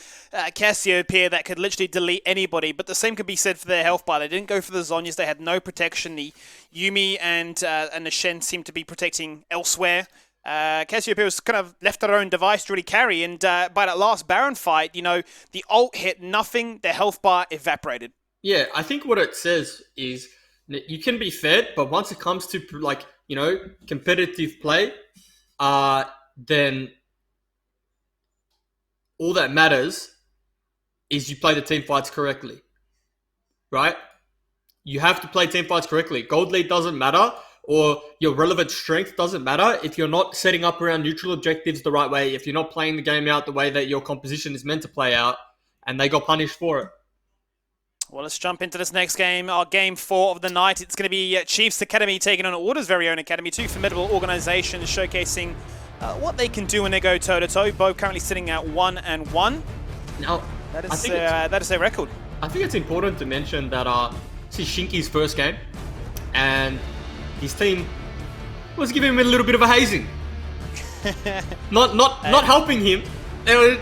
Cassiopeia that could literally delete anybody, but the same could be said for their health bar. They didn't go for the Zhonyas. They had no protection. The Yuumi and the Shen seemed to be protecting elsewhere. Cassiopeia was kind of left to their own device to really carry, and by that last Baron fight, the ult hit nothing. Their health bar evaporated. Yeah, I think what it says is you can be fed, but once it comes to competitive play, then all that matters is you play the team fights correctly, right? You have to play team fights correctly. Gold lead doesn't matter, or your relevant strength doesn't matter if you're not setting up around neutral objectives the right way, if you're not playing the game out the way that your composition is meant to play out, and they got punished for it. Well, let's jump into this next game, our game 4 of the night. It's going to be Chiefs Academy taking on Order's very own Academy. Two formidable organizations showcasing what they can do when they go toe-to-toe. Both currently sitting at 1-1. Now, that is their record. I think it's important to mention that this is Shinky's first game, and his team was giving him a little bit of a hazing. not helping him. They were,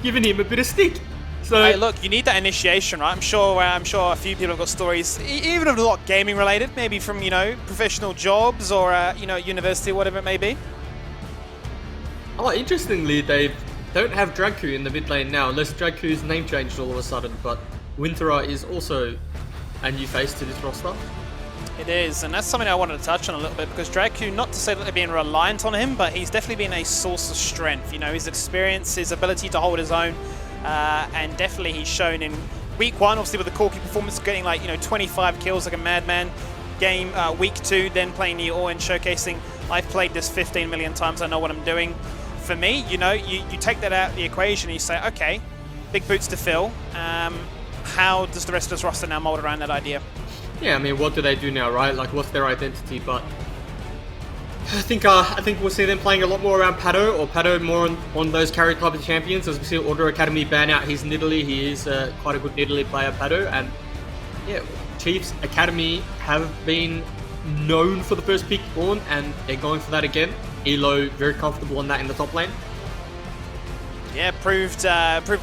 giving him a bit of stick. So, hey, look, you need that initiation, right? I'm sure a few people have got stories, even if not gaming related, maybe from professional jobs or university, whatever it may be. Oh, interestingly, they don't have Dragku in the mid lane now, unless Dragku's name changed all of a sudden. But Winterer is also a new face to this roster. It is, and that's something I wanted to touch on a little bit, because Dragku, not to say that they're being reliant on him, but he's definitely been a source of strength. His experience, his ability to hold his own. And definitely he's shown in week 1, obviously with the Corki performance, getting 25 kills like a madman. Week 2, then playing the All and showcasing, I've played this 15 million times, I know what I'm doing. For me, you take that out of the equation and you say, okay, big boots to fill. How does the rest of this roster now mold around that idea? Yeah, I mean, what do they do now, right? What's their identity? But I think we'll see them playing a lot more around Pado, or Pado more on those carry type of champions. As we see Order Academy ban out his Nidalee, he is quite a good Nidalee player, Pado. And yeah, Chiefs Academy have been known for the first pick on, and they're going for that again. Elo very comfortable on that in the top lane. Yeah, proved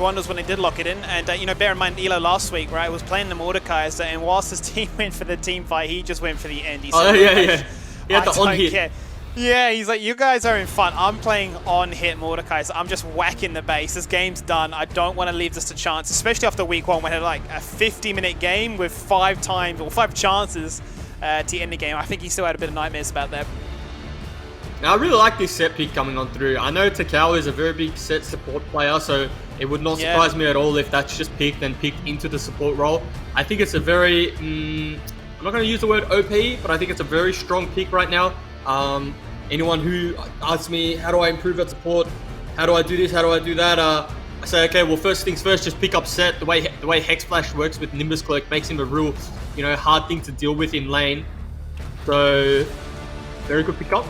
wonders when they did lock it in. And, bear in mind, Elo last week, right, was playing the Mordekaiser, and whilst his team went for the team fight, he just went for the end. He said, yeah. He had the on-hit. Care. Yeah, he's like, you guys are in fun. I'm playing on-hit Mordecai, so I'm just whacking the base. This game's done. I don't want to leave this to chance, especially after week 1 when we had a 50-minute game with 5 chances to end the game. I think he still had a bit of nightmares about that. Now, I really like this set pick coming on through. I know Takao is a very big set support player, so it would not surprise me at all if that's just picked and picked into the support role. I think it's a very... I'm not going to use the word OP, but I think it's a very strong pick right now. Anyone who asks me, how do I improve that support? How do I do this? How do I do that? I say, okay, well, first things first, just pick up set. The way Hex Flash works with Nimbus Cloak makes him a real, hard thing to deal with in lane. So, very good pick up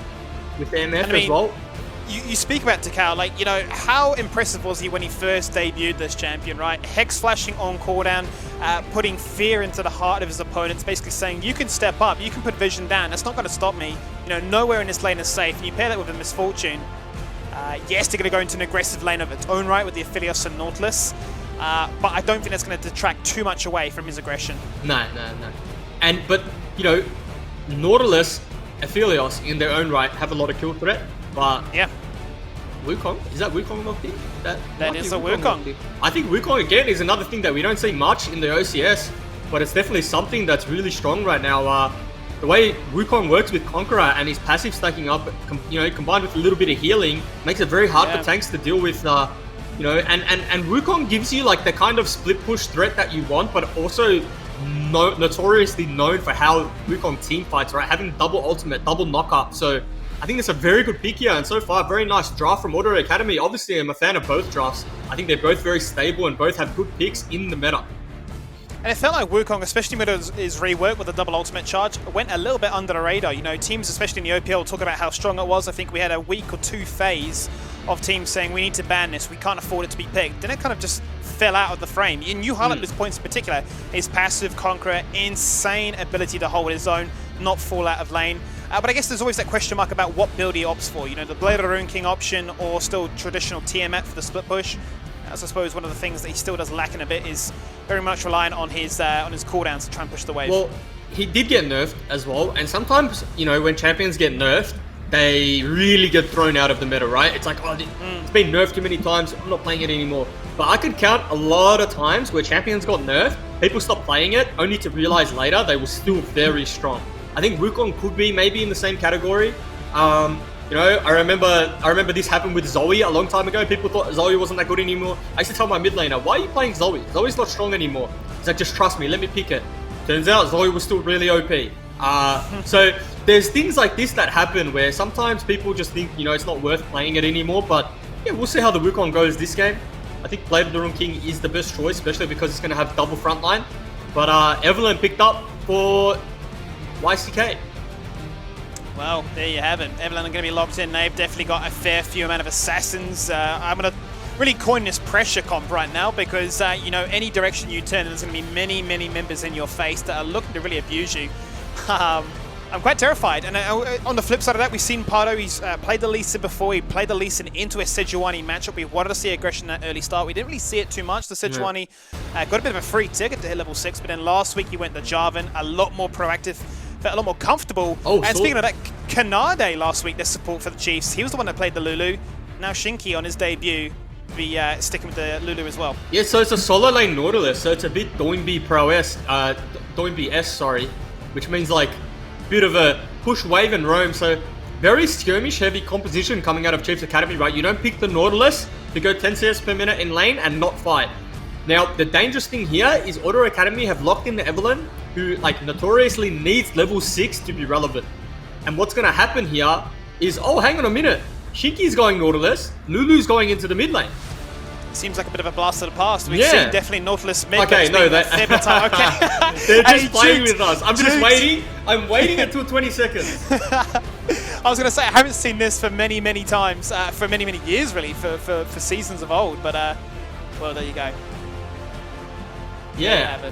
with MF as well. You speak about Takao, how impressive was he when he first debuted this champion, right? Hex flashing on cooldown, putting fear into the heart of his opponents, basically saying, you can step up, you can put vision down, that's not going to stop me. Nowhere in this lane is safe. And you pair that with a Misfortune. Yes, they're going to go into an aggressive lane of its own right with the Aphelios and Nautilus, but I don't think that's going to detract too much away from his aggression. No. But, Nautilus, Aphelios in their own right have a lot of kill threat. But yeah, Wukong, is that Wukong locked in? That is a Wukong. I think Wukong again is another thing that we don't see much in the OCS. but it's definitely something that's really strong right now. The way Wukong works with Conqueror and his passive stacking up, combined with a little bit of healing, makes it very hard for tanks to deal with. And Wukong gives you like the kind of split push threat that you want, but also notoriously known for how Wukong team fights, right? Having double ultimate, double knockup. So I think it's a very good pick here, and so far, very nice draft from Auto Academy. Obviously, I'm a fan of both drafts. I think they're both very stable and both have good picks in the meta. And it felt like Wukong, especially with his rework with the double ultimate charge, went a little bit under the radar. You know, teams, especially in the OPL, talk about how strong it was. I think we had a week or two phase of teams saying, we need to ban this, we can't afford it to be picked. Then it kind of just fell out of the frame. And you highlight those points in particular. His passive Conqueror, insane ability to hold his own, not fall out of lane. But I guess there's always that question mark about what build he opts for. You know, the Blade of the Rune King option or still traditional Tiamat for the split push. As I suppose one of the things that he still does lack in a bit is very much relying on his cooldowns to try and push the wave. Well, he did get nerfed as well, and sometimes, you know, when champions get nerfed, they really get thrown out of the meta, right? It's like, oh, it's been nerfed too many times, I'm not playing it anymore. But I could count a lot of times where champions got nerfed, people stopped playing it, only to realize later they were still very strong. I think Wukong could be maybe in the same category. You know, I remember this happened with Zoe a long time ago. People thought Zoe wasn't that good anymore. I used to tell my mid laner, why are you playing Zoe? Zoe's not strong anymore. He's like, just trust me, let me pick it. Turns out Zoe was still really OP. So there's things like this that happen where sometimes people just think, you know, it's not worth playing it anymore. But yeah, we'll see how the Wukong goes this game. I think Blade of the Rune King is the best choice, especially because it's going to have double frontline. But Evelyn picked up for YCK. Well, there you have it. Evelyn are going to be locked in. They've definitely got a fair few amount of assassins. I'm going to really coin this pressure comp right now because, you know, any direction you turn, there's going to be many, many members in your face that are looking to really abuse you. I'm quite terrified. And on the flip side of that, we've seen Pardo. He's played the Lee Sin before. He played the Lee Sin into a Sejuani matchup. We wanted to see aggression at early start. We didn't really see it too much. The Sejuani got a bit of a free ticket to hit level 6, but then last week he went the Jarvan, a lot more proactive, felt a lot more comfortable. And speaking of that, Kanade last week, their support for the Chiefs, he was the one that played the Lulu. Now Shinky on his debut be sticking with the Lulu as well. Yeah, so it's a solo lane Nautilus, so it's a bit Doinby-S, sorry, which means like a bit of a push, wave, and roam. So very skirmish-heavy composition coming out of Chiefs Academy, right? You don't pick the Nautilus to go 10 CS per minute in lane and not fight. Now, the dangerous thing here is Auto Academy have locked in the Evelyn, who like notoriously needs level 6 to be relevant. And what's going to happen here is, oh, hang on a minute. Shinky's going Nautilus, Lulu's going into the mid lane. Seems like a bit of a blast of the past. We've seen definitely Nautilus mid. Okay, no, okay. They're just playing with us. I'm just waiting. I'm waiting until 20 seconds. I was going to say, I haven't seen this for many, many times, for many, many years, really, for seasons of old. But, well, there you go. Yeah.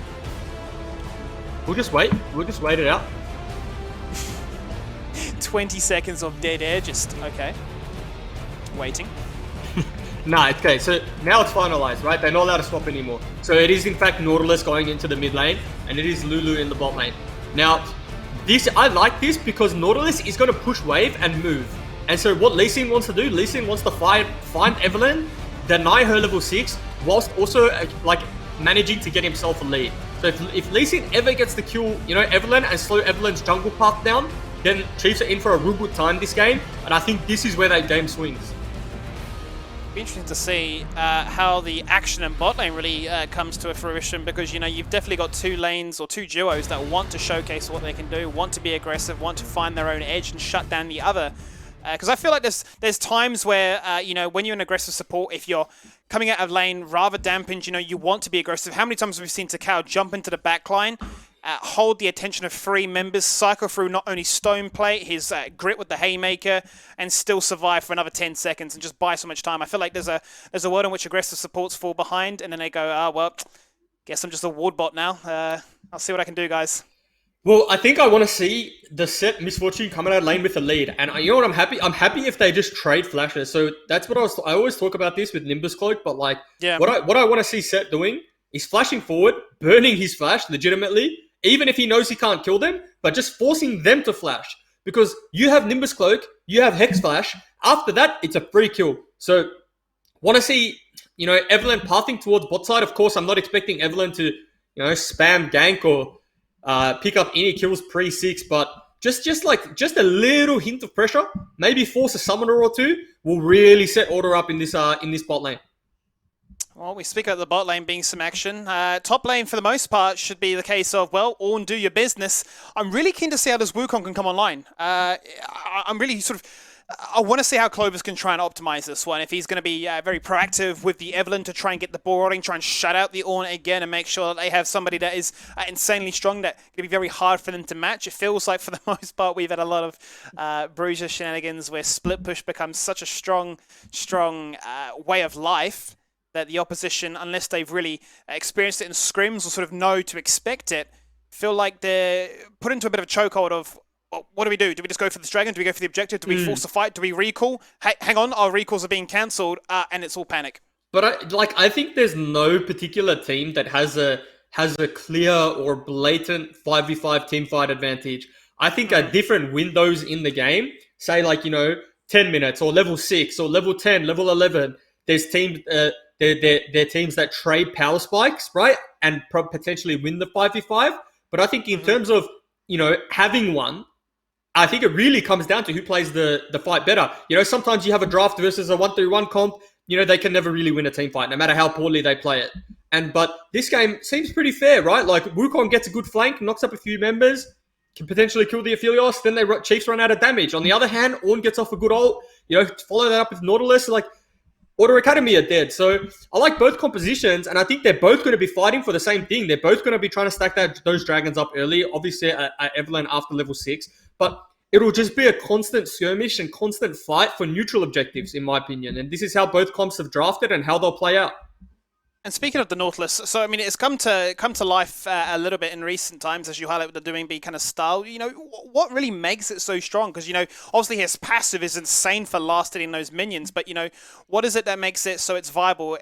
We'll just wait. We'll just wait it out. 20 seconds of dead air, just, okay. Waiting. Nah, okay, so now it's finalized, right? They're not allowed to swap anymore. So it is, in fact, Nautilus going into the mid lane, and it is Lulu in the bot lane. Now, I like this because Nautilus is going to push wave and move. And so what Lee Sin wants to do, Lee Sin wants to find Evelyn, deny her level 6, whilst also, like, managing to get himself a lead. So if Lee Sin ever gets to kill, you know, Evelyn and slow Evelyn's jungle path down, then Chiefs are in for a real good time this game, and I think this is where that game swings. Be interesting to see how the action in bot lane really comes to a fruition, because, you know, you've definitely got two lanes or two duos that want to showcase what they can do, want to be aggressive, want to find their own edge and shut down the other. Because I feel like there's times where, you know, when you're an aggressive support, if you're coming out of lane rather dampened, you know, you want to be aggressive. How many times have we seen Takao jump into the back line, hold the attention of 3 members, cycle through not only Stone Plate, his grit with the Haymaker, and still survive for another 10 seconds and just buy so much time? I feel like there's a world in which aggressive supports fall behind, and then they go, oh, well, guess I'm just a ward bot now. I'll see what I can do, guys. Well, I think I want to see the set Misfortune coming out of lane with a lead. And you know what, I'm happy if they just trade flashes. So that's what I always talk about this with Nimbus Cloak, but like, what I want to see Set doing is flashing forward, burning his flash legitimately, even if he knows he can't kill them, but just forcing them to flash. Because you have Nimbus Cloak, you have Hex Flash. After that, it's a free kill. So want to see, you know, Evelyn pathing towards bot side. Of course, I'm not expecting Evelyn to, you know, spam gank or pick up any kills pre-6, but just a little hint of pressure, maybe force a summoner or two, will really set order up in this bot lane. Well, we speak about the bot lane being some action. Top lane, for the most part, should be the case of, well, Ornn, do your business. I'm really keen to see how this Wukong can come online. I'm really I want to see how Clovis can try and optimize this one. If he's going to be very proactive with the Evelynn to try and get the ball rolling, try and shut out the Ornn again and make sure that they have somebody that is insanely strong, that going to be very hard for them to match. It feels like, for the most part, we've had a lot of Bruiser shenanigans where split push becomes such a strong way of life that the opposition, unless they've really experienced it in scrims or sort of know to expect it, feel like they're put into a bit of a chokehold of, well, what do we do? Do we just go for this dragon? Do we go for the objective? Do we force a fight? Do we recall? Hey, hang on, our recalls are being cancelled, and it's all panic. But I think there's no particular team that has a clear or blatant 5v5 teamfight advantage. I think at different windows in the game, say 10 minutes or level 6 or level 10, level 11, there's teams they're teams that trade power spikes, right? And potentially win the 5v5. But I think in terms of, having one, I think it really comes down to who plays the fight better. Sometimes you have a draft versus a 1-3-1 comp. They can never really win a team fight, no matter how poorly they play it. But this game seems pretty fair, right? Like, Wukong gets a good flank, knocks up a few members, can potentially kill the Aphelios, then Chiefs run out of damage. On the other hand, Ornn gets off a good ult, follow that up with Nautilus, Order Academy are dead. So I like both compositions, and I think they're both going to be fighting for the same thing. They're both going to be trying to stack those dragons up early, obviously at Evelynn after level 6. But it'll just be a constant skirmish and constant fight for neutral objectives, in my opinion. And this is how both comps have drafted and how they'll play out. And speaking of the Nautilus, so I mean, it's come to life a little bit in recent times, as you highlight with the doing B kind of style. What really makes it so strong? Because obviously his passive is insane for lasting those minions, but what is it that makes it so it's viable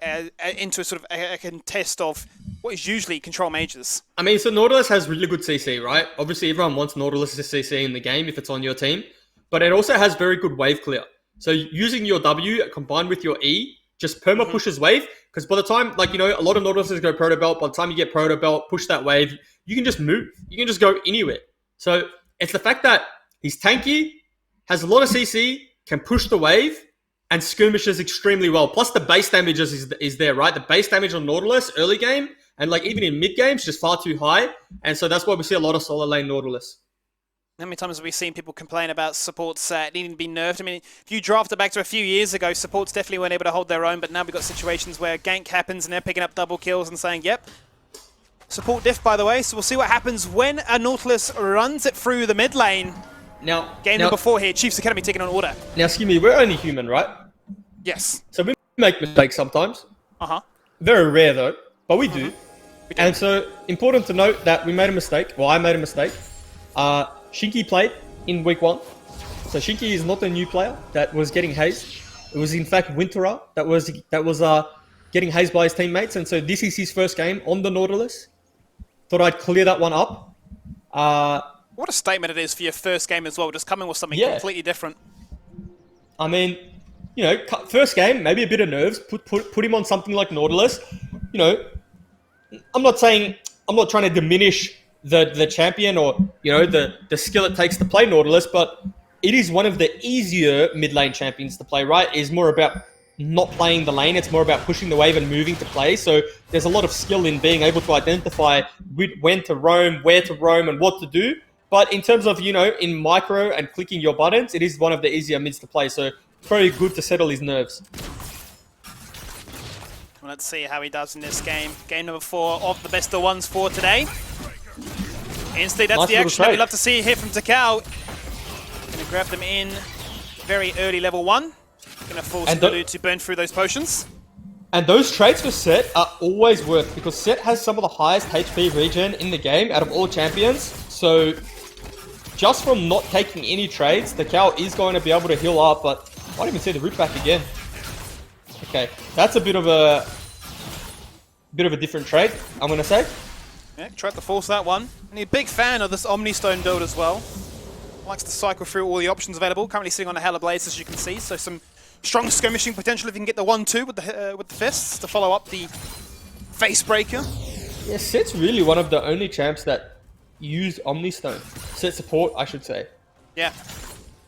into a sort of a contest of what is usually control mages? I mean, so Nautilus has really good CC, right? Obviously, everyone wants Nautilus to CC in the game if it's on your team, but it also has very good wave clear. So using your W combined with your E just perma pushes wave, because by the time, a lot of Nautiluses go Proto Belt. By the time you get Proto Belt, push that wave, you can just move. You can just go anywhere. So it's the fact that he's tanky, has a lot of CC, can push the wave, and skirmishes extremely well. Plus the base damage is there, right? The base damage on Nautilus early game, and even in mid game, is just far too high. And so that's why we see a lot of solo lane Nautilus. How many times have we seen people complain about supports needing to be nerfed? I mean, if you draft it back to a few years ago, supports definitely weren't able to hold their own, but now we've got situations where gank happens and they're picking up double kills and saying, yep. Support diff, by the way, so we'll see what happens when a Nautilus runs it through the mid lane. Game number 4 here, Chiefs Academy taking on order. Now, excuse me, we're only human, right? Yes. So we make mistakes sometimes. Uh-huh. Very rare, though, but we do. And so, important to note that we made a mistake. Well, I made a mistake. Shinky played in week 1. So Shinky is not a new player that was getting hazed. It was in fact Winterer that was getting hazed by his teammates. And so this is his first game on the Nautilus. Thought I'd clear that one up. What a statement it is for your first game as well, just coming with something completely different. I mean, first game, maybe a bit of nerves. Put him on something like Nautilus. I'm not trying to diminish the champion or the skill it takes to play Nautilus, but it is one of the easier mid lane champions to play, right? It's more about not playing the lane, it's more about pushing the wave and moving to play. So there's a lot of skill in being able to identify when to roam, where to roam, and what to do. But in terms of in micro and clicking your buttons, it is one of the easier mids to play, so very good to settle his nerves. Well, let's see how he does in this game. Game number 4 of the best of ones for today. Instantly, that's nice the action that we love to see here from Takao. Going to grab them in very early level 1. Going to force Bulu to burn through those potions. And those trades for Set are always worth, because Set has some of the highest HP regen in the game out of all champions. So just from not taking any trades, Takao is going to be able to heal up, but I might even see the root back again. Okay, that's a bit of a different trade, I'm going to say. Yeah, tried to force that one. And he's a big fan of this Omnistone build as well. Likes to cycle through all the options available. Currently sitting on a Hell of Blades, as you can see. So some strong skirmishing potential if you can get the 1-2 with the fists to follow up the face breaker. Yeah, Set's really one of the only champs that use Omnistone. Set support, I should say. Yeah.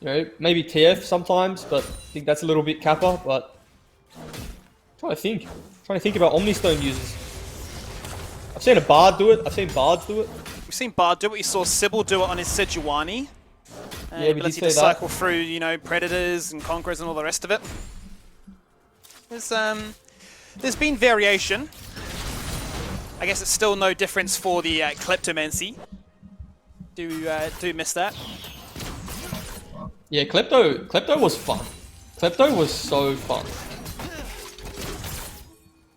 You know, maybe TF sometimes, but I think that's a little bit kappa, but... trying to think about Omnistone users. I've seen a Bard do it. I've seen Bards do it. We've seen Bard do it. We saw Sybil do it on his Sejuani. Yeah, we did ability say to that. cycle through, you know, Predators and Conquerors and all the rest of it. There's been variation. I guess it's still no difference for the Kleptomancy. Do miss that. Yeah, Klepto was fun. Klepto was so fun.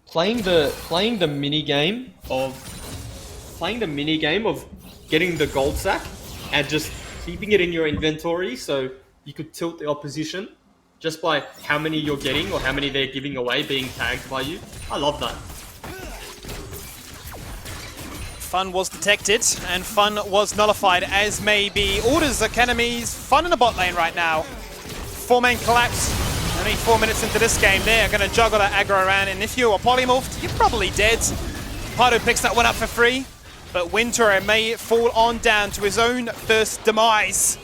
Playing the mini game of getting the gold sack and just keeping it in your inventory so you could tilt the opposition just by how many you're getting or how many they're giving away being tagged by you. I love that. Fun was detected and fun was nullified, as may be Orders Academy's fun in the bot lane right now. 4-man collapse. Only 4 minutes into this game, they're going to juggle that aggro around, and if you are polymorphed, you're probably dead. Pardo picks that one up for free, but Winter may fall on down to his own first demise.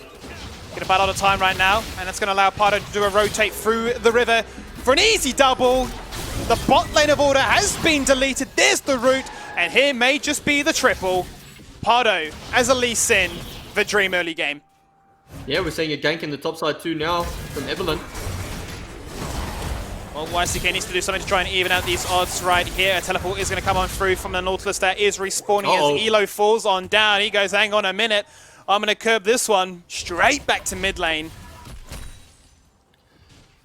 Get about out of time right now, and that's going to allow Pardo to do a rotate through the river for an easy double. The bot lane of Order has been deleted. There's the root, and here may just be the triple. Pardo as a Lee Sin, the dream early game. Yeah, we're seeing a gank in the top side too now from Evelyn. Well, YCK needs to do something to try and even out these odds right here. A teleport is going to come on through from the Nautilus that is respawning as Elo falls on down. He goes, hang on a minute. I'm going to curb this one straight back to mid lane.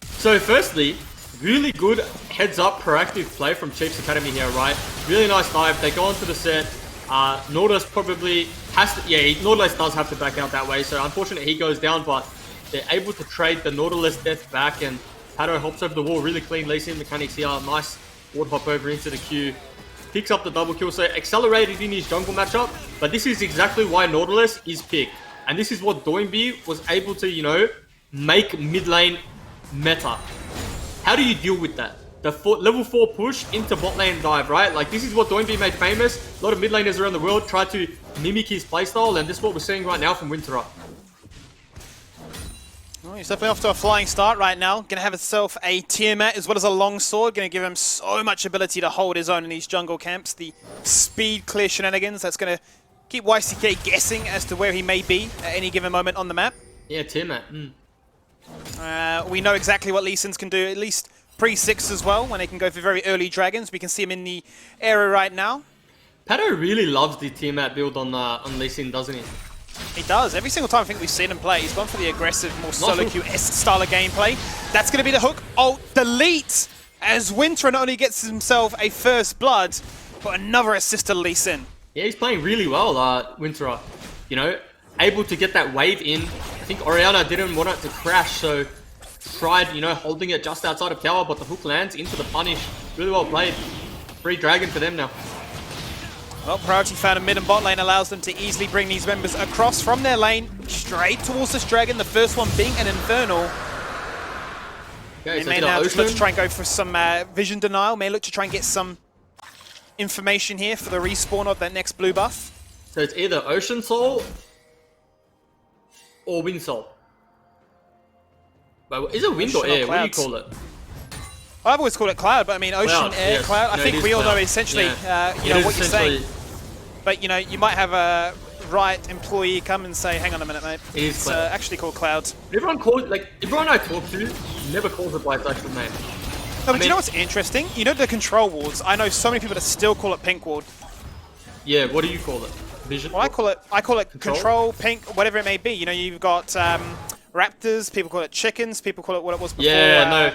So firstly, really good heads-up proactive play from Chiefs Academy here, right? Really nice dive. They go onto the set. Nautilus probably has to... Yeah, Nautilus does have to back out that way, so unfortunately he goes down, but they're able to trade the Nautilus death back, and Pato hops over the wall. Really clean Lee Sin mechanics here. Nice ward hop over into the queue. Picks up the double kill, so accelerated in his jungle matchup, but this is exactly why Nautilus is picked. And this is what Doinby was able to, you know, make mid lane meta. How do you deal with that? The level 4 push into bot lane dive, right? Like, this is what Doinby made famous. A lot of mid laners around the world try to mimic his playstyle, and this is what we're seeing right now from Winterup. Well, he's definitely off to a flying start right now. Going to have himself a Tiamat as well as a longsword. Going to give him so much ability to hold his own in these jungle camps. The speed clear shenanigans, that's going to keep YCK guessing as to where he may be at any given moment on the map. Yeah, Tiamat. We know exactly what Lee Sins can do, at least pre-6 as well, when they can go for very early dragons. We can see him in the area right now. Pato really loves the Tiamat build on Lee Sin, doesn't he? He does. Every single time I think we've seen him play, he's gone for the aggressive, more solo queue-esque style of gameplay. That's going to be the hook. Alt delete as Winter not only gets himself a first blood, but another assist to Lee Sin. Yeah, he's playing really well, Winterup. You know, able to get that wave in. I think Oriana didn't want it to crash, so tried, you know, holding it just outside of tower, but the hook lands into the punish. Really well played. Free dragon for them now. Well, priority found in mid and bot lane allows them to easily bring these members across from their lane straight towards this dragon, the first one being an Infernal. Okay, they may now just look to try and go for some vision denial, may look to try and get some information here for the respawn of that next blue buff. So it's either Ocean Soul or Wind Soul. But is it wind or air? What do you call it? I've always called it cloud, but I mean ocean, air, yes. Cloud. I think we all know essentially, you know, what you're saying. But you know, you might have a right employee come and say, "Hang on a minute, mate. It's actually called cloud." Everyone I talk to never calls it by its actual name. No, but do you know what's interesting? You know the control wards. I know so many people that still call it pink ward. Yeah, what do you call it? Vision. Well, I call it control, pink, whatever it may be. You know, you've got raptors. People call it chickens. People call it what it was before. Yeah, no.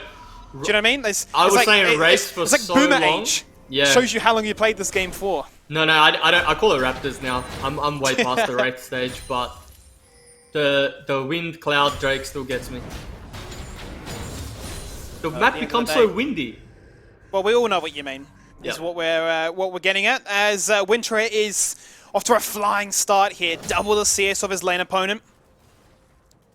Do you know what I mean? I was saying race for so long. It's like boomer age. Yeah. Shows you how long you played this game for. No, I don't. I call it raptors now. I'm way past the race stage, but the wind cloud Drake still gets me. The map becomes so windy. Well, we all know what you mean. Is what we're getting at. As Winter is off to a flying start here, double the CS of his lane opponent.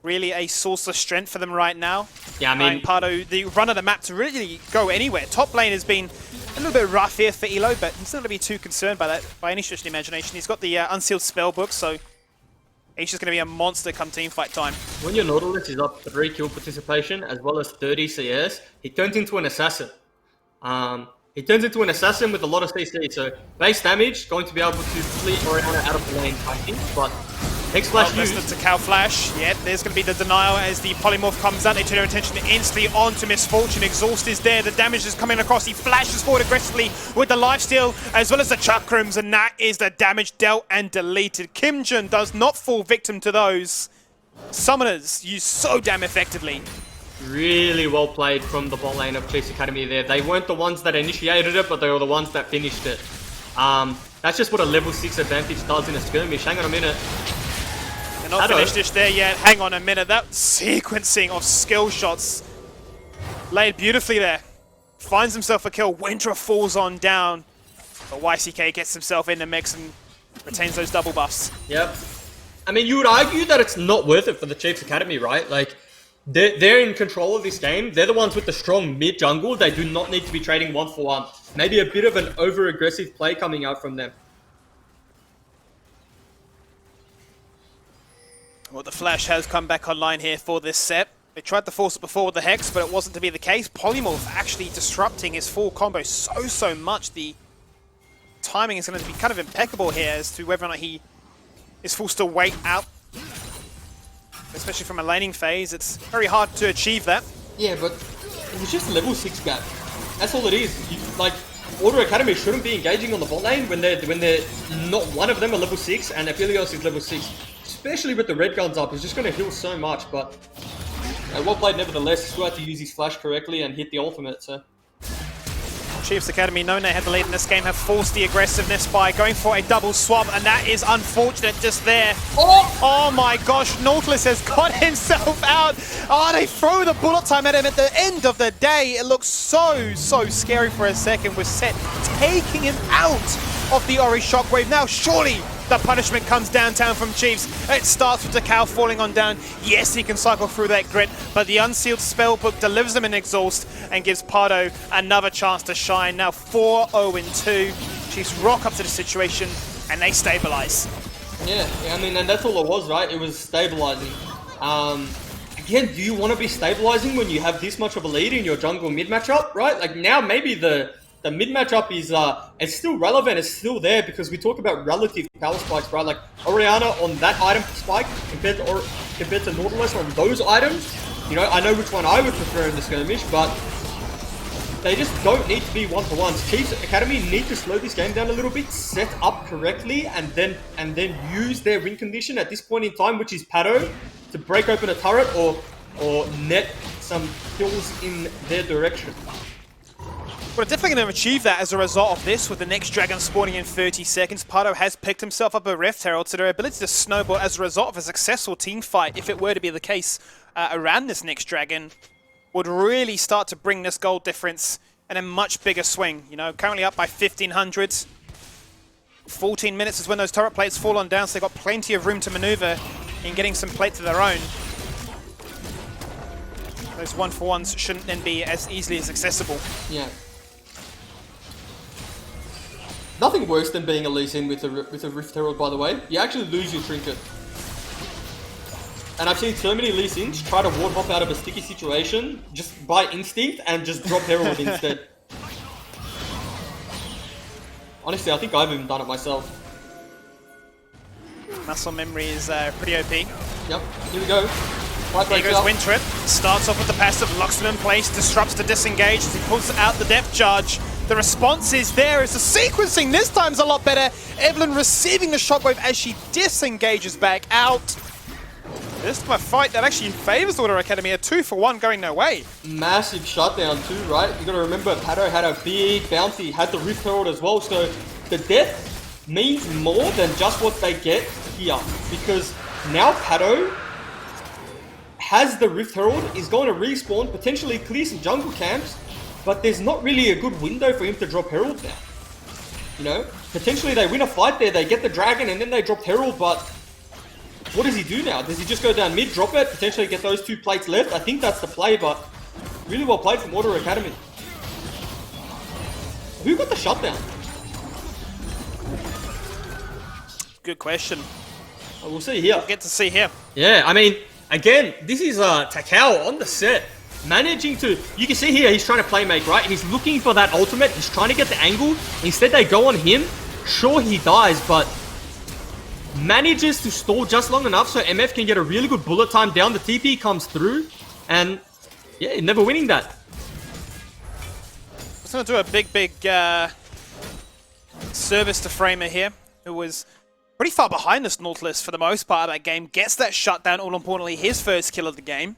Really a source of strength for them right now. Yeah, I mean, Pardo, the run of the map to really go anywhere. Top lane has been A little bit rough here for Elo, but he's not going to be too concerned by that by any stretch of the imagination. He's got the unsealed spellbook, so he's just going to be a monster come team fight time. When your Nautilus is up 3 kill participation as well as 30 CS, he turns into an assassin. He turns into an assassin with a lot of CC, so base damage, going to be able to fleet Oriana out of the lane, I think, but Hex Flash used. To Cow Flash, yeah, there's going to be the denial as the Polymorph comes out. They turn their attention instantly onto Misfortune. Exhaust is there, the damage is coming across. He flashes forward aggressively with the lifesteal as well as the Chakrams, and that is the damage dealt and deleted. Kim Jun does not fall victim to those summoners used so damn effectively. Really well played from the bot lane of Chiefs Academy there. They weren't the ones that initiated it, but they were the ones that finished it. That's just what a level 6 advantage does in a skirmish. Hang on a minute. They're not finished this there yet. Hang on a minute. That sequencing of skill shots laid beautifully there. Finds himself a kill. Winter falls on down. But YCK gets himself in the mix and retains those double buffs. Yep. I mean, you would argue that it's not worth it for the Chiefs Academy, right? Like, they're in control of this game. They're the ones with the strong mid jungle. They do not need to be trading 1-for-1. Maybe a bit of an over-aggressive play coming out from them. Well, the Flash has come back online here for this set. They tried to force it before with the Hex, but it wasn't to be the case. Polymorph actually disrupting his full combo so much. The timing is going to be kind of impeccable here as to whether or not he is forced to wait out. Especially from a laning phase, it's very hard to achieve that. Yeah, but it was just a level 6 gap. That's all it is. Like, Order Academy shouldn't be engaging on the bot lane when they're not one of them are level 6 and Aphelios is level 6. Especially with the red guns up, it's just going to heal so much, but well played nevertheless. Still had to use his flash correctly and hit the ultimate, so. Chiefs Academy, knowing they had the lead in this game, have forced the aggressiveness by going for a double swap, and that is unfortunate just there. Oh my gosh, Nautilus has got himself out. Oh, they throw the bullet time at him at the end of the day. It looks so scary for a second with Set taking him out of the Ori Shockwave. Now, surely the punishment comes downtown from Chiefs. It starts with the Cow falling on down. Yes, he can cycle through that grit, but the unsealed spellbook delivers him an exhaust and gives Pardo another chance to shine. Now 4-0-2. Chiefs rock up to the situation and they stabilize. Yeah, I mean, and that's all it was, right? It was stabilizing. Again, do you want to be stabilizing when you have this much of a lead in your jungle mid matchup, right? Like now, maybe the mid matchup is it's still relevant, it's still there because we talk about relative power spikes, right? Like Oriana on that item spike compared to Nautilus on those items. You know, I know which one I would prefer in the skirmish, but they just don't need to be 1-for-1s. Chiefs Academy need to slow this game down a little bit, set up correctly, and then use their win condition at this point in time, which is Pado, to break open a turret or net some kills in their direction. We're definitely going to achieve that as a result of this, with the next dragon spawning in 30 seconds. Pardo has picked himself up a Rift Herald, so their ability to snowball as a result of a successful team fight, if it were to be the case around this next dragon, would really start to bring this gold difference in a much bigger swing. You know, currently up by 1,500. 14 minutes is when those turret plates fall on down, so they've got plenty of room to maneuver in getting some plates of their own. Those 1-for-1s shouldn't then be as easily as accessible. Yeah. Nothing worse than being a Lee Sin with a Rift Herald, by the way. You actually lose your trinket. And I've seen so many Lee Sins try to ward hop out of a sticky situation just by instinct and just drop Herald instead. Honestly, I think I've even done it myself. Muscle memory is pretty OP. Yep, here we go. Here goes Wintrip. Starts off with the passive, locks him in place, disrupts the disengage as he pulls out the depth charge. The response is there as the sequencing this time's a lot better. Evelyn receiving the shockwave as she disengages back out. This time a fight that actually favors Order Academy, a 2-for-1 going their way. Massive shutdown too, right? You gotta remember Pado had a big bounty, had the Rift Herald as well, so the death means more than just what they get here. Because now Pado has the Rift Herald, is going to respawn, potentially clear some jungle camps, but there's not really a good window for him to drop Herald now. You know, potentially they win a fight there, they get the dragon and then they drop Herald, but what does he do now? Does he just go down mid, drop it, potentially get those 2 plates left? I think that's the play, but really well played from Order Academy. Who got the shutdown? Good question. We'll see here. We'll get to see here. Yeah, I mean, again, this is Takao on the set. Managing to... You can see here, he's trying to play make, right? He's looking for that ultimate. He's trying to get the angle. Instead, they go on him. Sure, he dies, but... manages to stall just long enough so MF can get a really good bullet time down. The TP comes through. And... yeah, never winning that. Just going to do a big service to Framer here, who was pretty far behind this Nautilus for the most part of that game. Gets that shutdown, all importantly, his first kill of the game.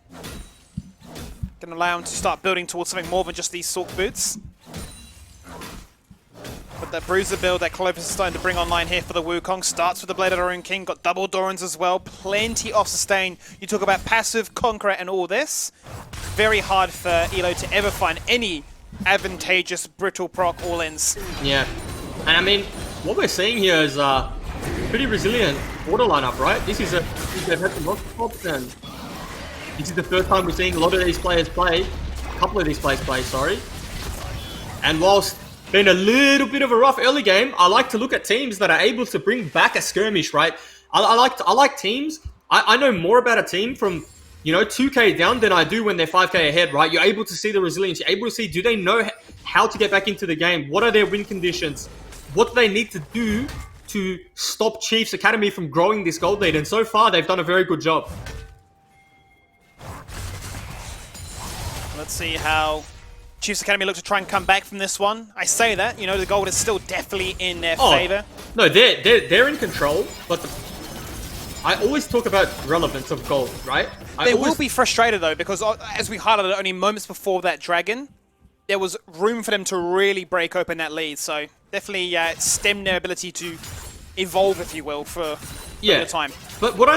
Going to allow him to start building towards something more than just these Sork boots. But that Bruiser build that Clovis is starting to bring online here for the Wukong starts with the Blade of the Rune King, got double Dorans as well, plenty of sustain. You talk about passive, Conqueror and all this. Very hard for Elo to ever find any advantageous brittle proc all-ins. Yeah, and I mean, what we're seeing here is pretty resilient order lineup, right? This is they've had some lots of pops, and this is the first time we're seeing a lot of these players play, a couple of these players play, sorry. And whilst being a little bit of a rough early game, I like to look at teams that are able to bring back a skirmish, right? I like teams. I know more about a team from, you know, 2k down than I do when they're 5k ahead, right? You're able to see the resilience. You're able to see, do they know how to get back into the game? What are their win conditions? What do they need to do to stop Chiefs Academy from growing this gold lead? And so far, they've done a very good job. Let's see how Chiefs Academy look to try and come back from this one. I say that, you know, the gold is still definitely in their favor. No, they're in control, but I always talk about relevance of gold, right? They will be frustrated though, because as we highlighted only moments before that dragon, there was room for them to really break open that lead. So definitely stem their ability to evolve, if you will, for the time. But what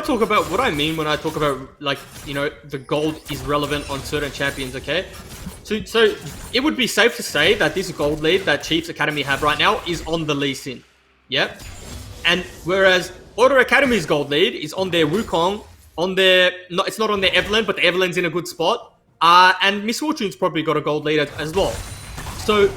I mean when I talk about, like, you know, the gold is relevant on certain champions, okay? So it would be safe to say that this gold lead that Chiefs Academy have right now is on the Lee Sin. Yep. And whereas Order Academy's gold lead is on their Wukong, on their... No, it's not on their Evelyn, but the Evelyn's in a good spot. And Miss Fortune's probably got a gold lead as well. So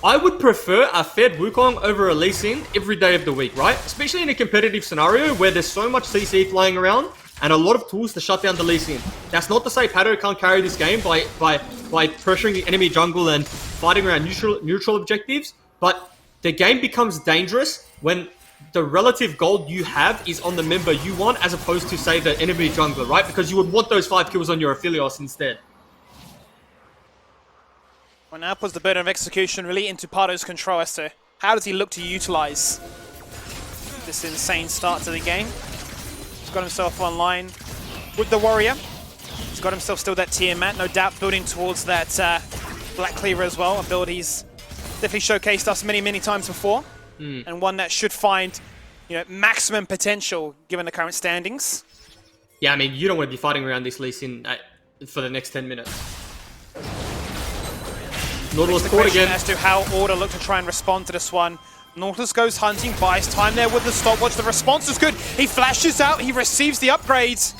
I would prefer a fed Wukong over a Lee Sin every day of the week, right? Especially in a competitive scenario where there's so much CC flying around and a lot of tools to shut down the Lee Sin. That's not to say Pato can't carry this game by pressuring the enemy jungle and fighting around neutral objectives, but the game becomes dangerous when the relative gold you have is on the member you want as opposed to, say, the enemy jungler, right? Because you would want those 5 kills on your Aphelios instead. Well, now puts the burden of execution really into Pato's control as to how does he look to utilize this insane start to the game. He's got himself online with the Warrior. He's got himself still that Tiamat, no doubt building towards that Black Cleaver as well, a build he's definitely showcased us many times before. And one that should find, you know, maximum potential given the current standings. Yeah, I mean, you don't want to be fighting around this Lee Sin for the next 10 minutes. Nautilus caught again. As to how Order look to try and respond to this one. Nautilus goes hunting, buys time there with the stopwatch. The response is good. He flashes out, he receives the upgrades.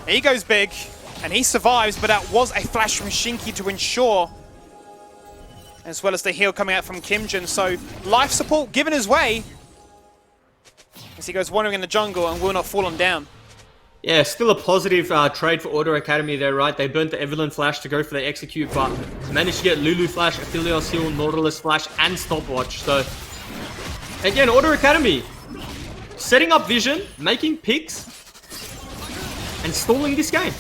He goes big, and he survives, but that was a flash from Shinky to ensure, as well as the heal coming out from Kimjin. So life support given his way as he goes wandering in the jungle and will not fall him down. Yeah, still a positive trade for Order Academy there, right? They burnt the Evelyn flash to go for the execute, but managed to get Lulu flash, Aphelios heal, Nautilus flash, and stopwatch. So again, Order Academy setting up vision, making picks, and stalling this game.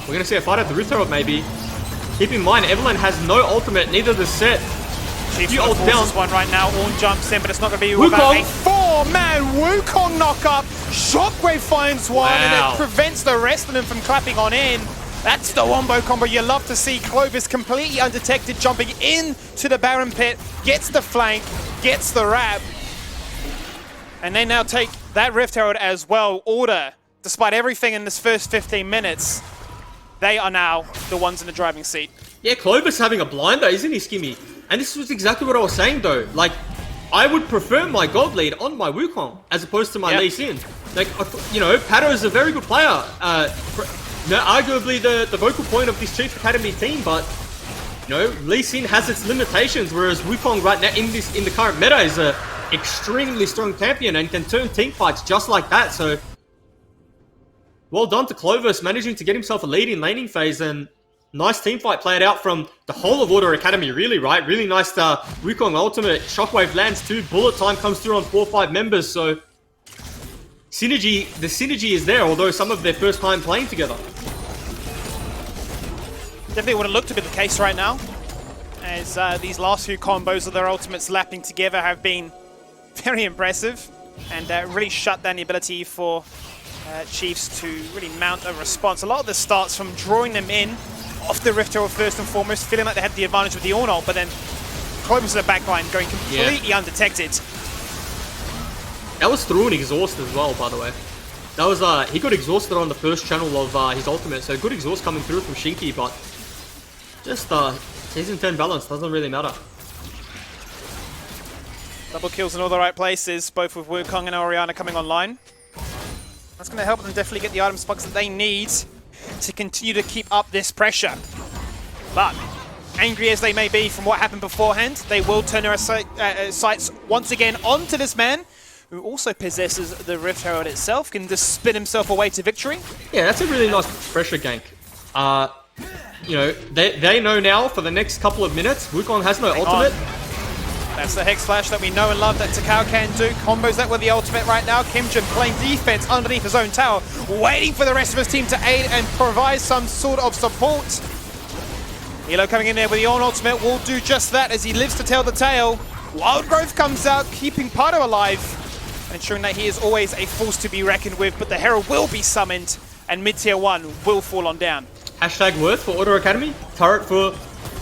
We're going to see a fight at the Rift Herald, maybe. Keep in mind, Evelyn has no ultimate, neither does Set. Chiefs ult down. This one right now, Ornn jumps in, but it's not going to be without a 4-man Wukong knock-up. Shockwave finds one, and it prevents the rest of them from clapping on in. That's the wombo combo you love to see. Clovis completely undetected, jumping into the Baron pit, gets the flank, gets the wrap. And they now take that Rift Herald as well. Order, despite everything in this first 15 minutes, they are now the ones in the driving seat. Yeah, Clovis having a blinder, isn't he, Skimmy? And this was exactly what I was saying, though. Like, I would prefer my gold lead on my Wukong as opposed to my Lee Sin. Like, you know, Pato is a very good player. arguably the vocal point of this Chief Academy team, but you know, Lee Sin has its limitations, whereas Wukong right now in the current meta is a extremely strong champion and can turn team fights just like that. So well done to Clovis, managing to get himself a lead in laning phase, and nice team fight played out from the whole of Order Academy, really, right? Really nice Wukong ultimate. Shockwave lands too. Bullet time comes through on 4 or 5 members, so the synergy is there, although some of their first time playing together. Definitely would have looked to be the case right now, as these last few combos of their ultimates lapping together have been very impressive, and really shut down the ability for Chiefs to really mount a response. A lot of this starts from drawing them in off the Rift Herald first and foremost, feeling like they had the advantage with the Ornn ult, but then Clovis in the backline going completely undetected. That was through an exhaust as well, by the way. That was he got exhausted on the first channel of his ultimate, so good exhaust coming through from Shinky, but just season 10 balance doesn't really matter. Double kills in all the right places, both with Wukong and Orianna coming online. That's going to help them definitely get the item spots that they need to continue to keep up this pressure. But angry as they may be from what happened beforehand, they will turn their sights once again onto this man, who also possesses the Rift Herald itself, can just spin himself away to victory. Yeah, that's a really nice pressure gank. You know, they know now for the next couple of minutes, Wukong has no ultimate. That's the Hex Flash that we know and love that Takao can do. Combos that with the ultimate right now. Kimjin playing defense underneath his own tower, waiting for the rest of his team to aid and provide some sort of support. Elo coming in there with the Ornn ultimate will do just that as he lives to tell the tale. Wild Growth comes out, keeping Pardo alive, and ensuring that he is always a force to be reckoned with, but the Herald will be summoned, and mid-tier 1 will fall on down. Hashtag worth for Order Academy. Turret for,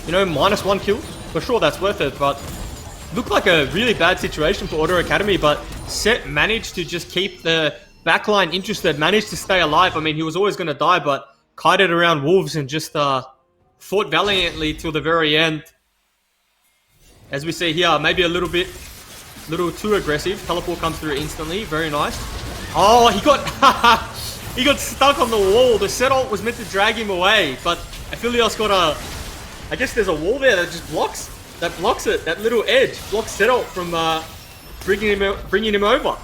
you know, -1 kill. For sure, that's worth it, but looked like a really bad situation for Order Academy, but Set managed to just keep the backline interested, managed to stay alive. I mean, he was always going to die, but kited around Wolves and just fought valiantly till the very end. As we see here, maybe a little too aggressive. Teleport comes through instantly, very nice. Oh, he got he got stuck on the wall. The Set ult was meant to drag him away, but Aphelios got I guess there's a wall there that just blocks it. That little edge blocks Set ult from bringing him over.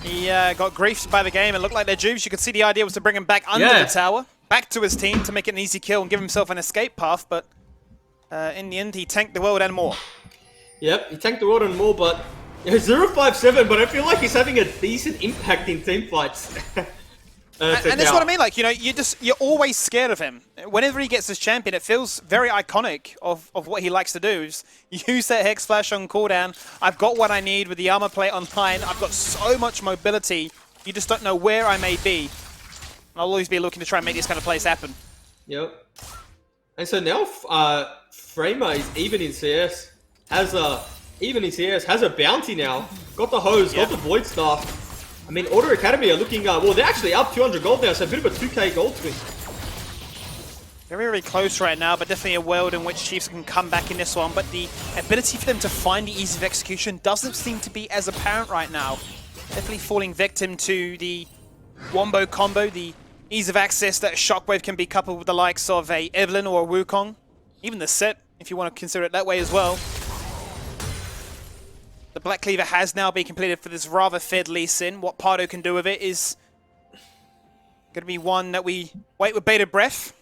He got griefed by the game. It looked like their dupes. You could see the idea was to bring him back under the tower, back to his team to make it an easy kill and give himself an escape path, but in the end, he tanked the world and more. Yep, he tanked the world and more, but 057, but I feel like he's having a decent impact in team fights. And that's what I mean, like, you know, you're always scared of him. Whenever he gets this champion, it feels very iconic of what he likes to do. Is use that Hex Flash on cooldown. I've got what I need with the armor plate online. I've got so much mobility. You just don't know where I may be. I'll always be looking to try and make this kind of plays happen. Yep. And so now Framer is even in CS. Has a bounty now. Got the hose, got the Void Staff. I mean, Order Academy are looking, well, they're actually up 200 gold now, so a bit of a 2k gold swing. Very, very close right now, but definitely a world in which Chiefs can come back in this one. But the ability for them to find the ease of execution doesn't seem to be as apparent right now. Definitely falling victim to the Wombo combo, the ease of access that Shockwave can be coupled with the likes of a Evelynn or a Wukong. Even the Set, if you want to consider it that way as well. The Black Cleaver has now been completed for this rather fed Lee Sin. What Pardo can do with it is going to be one that we wait with bated breath.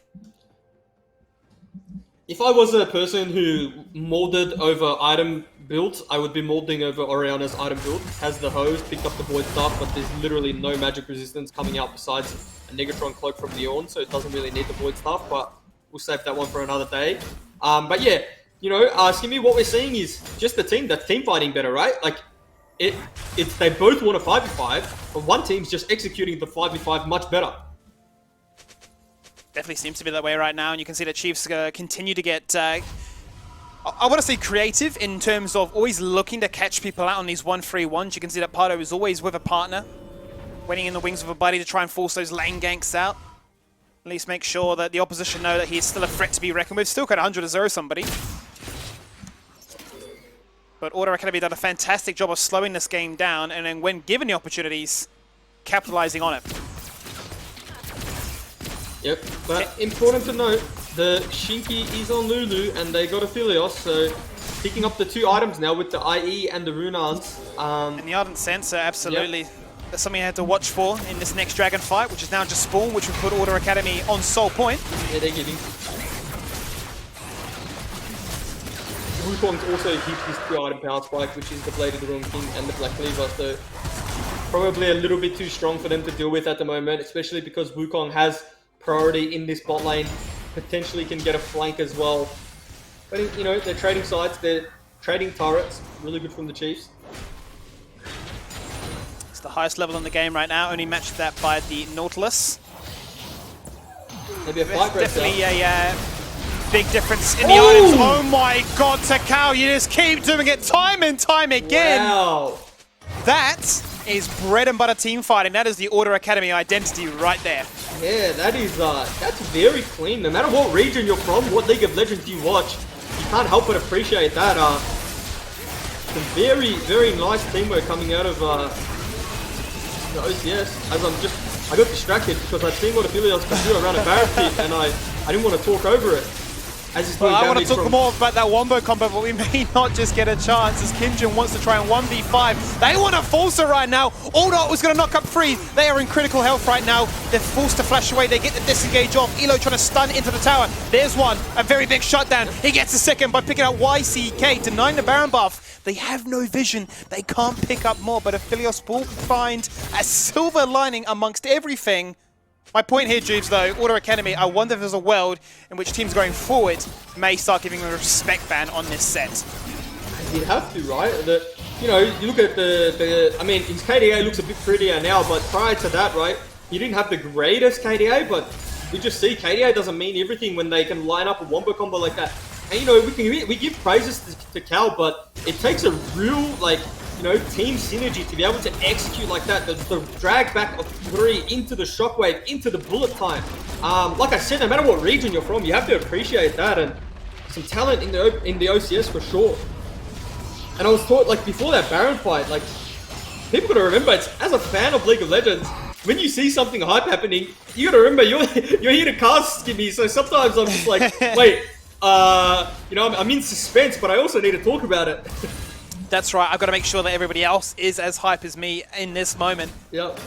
If I was a person who molded over item build, I would be molding over Orianna's item build. Has the hose, picked up the Void Staff, but there's literally no magic resistance coming out besides a Negatron Cloak from the Ornn, so it doesn't really need the Void Staff, but we'll save that one for another day. But yeah, you know, Skimmy, what we're seeing is just the team that's team fighting better, right? Like, it's they both want a 5v5, but one team's just executing the 5v5 much better. Definitely seems to be that way right now, and you can see that Chiefs continue to get, I want to say creative in terms of always looking to catch people out on these 1-3-1s. You can see that Pardo is always with a partner, waiting in the wings of a buddy to try and force those lane ganks out. At least make sure that the opposition know that he's still a threat to be reckoned with. Still got 100-0 somebody. But Order Academy done a fantastic job of slowing this game down, and then when given the opportunities, capitalizing on it. Yep, but important to note, the Shinky is on Lulu and they got a Philios, so picking up the 2 items now with the IE and the Runans. And the Ardent Sensor, absolutely. Yep. That's something I had to watch for in this next Dragon fight, which is now just spawned, which will put Order Academy on Soul Point. Yeah, they're getting. Wukong's also hit his 2 item power spike, which is the Blade of the Wrong King and the Black Cleaver, so probably a little bit too strong for them to deal with at the moment, especially because Wukong has priority in this bot lane, potentially can get a flank as well. But, you know, they're trading sides, they're trading turrets, really good from the Chiefs. It's the highest level in the game right now, only matched that by the Nautilus. Maybe a fight breaks out. Definitely a big difference in the items. Oh my god, Takao, you just keep doing it time and time again. Wow. That is bread and butter team fighting. That is the Order Academy identity right there. Yeah, that is, that's very clean. No matter what region you're from, what League of Legends you watch, you can't help but appreciate that. Some very, very nice teamwork coming out of the OCS. As I got distracted because I'd seen what Aphelios could do around a Baron pit and I didn't want to talk over it. Well, I want to talk more about that wombo combo, but we may not just get a chance as Kimjin wants to try and 1v5. They want to force it right now. Aldot was going to knock up 3. They are in critical health right now. They're forced to flash away. They get the disengage off. Elo trying to stun into the tower. There's one. A very big shutdown. He gets a second by picking out YCK, denying the Baron buff. They have no vision. They can't pick up more, but Aphelios will find a silver lining amongst everything. My point here, Jubes, though, Order Academy, I wonder if there's a world in which teams going forward may start giving them a respect ban on this set. You'd have to, right? You know, you look at I mean, his KDA looks a bit prettier now, but prior to that, right, he didn't have the greatest KDA, but we just see KDA doesn't mean everything when they can line up a wombo combo like that. And, you know, we give praises to Cal, but it takes a real, like, you know, team synergy to be able to execute like that. The drag back of 3 into the shockwave, into the bullet time. Like I said, no matter what region you're from, you have to appreciate that, and some talent in the OCS for sure. And I was taught, like, before that Baron fight, like, people gotta remember, as a fan of League of Legends, when you see something hype happening, you gotta remember you're here to cast Skimmy. So sometimes I'm just like, wait, you know, I'm in suspense, but I also need to talk about it. That's right, I've got to make sure that everybody else is as hype as me in this moment. Yep.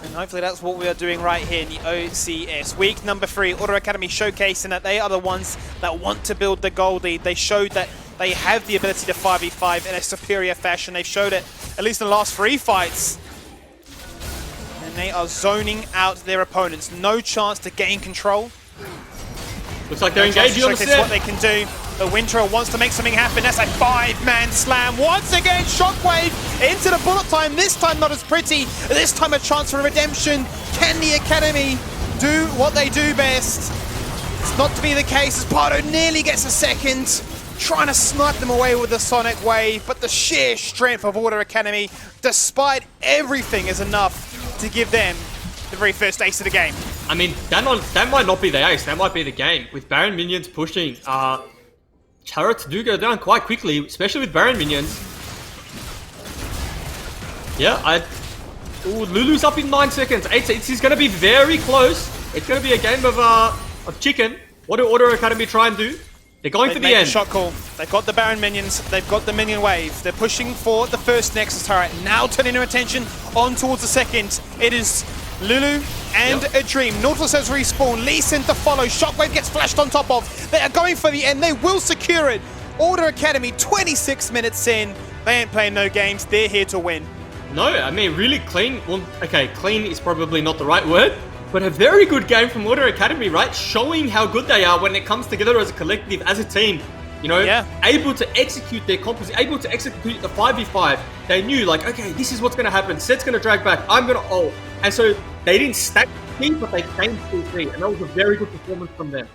And hopefully that's what we are doing right here in the OCS. Week number 3, Order Academy showcasing that they are the ones that want to build the gold lead. They showed that they have the ability to 5v5 in a superior fashion. They've showed it, at least in the last 3 fights. And they are zoning out their opponents. No chance to gain control. Looks like they're engaging on the set. What they can do. The Winter wants to make something happen. That's a 5-man slam. Once again, Shockwave into the bullet time. This time not as pretty. This time a chance for redemption. Can the Academy do what they do best? It's not to be the case as Pardo nearly gets a second. Trying to snipe them away with the Sonic Wave, but the sheer strength of Order Academy, despite everything, is enough to give them the very first ace of the game. I mean, that might not be the ace. That might be the game. With Baron minions pushing, turrets do go down quite quickly, especially with Baron minions. Yeah, ooh, Lulu's up in 9 seconds. It's going to be very close. It's going to be a game of chicken. What do Order Academy try and do? They're going for the end. Shot call. They've got the Baron minions. They've got the minion wave. They're pushing for the first Nexus turret. Now turning their attention on towards the second. It is Lulu and a Dream. Nautilus has respawned. Lee Sin to follow. Shockwave gets flashed on top of. They are going for the end. They will secure it. Order Academy, 26 minutes in. They ain't playing no games. They're here to win. No, I mean, really clean. Well, okay, clean is probably not the right word, but a very good game from Order Academy, right? Showing how good they are when it comes together as a collective, as a team. You know, able to execute their composition, able to execute the 5v5. They knew, like, okay, this is what's going to happen. Set's going to drag back. I'm going to ult. And so they didn't stack the team, but they came through 3. And that was a very good performance from them.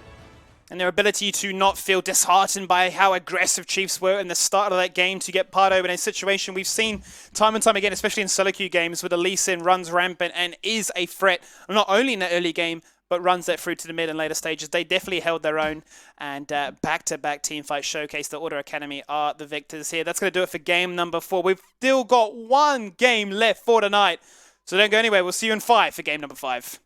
And their ability to not feel disheartened by how aggressive Chiefs were in the start of that game to get Pardo in a situation we've seen time and time again, especially in solo queue games, where the Lee Sin runs rampant and is a threat, not only in the early game, but runs that through to the mid and later stages. They definitely held their own, and back-to-back teamfights showcase the Order Academy are the victors here. That's going to do it for game number 4. We've still got 1 game left for tonight, so don't go anywhere. We'll see you in 5 for game number 5.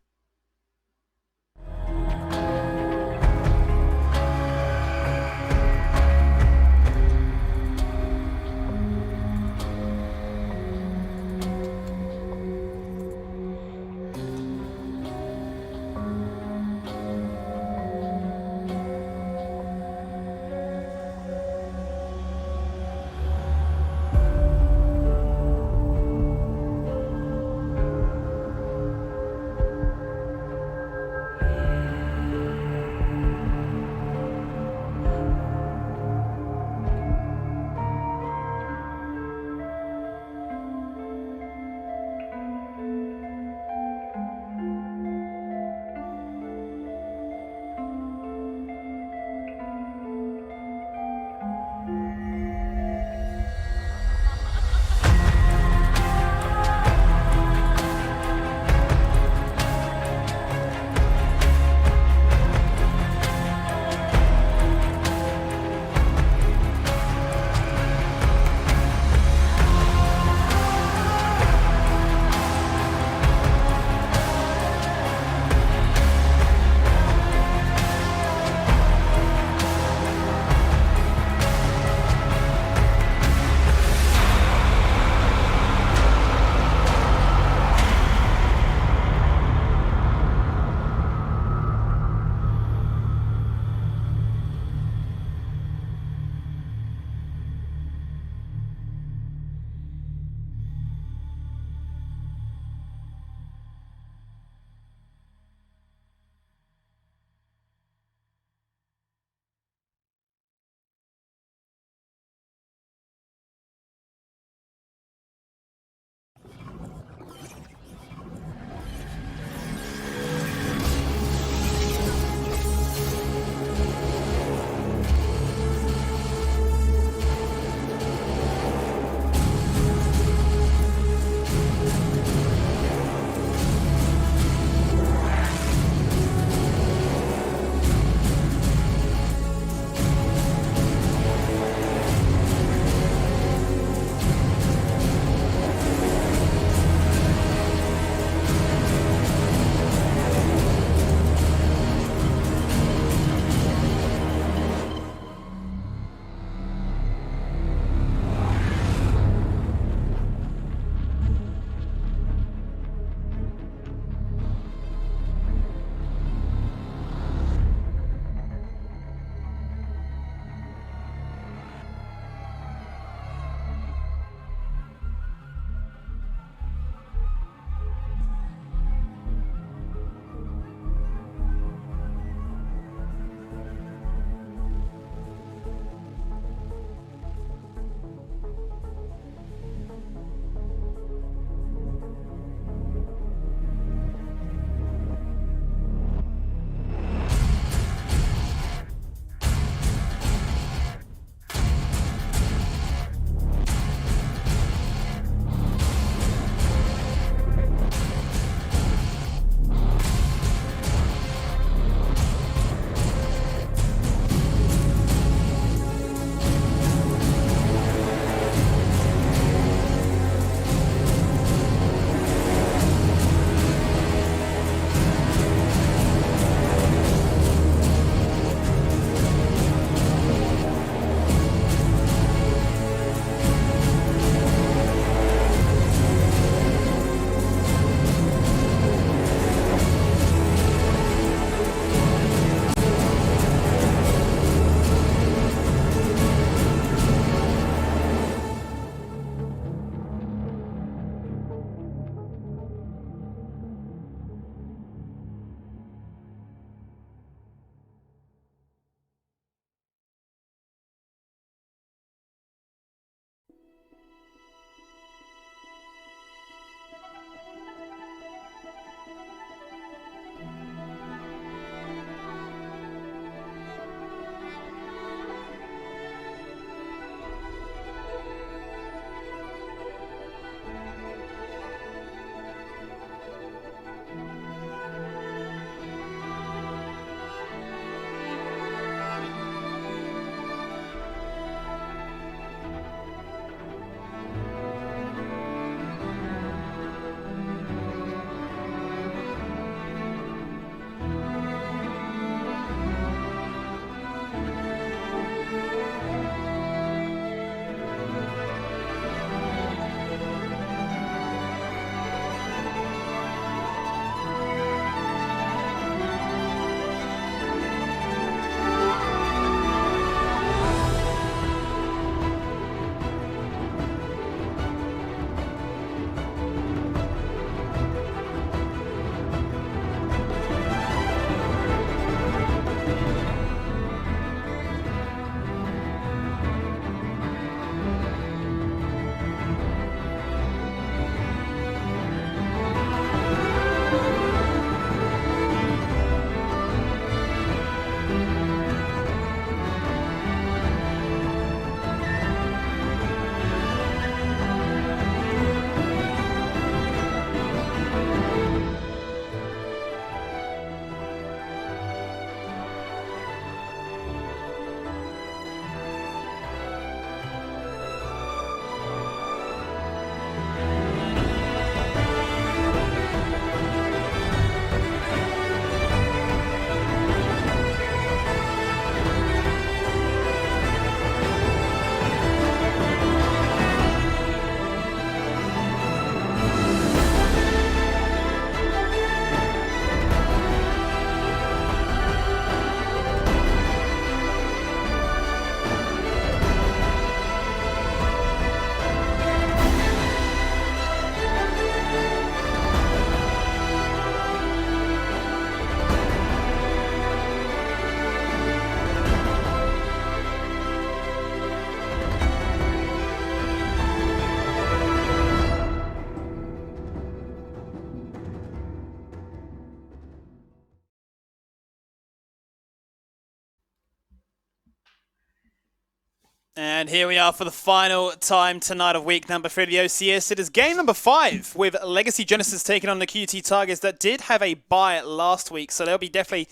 And here we are for the final time tonight of week number 3 of the OCS. It is game number 5 with Legacy Genesis taking on the QT Tigers that did have a bye last week. So they'll be definitely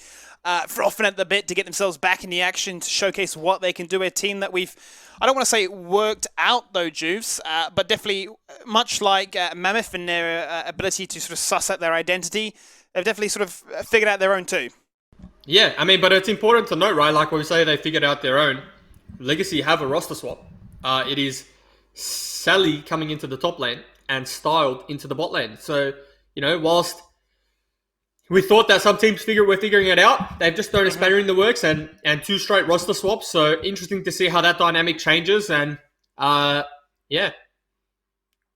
frothing at the bit to get themselves back in the action to showcase what they can do. A team that we've, I don't want to say worked out though, Juves, but definitely much like Mammoth and their ability to sort of suss out their identity, they've definitely sort of figured out their own too. Yeah, I mean, but it's important to note, right? Like when we say they figured out their own, Legacy have a roster swap. It is Sally coming into the top lane and Styled into the bot lane. So, you know, whilst we thought that some teams were figuring it out, they've just thrown a spanner in the works and 2 straight roster swaps. So interesting to see how that dynamic changes. And yeah.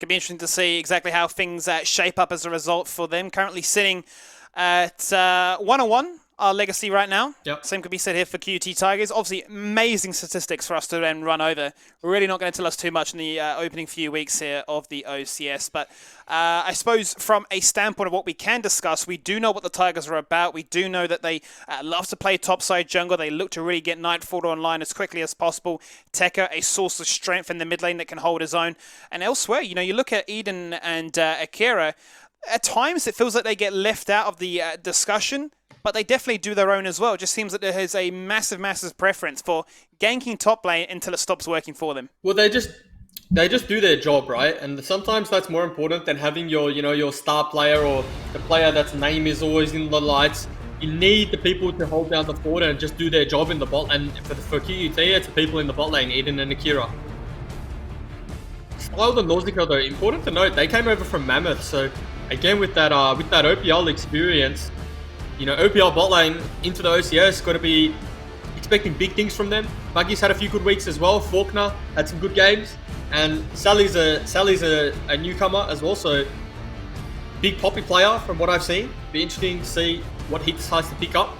Could be interesting to see exactly how things shape up as a result for them. Currently sitting at 1-1. Our Legacy right now. Yep. Same could be said here for QT Tigers. Obviously, amazing statistics for us to then run over. Really not going to tell us too much in the opening few weeks here of the OCS. But I suppose from a standpoint of what we can discuss, we do know what the Tigers are about. We do know that they love to play topside jungle. They look to really get Nightfall online as quickly as possible. Tekka, a source of strength in the mid lane that can hold his own. And elsewhere, you know, you look at Eden and Akira. At times, it feels like they get left out of the discussion, but they definitely do their own as well. It just seems that there is a massive, massive preference for ganking top lane until it stops working for them. Well, they just do their job, right? And sometimes that's more important than having your, you know, your star player or the player that's name is always in the lights. You need the people to hold down the fort and just do their job in the bot. And for QUT, it's the people in the bot lane, Eden and Akira. Style and Nausicaa, though, important to note, they came over from Mammoth, so again with that OPL experience, you know, OPL bot lane into the OCS, got to be expecting big things from them. Buggy's had a few good weeks as well. Faulkner had some good games, and Sally's a newcomer as well, so big poppy player from what I've seen. Be interesting to see what he decides to pick up.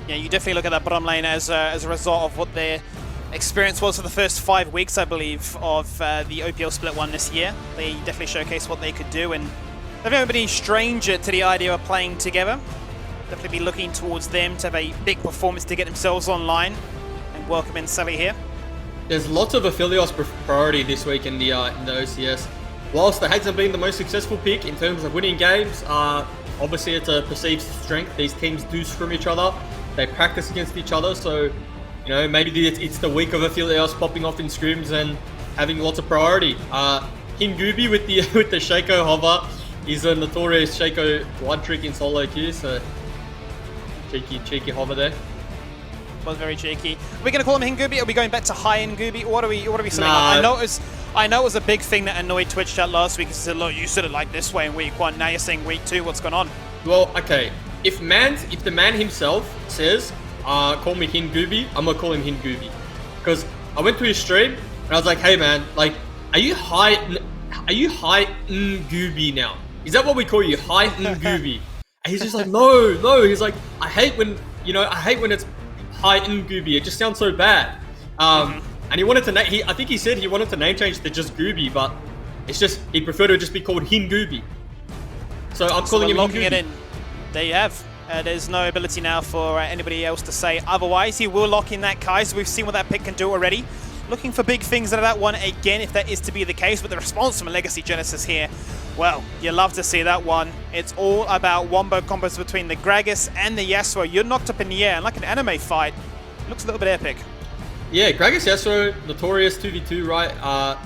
Yeah, you definitely look at that bottom lane as a result of what their experience was for the first 5 weeks, I believe, of the OPL Split 1 this year. They definitely showcased what they could do, and they've never been any stranger to the idea of playing together. Definitely be looking towards them to have a big performance to get themselves online, and welcome in Sally here. There's lots of Aphelios priority this week in the OCS. Whilst the Hags have been the most successful pick in terms of winning games, obviously it's a perceived strength. These teams do scrim each other. They practice against each other, so you know, maybe it's the week of Aphelios popping off in scrims and having lots of priority. Hingubi with the Shaco hover is a notorious Shaco one trick in solo queue, so cheeky hover there. Was very cheeky. Are we going to call him Hingubi? Are we going back to high Hingubi? What are we saying? Nah. I know it was a big thing that annoyed Twitch chat last week. He said, look, you said it like this way in week 1. Now you're saying week 2. What's going on? Well, okay. If the man himself says, call me Hingubi, I'm gonna call him Hingubi. Because I went to his stream and I was like, hey man, like, are you high Ngubi now? Is that what we call you? High Ngubi? And he's just like, no. He's like, I hate when it's high Ngubi. It just sounds so bad. And he wanted to I think he said he wanted to name change to just Gooby, but it's just he'd prefer to just be called Hingubi. So I'm calling him locking Hingubi. it in. There you have. There's no ability now for anybody else to say otherwise. He will lock in that Kai, so we've seen what that pick can do already. Looking for big things out of that one again, if that is to be the case. But the response from Legacy Genesis here, well, you love to see that one. It's all about wombo combos between the Gragas and the Yasuo. You're knocked up in the air, and like an anime fight, it looks a little bit epic. Yeah, Gragas Yasuo, notorious 2v2, right?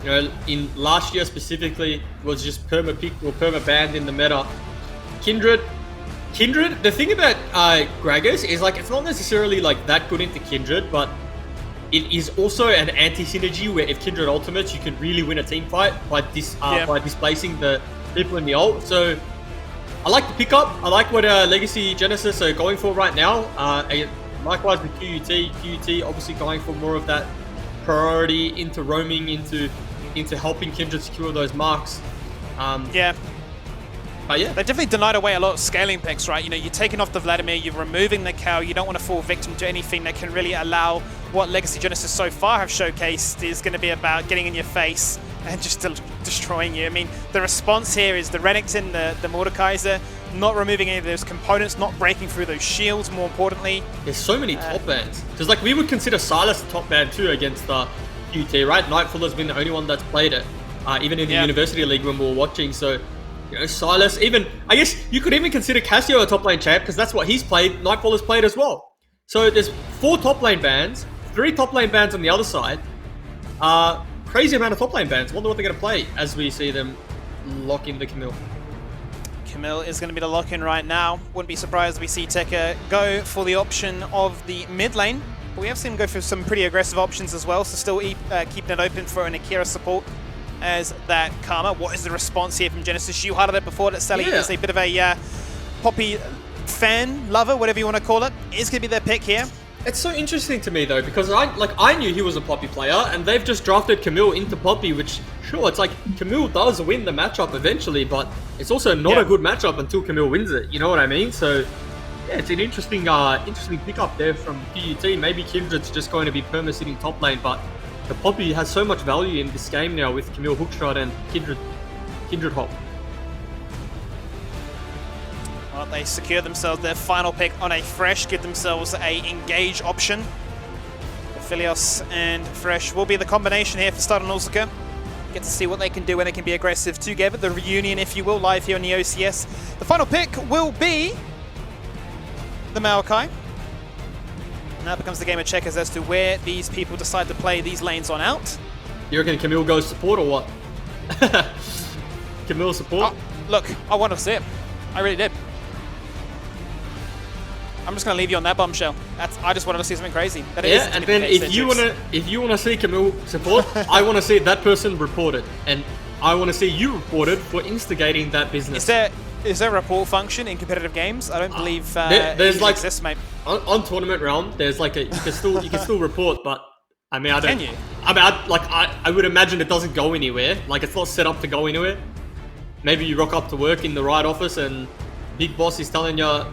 You know, in last year specifically, was just perma-picked or perma-banned in the meta. Kindred, the thing about Gragas is like it's not necessarily like that good into Kindred, but it is also an anti-synergy where if Kindred ultimates, you can really win a team fight by displacing the people in the ult. So I like the pickup. I like what Legacy Genesis are going for right now. Likewise with QUT obviously going for more of that priority into roaming, into helping Kindred secure those marks. Yeah. But yeah. They definitely denied away a lot of scaling picks, right? You know, you're taking off the Vladimir, you're removing the cow, you don't want to fall victim to anything that can really allow what Legacy Genesis so far have showcased is going to be about getting in your face and just destroying you. I mean, the response here is the Renekton, the Mordekaiser, not removing any of those components, not breaking through those shields, more importantly. There's so many top bans. Because, like, we would consider Silas a top ban too against the QT, right? Nightfall has been the only one that's played it, even in the University League when we were watching. So, you know, Silas, even, I guess you could even consider Cassio a top lane champ because that's what he's played. Nightfall has played as well. So there's 4 top lane bans, 3 top lane bans on the other side. Crazy amount of top lane bans. Wonder what they're going to play as we see them lock in the Camille. Camille is going to be the lock-in right now. Wouldn't be surprised if we see Tekka go for the option of the mid lane. But we have seen him go for some pretty aggressive options as well, so still keeping it open for an Akira support as that Karma. What is the response here from Genesis? You highlighted before that Sally is a bit of a Poppy fan, lover, whatever you want to call it. Is going to be their pick here. It's so interesting to me though, because I knew he was a Poppy player, and they've just drafted Camille into Poppy, which, sure, it's like Camille does win the matchup eventually, but it's also not a good matchup until Camille wins it, you know what I mean? So, yeah, it's an interesting pickup there from PUT. Maybe Kindred's just going to be perma-sitting top lane, but the Poppy has so much value in this game now with Camille Hookshot and Kindred Hop. Well, they secure themselves their final pick on a Fresh, give themselves a engage option. Philios and Fresh will be the combination here for Start on Nausicaa. Get to see what they can do when they can be aggressive together. The reunion, if you will, live here on the OCS. The final pick will be the Maokai. Now becomes the game of checkers as to where these people decide to play these lanes on out. You reckon Camille goes support or what? Camille support? Look, I want to see it. I really did. I'm just going to leave you on that bombshell. I just wanted to see something crazy. And then if you wanna see Camille support, I want to see that person reported, and I want to see you reported for instigating that business. Is there a report function in competitive games? I don't believe there's like exists, mate. On tournament realm, there's like you can still report, but I mean Can you? I would imagine it doesn't go anywhere. Like, it's not set up to go anywhere. Maybe you rock up to work in the right office and big boss is telling you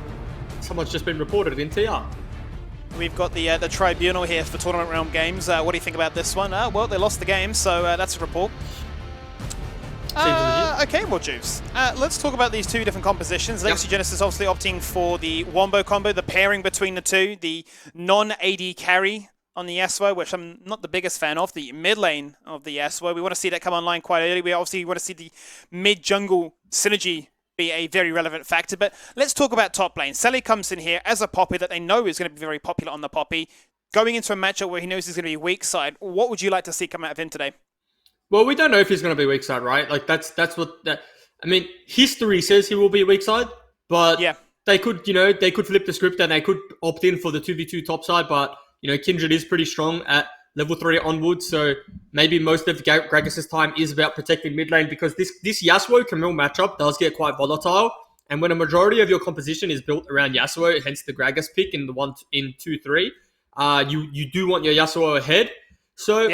someone's just been reported in TR. We've got the tribunal here for tournament realm games. What do you think about this one? Well, they lost the game, so that's a report. Okay, well, Juice. Let's talk about these 2 different compositions. Legacy Genesis obviously opting for the Wombo combo, the pairing between the 2, the non-AD carry on the Yasuo, which I'm not the biggest fan of, the mid lane of the Yasuo. We want to see that come online quite early. We obviously want to see the mid-jungle synergy be a very relevant factor, but let's talk about top lane. Sally comes in here as a Poppy that they know is going to be very popular on the Poppy, going into a matchup where he knows he's going to be weak side. What would you like to see come out of him today? Well, we don't know if he's going to be weak side, right? Like, that's what I mean, history says he will be weak side, but they could flip the script and they could opt in for the 2v2 top side, but Kindred is pretty strong at level 3 onwards, so maybe most of Gragas' time is about protecting mid lane, because this Yasuo Camille matchup does get quite volatile, and when a majority of your composition is built around Yasuo, hence the Gragas pick in 2-3, you do want your Yasuo ahead. So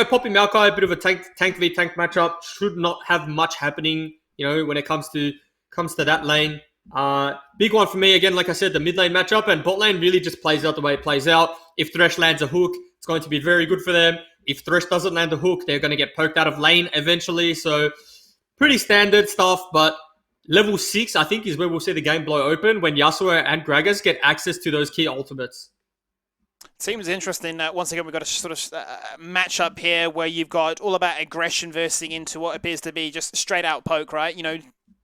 Poppy Maokai, a bit of a tank v tank matchup, should not have much happening, when it comes to that lane. Big one for me, again, like I said, the mid lane matchup, and bot lane really just plays out the way it plays out. If Thresh lands a hook, it's going to be very good for them. If Thresh doesn't land a hook, they're going to get poked out of lane eventually. So pretty standard stuff, but level 6, I think, is where we'll see the game blow open, when Yasuo and Gragas get access to those key ultimates. Seems interesting. Once again, we've got a sort of match up here where you've got all about aggression versing into what appears to be just straight out poke, right?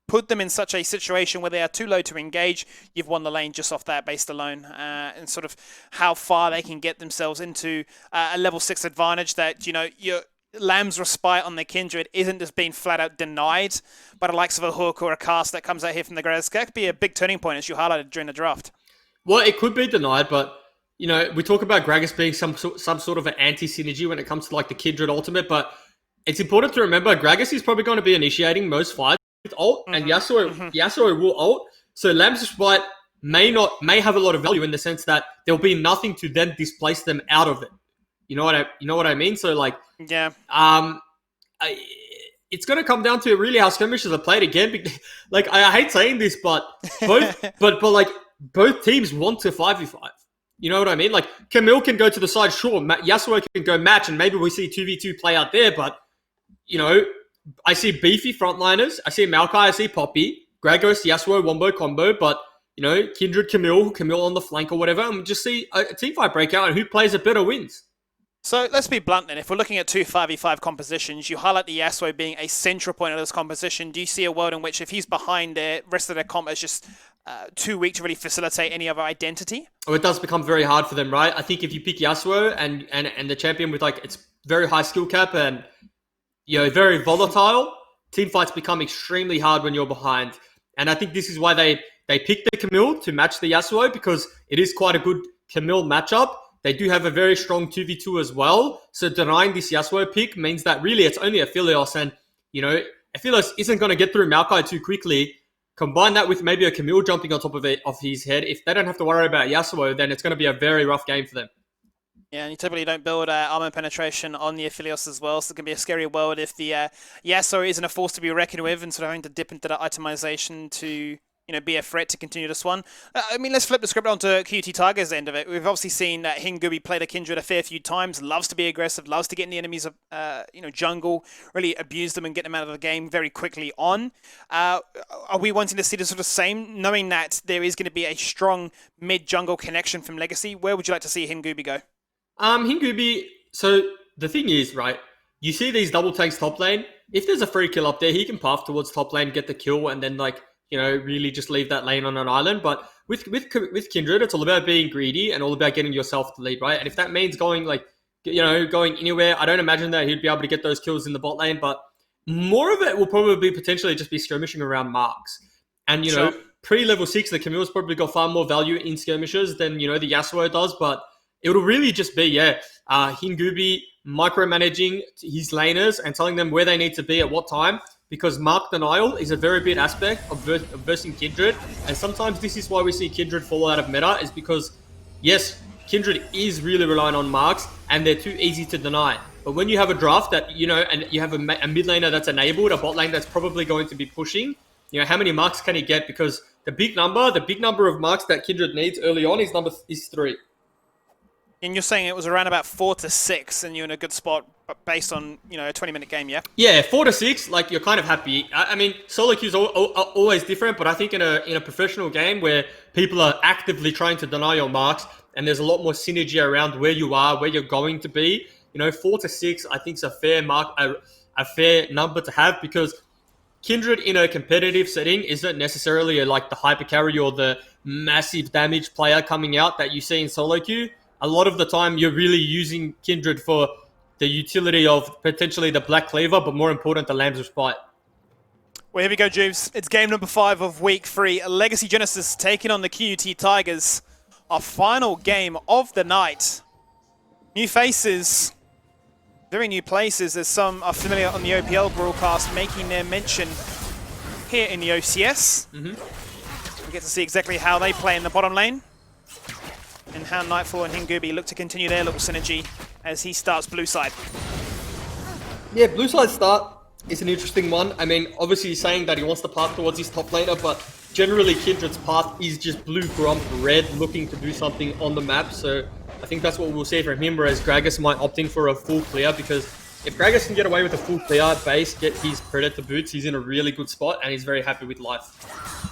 Put them in such a situation where they are too low to engage, you've won the lane just off that based alone, and sort of how far they can get themselves into a level 6 advantage that, your Lamb's Respite on the Kindred isn't just being flat out denied by the likes of a hook or a cast that comes out here from the Gragas. That could be a big turning point, as you highlighted during the draft. Well, it could be denied, but we talk about Gragas being some sort of an anti-synergy when it comes to like the Kindred ultimate, but it's important to remember Gragas is probably going to be initiating most fights with ult, and Yasuo will ult. So Lamb's Respite may have a lot of value in the sense that there'll be nothing to then displace them out of it. You know what I mean? So like, it's going to come down to really how skirmishes are played again. Like, I hate saying this, but both teams want to 5v5. You know what I mean? Like, Camille can go to the side, sure. Yasuo can go match, and maybe we see 2v2 play out there, but I see beefy frontliners. I see Maokai, I see Poppy, Gragos, Yasuo, Wombo combo, but you know, Kindred, Camille on the flank or whatever, and we just see a teamfight break out, and who plays it better wins. So let's be blunt then. If we're looking at two 5v5 compositions, you highlight the Yasuo being a central point of this composition. Do you see a world in which if he's behind the rest of their comp is just too weak to really facilitate any other identity? Oh, it does become very hard for them, right? I think if you pick Yasuo and the champion with like its very high skill cap and you know very volatile, team fights become extremely hard when you're behind. And I think this is why they picked the Camille to match the Yasuo, because it is quite a good Camille matchup. They do have a very strong 2v2 as well. So denying this Yasuo pick means that really it's only Aphelios, and you know, Aphelios isn't going to get through Maokai too quickly. Combine that with maybe a Camille jumping on top of his head. If they don't have to worry about Yasuo, then it's going to be a very rough game for them. Yeah, and you typically don't build armor penetration on the Aphelios as well, so it can be a scary world if the Yasuo isn't a force to be reckoned with and sort of having to dip into that itemization to be a threat to continue this one. I mean, let's flip the script onto QT Tiger's end of it. We've obviously seen Hingubi play the Kindred a fair few times, loves to be aggressive, loves to get in the enemy's jungle, really abuse them and get them out of the game very quickly on. Are we wanting to see the sort of same, knowing that there is going to be a strong mid-jungle connection from Legacy? Where would you like to see Hingubi go? Hingubi, so the thing is, right, you see these double tanks top lane. If there's a free kill up there, he can path towards top lane, get the kill, and then really just leave that lane on an island. But with Kindred, it's all about being greedy and all about getting yourself to lead, right? And if that means going going anywhere, I don't imagine that he'd be able to get those kills in the bot lane, but more of it will probably potentially just be skirmishing around marks. And, pre-level 6, the Camille's probably got far more value in skirmishes than, the Yasuo does, but it'll really just be, Hingubi micromanaging his laners and telling them where they need to be at what time, because mark denial is a very big aspect of versing Kindred, and sometimes this is why we see Kindred fall out of meta, is because, yes, Kindred is really relying on marks, and they're too easy to deny. But when you have a draft that, and you have a mid laner that's enabled, a bot lane that's probably going to be pushing, how many marks can he get? Because the big number of marks that Kindred needs early on is 3. And you're saying it was around about 4 to 6, and you're in a good spot based on a 20-minute game, yeah? Yeah, 4 to 6, you're kind of happy. I mean, solo queues are always different, but I think in a professional game where people are actively trying to deny your marks, and there's a lot more synergy around where you are, where you're going to be, 4 to 6, I think is a fair mark, a fair number to have, because Kindred in a competitive setting isn't necessarily the hyper carry or the massive damage player coming out that you see in solo queue. A lot of the time, you're really using Kindred for the utility of potentially the Black Cleaver, but more important, the Lamb's Respite. Well, here we go, Jubes. It's game number 5 of week 3. Legacy Genesis taking on the QT Tigers. Our final game of the night. New faces, very new places, as some are familiar on the OPL broadcast, making their mention here in the OCS. We get to see exactly how they play in the bottom lane, and how Nightfall and Hingubi look to continue their little synergy as he starts blue side. Yeah, blue side start is an interesting one. I mean, obviously he's saying that he wants to path towards his top laner, but generally Kindred's path is just blue, grump, red, looking to do something on the map. So I think that's what we'll see from him, whereas Gragas might opt in for a full clear, because if Gragas can get away with a full clear base, get his Predator boots, he's in a really good spot, and he's very happy with life.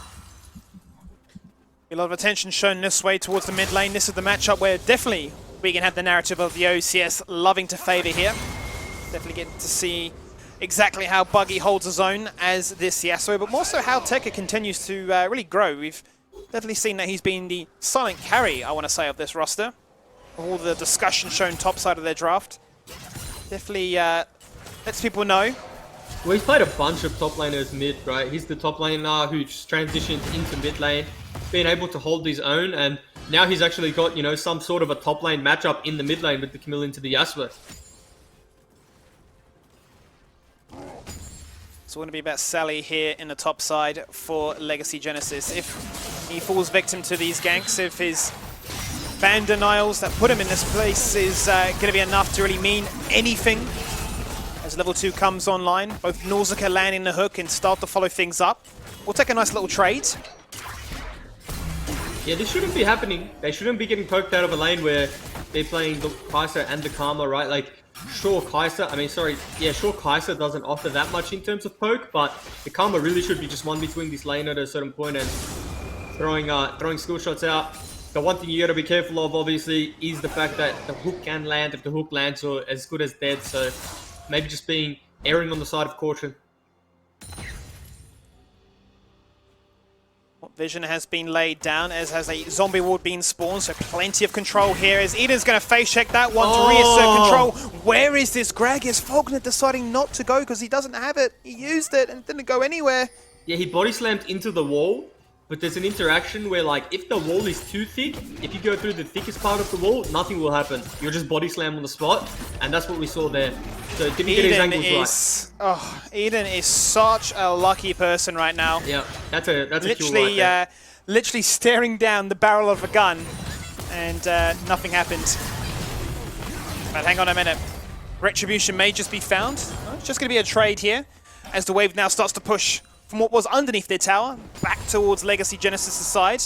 A lot of attention shown this way towards the mid lane. This is the matchup where definitely we can have the narrative of the OCS loving to favour here. Definitely getting to see exactly how Buggy holds his own as this Yasuo, but more so how Tekka continues to really grow. We've definitely seen that he's been the silent carry, I want to say, of this roster. All the discussion shown top side of their draft. Definitely lets people know. Well, he's played a bunch of top laners mid, right? He's the top laner who's transitioned into mid lane, being able to hold his own, and now he's actually got, some sort of a top lane matchup in the mid lane with the Camille into the Yasuo. It's going to be about Sally here in the top side for Legacy Genesis. If he falls victim to these ganks, if his ban denials that put him in this place is going to be enough to really mean anything, as level 2 comes online, both Nausicaa landing the hook and start to follow things up. We'll take a nice little trade. Yeah, this shouldn't be happening. They shouldn't be getting poked out of a lane where they're playing the Kai'Sa and the Karma, right? Sure, Kaiser doesn't offer that much in terms of poke, but the Karma really should be just one between this lane at a certain point and throwing skill shots out. The one thing you gotta be careful of, obviously, is the fact that the hook can land. If the hook lands, you're as good as dead, so maybe just erring on the side of caution. Vision has been laid down, as has a zombie ward been spawned, so plenty of control here as Eden's going to face check that one to reassert control. Where is this Gragas? Falconer deciding not to go because he doesn't have it. He used it and didn't go anywhere. Yeah, he body slammed into the wall, but there's an interaction where, like, if the wall is too thick, if you go through the thickest part of the wall, nothing will happen. You'll just body slam on the spot, and that's what we saw there. So didn't get his angles right. Oh, Eden is such a lucky person right now. Yeah, that's a kill right there. Literally staring down the barrel of a gun, and nothing happened. But hang on a minute. Retribution may just be found. It's just going to be a trade here, as the wave now starts to push from what was underneath their tower back towards Legacy Genesis' side.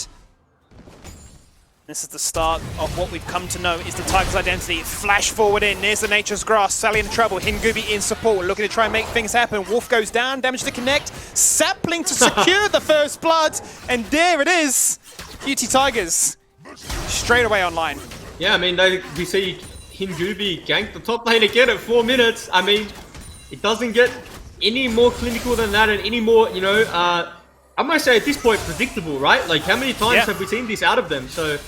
This is the start of what we've come to know is the Tiger's identity. Flash forward in, there's the Nature's Grasp, Sally in trouble, Hingubi in support, looking to try and make things happen. Wolf goes down, damage to connect, Sapling to secure the first blood, and there it is. Cutie Tigers, straight away online. Yeah, I mean, we see Hingubi gank the top lane again at 4 minutes. I mean, it doesn't get any more clinical than that and any more, you know, I might say at this point predictable, right? Like, how many times have we seen this out of them? So,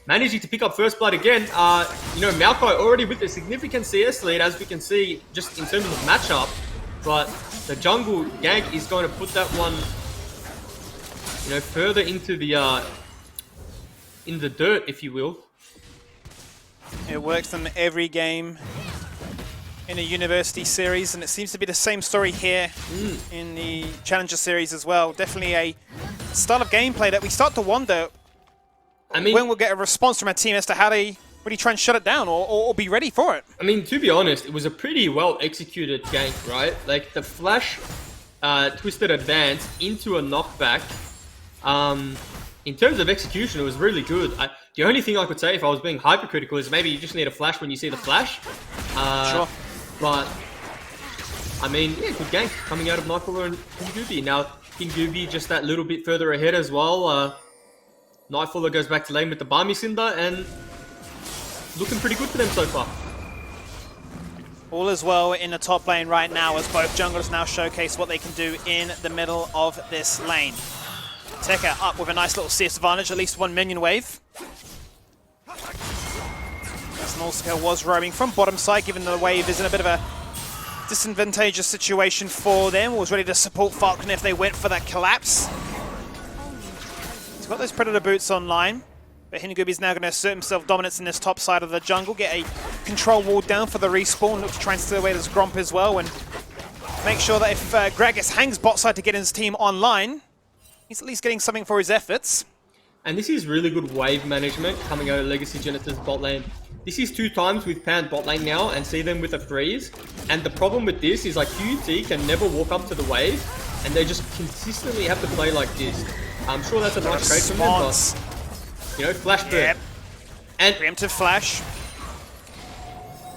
managing to pick up first blood again, you know, Maokai already with a significant CS lead, as we can see, just in terms of matchup. But the jungle gank is going to put that one, you know, further into the, in the dirt, if you will. It works them every game in a University series, and it seems to be the same story here in the Challenger series as well. Definitely a style of gameplay that we start to wonder when we'll get a response from our team as to how they really try and shut it down or be ready for it. I mean, to be honest, it was a pretty well executed gank, right? Like the flash twisted advance into a knockback. In terms of execution, it was really good. The only thing I could say if I was being hypercritical is maybe you just need a flash when you see the flash. Sure. But, I mean, yeah, good gank coming out of Nightcrawler and Hingubi. Now, Hingubi just that little bit further ahead as well. Nightcrawler goes back to lane with the Barmy Cinder and looking pretty good for them so far. All is well in the top lane right now as both junglers now showcase what they can do in the middle of this lane. Tekka up with a nice little CS advantage, at least one minion wave. Nullscale was roaming from bottom side, given the wave is in a bit of a disadvantageous situation for them. Was ready to support Falcon if they went for that collapse. He's got those Predator boots online, but Hingubi is now going to assert himself dominance in this top side of the jungle, get a control ward down for the respawn, look to try and steal away this Gromp as well, and make sure that if Gragas hangs bot side to get his team online, he's at least getting something for his efforts. And this is really good wave management coming out of Legacy Genesis bot lane. This is 2 times we've panned bot lane now and see them with a freeze. And the problem with this is like QT can never walk up to the wave and they just consistently have to play like this. I'm sure that's a nice trade from them, but, you know, flash burn. Yep. And preemptive flash.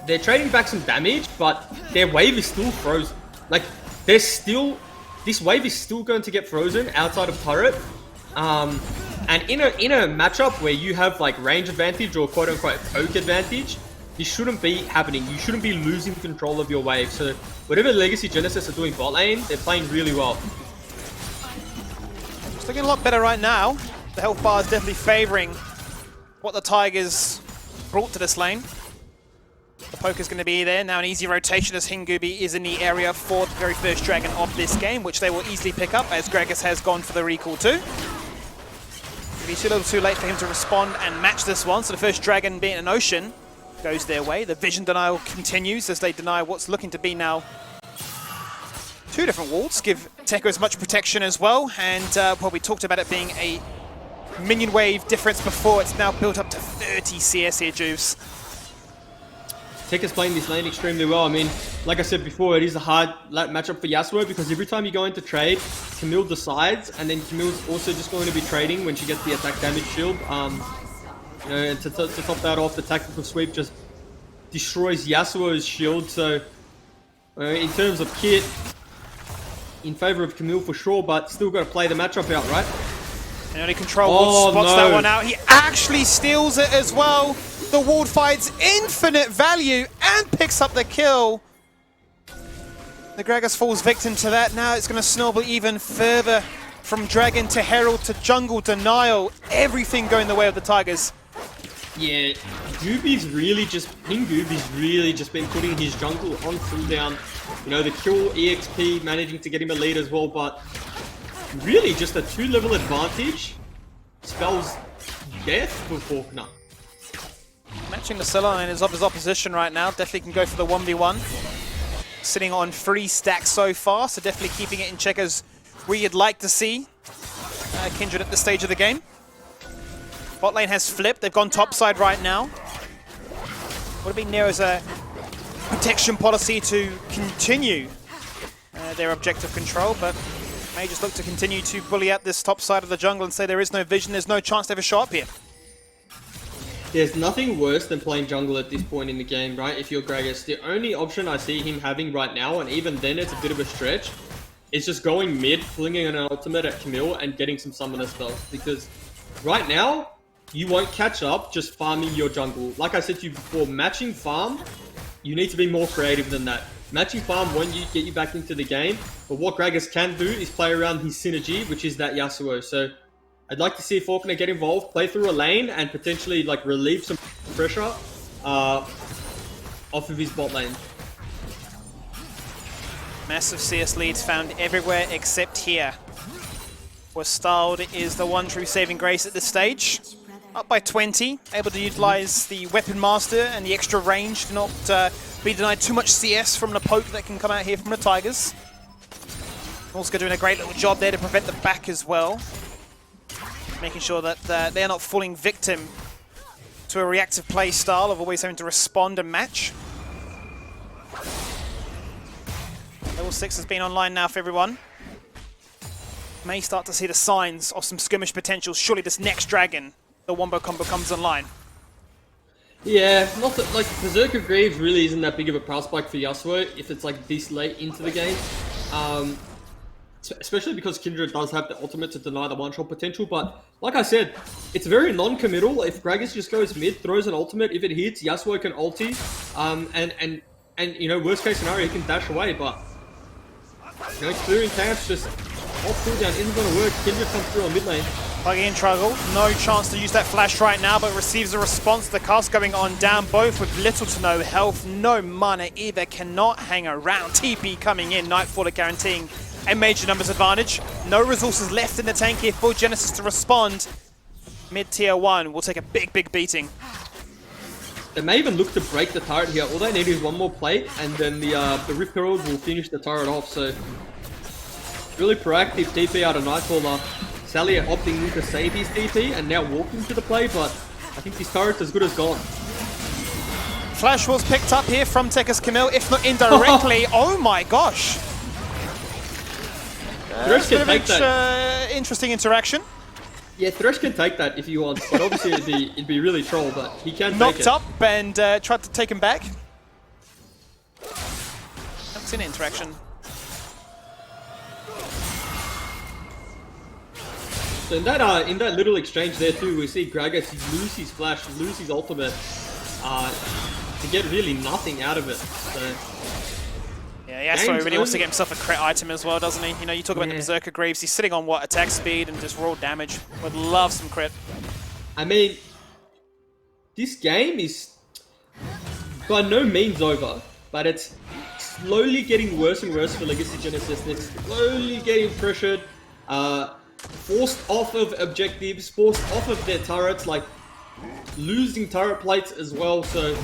They're trading back some damage, but their wave is still frozen. Like, this wave is still going to get frozen outside of turret. And in a matchup where you have like range advantage or quote unquote poke advantage, this shouldn't be happening. You shouldn't be losing control of your wave. So whatever Legacy Genesis are doing bot lane, they're playing really well. It's looking a lot better right now. The health bar is definitely favouring what the Tigers brought to this lane. The poke is going to be there. Now an easy rotation as Hingubi is in the area for the very first dragon of this game, which they will easily pick up as Gragas has gone for the recall too. It's a little too late for him to respond and match this one, so the first dragon being an Ocean goes their way. The vision denial continues as they deny what's looking to be now 2 different walls, give Tekka as much protection as well, and well, we talked about it being a minion wave difference before. It's now built up to 30 CS here, Juves. Tekka's playing this lane extremely well. I mean, like I said before, it is a hard matchup for Yasuo because every time you go into trade, Camille decides, and then Camille's also just going to be trading when she gets the attack damage shield. You know, and to top that off, the tactical sweep just destroys Yasuo's shield. So in terms of kit, in favor of Camille for sure, but still got to play the matchup out, right? And only Control spots that one out. He actually steals it as well. The ward finds infinite value and picks up the kill. The Gragas falls victim to that. Now it's going to snowball even further from Dragon to Herald to Jungle Denial. Everything going the way of the Tigers. Yeah, Gooby's really just been putting his jungle on cooldown. You know, the kill EXP managing to get him a lead as well, but really just a 2-level advantage spells death for Faulkner. Matching the cell line is of his opposition right now. Definitely can go for the 1v1. Sitting on 3 stacks so far, so definitely keeping it in check as we'd like to see Kindred at this stage of the game. Bot lane has flipped. They've gone topside right now. Would have been Nero's protection policy to continue their objective control, but may just look to continue to bully out this top side of the jungle and say there is no vision, there's no chance to ever show up here. There's nothing worse than playing jungle at this point in the game, right? If you're Gragas, the only option I see him having right now, and even then it's a bit of a stretch, is just going mid, flinging an ultimate at Camille and getting some summoner spells. Because right now, you won't catch up just farming your jungle. Like I said to you before, matching farm, you need to be more creative than that. Matching farm won't get you back into the game, but what Gragas can do is play around his synergy, which is that Yasuo. So I'd like to see Faulkner get involved, play through a lane, and potentially like relieve some pressure off of his bot lane. Massive CS leads found everywhere except here, where Styled is the one true saving grace at this stage. Up by 20, able to utilize the Weapon Master and the extra range to not be denied too much CS from the poke that can come out here from the Tigers. Also doing a great little job there to prevent the back as well. Making sure that they're not falling victim to a reactive play style of always having to respond and match. Level 6 has been online now for everyone. May start to see the signs of some skirmish potential. Surely this next dragon, the wombo combo, comes online. Yeah, not that, like, Berserker Greaves really isn't that big of a power spike for Yasuo if it's like this late into the game. Especially because Kindred does have the ultimate to deny the one-shot potential, but like I said, it's very non-committal. If Gragas just goes mid, throws an ultimate, if it hits, Yasuo can ulti, and you know, worst case scenario, he can dash away, but you know, clearing camps just off cooldown isn't going to work. Kindred comes through on mid lane. Plugging in Truggle, no chance to use that flash right now, but receives a response. The cast going on down, both with little to no health, no mana either, cannot hang around. TP coming in, Nightfaller guaranteeing a major numbers advantage. No resources left in the tank here for Genesis to respond. Mid-tier 1 will take a big beating. They may even look to break the turret here. All they need is one more plate, and then the Rift Herald will finish the turret off. So really proactive TP out of Nightfaller. Sally opting to save his TP and now walking to the play, but I think this turret's as good as gone. Flash was picked up here from Tekka's Camille, if not indirectly. Oh my gosh! Thresh can take that. Interesting interaction. Yeah, Thresh can take that if he wants, but obviously it'd be really troll, but he can knocked take it. Up and tried to take him back. Haven't seen an interaction. So in that little exchange there too, we see Gragas lose his flash, lose his ultimate, to get really nothing out of it. So yeah, Yasuo really wants to get himself a crit item as well, doesn't he? You know, you talk about the Berserker Greaves, he's sitting on what, attack speed and just raw damage. Would love some crit. I mean, this game is by no means over, but it's slowly getting worse and worse for Legacy Genesis. They're slowly getting pressured, forced off of objectives, forced off of their turrets, like losing turret plates as well, so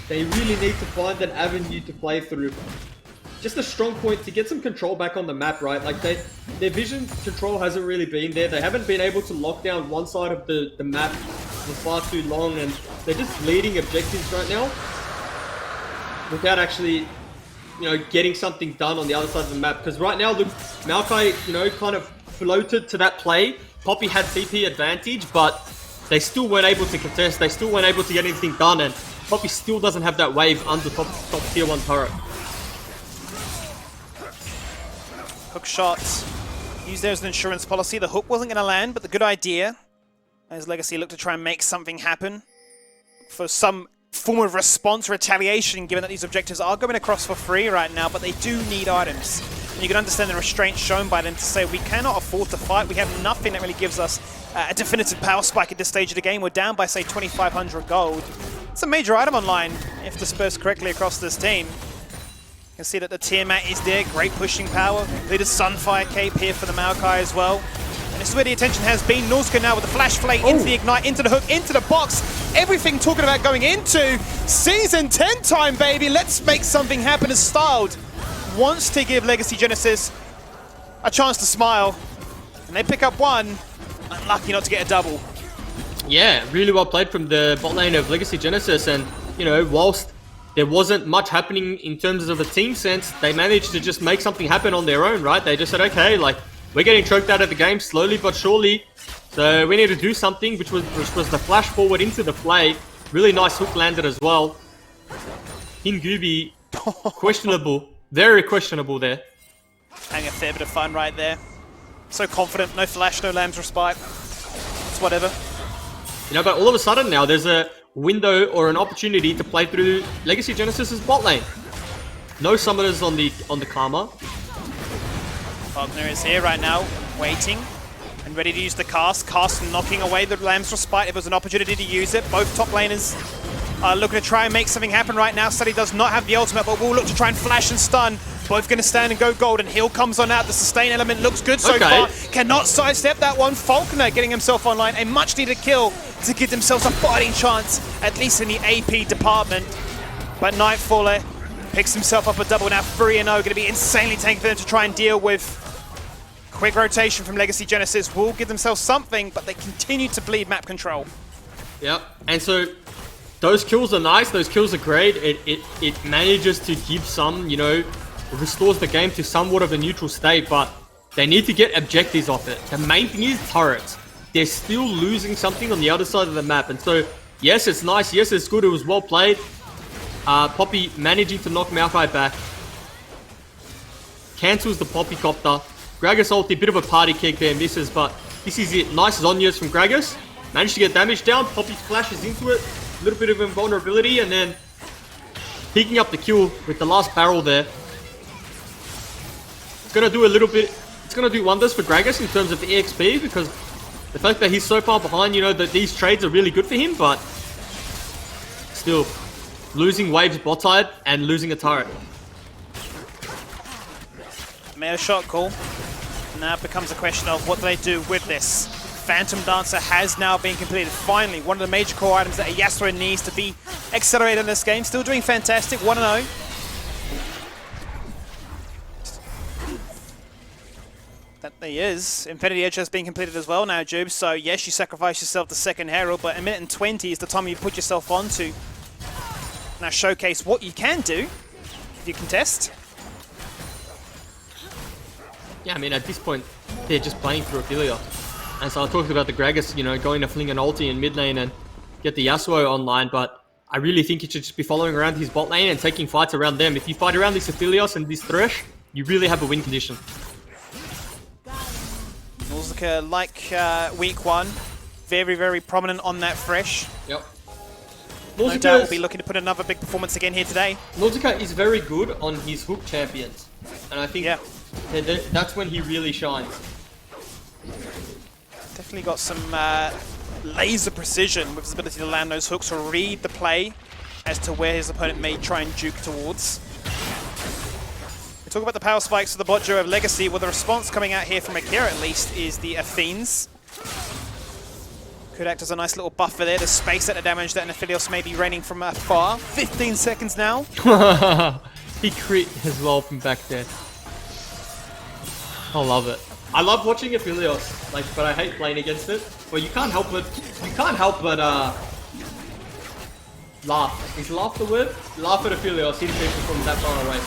they really need to find an avenue to play through. Just a strong point to get some control back on the map, right? Like their vision control hasn't really been there. They haven't been able to lock down one side of the map for far too long, and they're just bleeding objectives right now without actually, you know, getting something done on the other side of the map. Because right now, look, Maokai, you know, kind of floated to that play. Poppy had TP advantage, but they still weren't able to contest. They still weren't able to get anything done, and Poppy still doesn't have that wave under top tier 1 turret. Hook shots. Used there as an insurance policy. The hook wasn't going to land, but the good idea, as Legacy looked to try and make something happen for some form of response, retaliation, given that these objectives are going across for free right now, but they do need items. And you can understand the restraint shown by them to say, we cannot afford to fight. We have nothing that really gives us a definitive power spike at this stage of the game. We're down by, say, 2,500 gold. It's a major item online, if dispersed correctly across this team. You can see that the Tiamat is there, great pushing power. Completed Sunfire Cape here for the Maokai as well. And this is where the attention has been. Nausicaa now with the Flash Flame into the Ignite, into the hook, into the box. Everything talking about going into Season 10 time, baby. Let's make something happen as Styled wants to give Legacy Genesis a chance to smile. And they pick up one, unlucky not to get a double. Yeah, really well played from the bot lane of Legacy Genesis. And, you know, whilst there wasn't much happening in terms of a team sense, they managed to just make something happen on their own, right? They just said, okay, like, we're getting choked out of the game slowly but surely. So we need to do something, which was the flash forward into the play. Really nice hook landed as well. Hingubi, questionable. Very questionable there. Having a fair bit of fun right there. So confident, no flash, no lamb's respite. It's whatever. You know, but all of a sudden now, there's a window or an opportunity to play through Legacy Genesis's bot lane. No summoners on the Karma. Wagner is here right now, waiting and ready to use the cast. Cast knocking away the lamb's respite if there's an opportunity to use it. Both top laners are looking to try and make something happen right now. Sully does not have the ultimate, but will look to try and flash and stun. Both going to stand and go gold, and Heal comes on out. The sustain element looks good so far. Cannot sidestep that one. Faulkner getting himself online. A much needed kill to give themselves a fighting chance, at least in the AP department. But Nightfaller picks himself up a double now. 3-0, going to be insanely tanky for them to try and deal with. Quick rotation from Legacy Genesis will give themselves something, but they continue to bleed map control. Yep, and so those kills are nice, those kills are great. It manages to give some, you know, restores the game to somewhat of a neutral state, but they need to get objectives off it. The main thing is turrets. They're still losing something on the other side of the map, and so yes, it's nice, yes, it's good, it was well played. Poppy managing to knock Maokai back. Cancels the Poppy Copter. Gragas ulti, bit of a party kick there, misses, but this is it. Nice Zhonya's from Gragas. Managed to get damage down. Poppy flashes into it. A little bit of invulnerability, and then picking up the kill with the last barrel there. It's going to do a little bit... It's going to do wonders for Gragas in terms of the EXP, because the fact that he's so far behind, you know, that these trades are really good for him, but still, losing waves bot side and losing a turret. Made a shot call. Now it becomes a question of what do they do with this. Phantom Dancer has now been completed. Finally, one of the major core items that a Yasuo needs to be accelerated in this game. Still doing fantastic, 1-0. That he is. Infinity Edge has been completed as well now, Jube. So yes, you sacrifice yourself the second Herald, but a minute and 20 is the time you put yourself on to now showcase what you can do if you contest. Yeah, I mean, at this point, they're just playing through Ophelia. And so I talked about the Gragas, you know, going to fling an ulti in mid lane and get the Yasuo online, but I really think you should just be following around his bot lane and taking fights around them. If you fight around this Aphelios and this Thresh, you really have a win condition. Nausicaa, like week one, very, very prominent on that Thresh. Yep. No doubt will be looking to put another big performance again here today. Nausicaa is very good on his hook champions. And I think that's when he really shines. Definitely got some laser precision with his ability to land those hooks or read the play as to where his opponent may try and juke towards. We talk about the power spikes of the bot duo of Legacy. Well, the response coming out here from Akira at least is the Athenes. Could act as a nice little buffer there to space out the damage that an Aphelios may be raining from afar. 15 seconds now. He crit as well from back there. I love it. I love watching Aphelios, like, but I hate playing against it. Well, you can't help but laugh. Is laugh the word? Laugh at Aphelios, hitting people from that far away.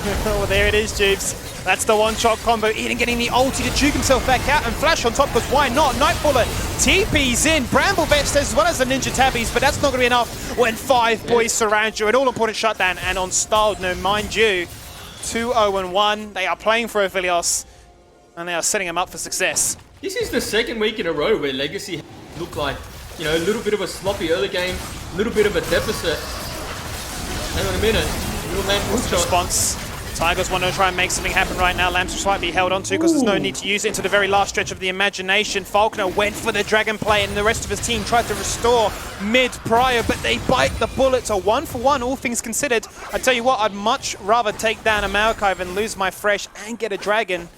Oh, there it is, Jubes. That's the one-shot combo. Eden getting the ulti to juke himself back out and flash on top, because why not? Nightfaller TP's in. Bramble Vest as well as the Ninja Tabbies, but that's not going to be enough when 5 boys surround you. An all-important shutdown, and on style, no, mind you, 2-0-1. They are playing for Aphelios, and they are setting them up for success. This is the second week in a row where Legacy look like, you know, a little bit of a sloppy early game, a little bit of a deficit. Hang on a minute. Little man response. Tigers want to try and make something happen right now. Lamps will slightly be held onto because there's no need to use it into the very last stretch of the imagination. Falconer went for the dragon play, and the rest of his team tried to restore mid-prior, but they bite the bullet. So 1-for-1, all things considered. I tell you what, I'd much rather take down a Maokai than lose my fresh and get a dragon.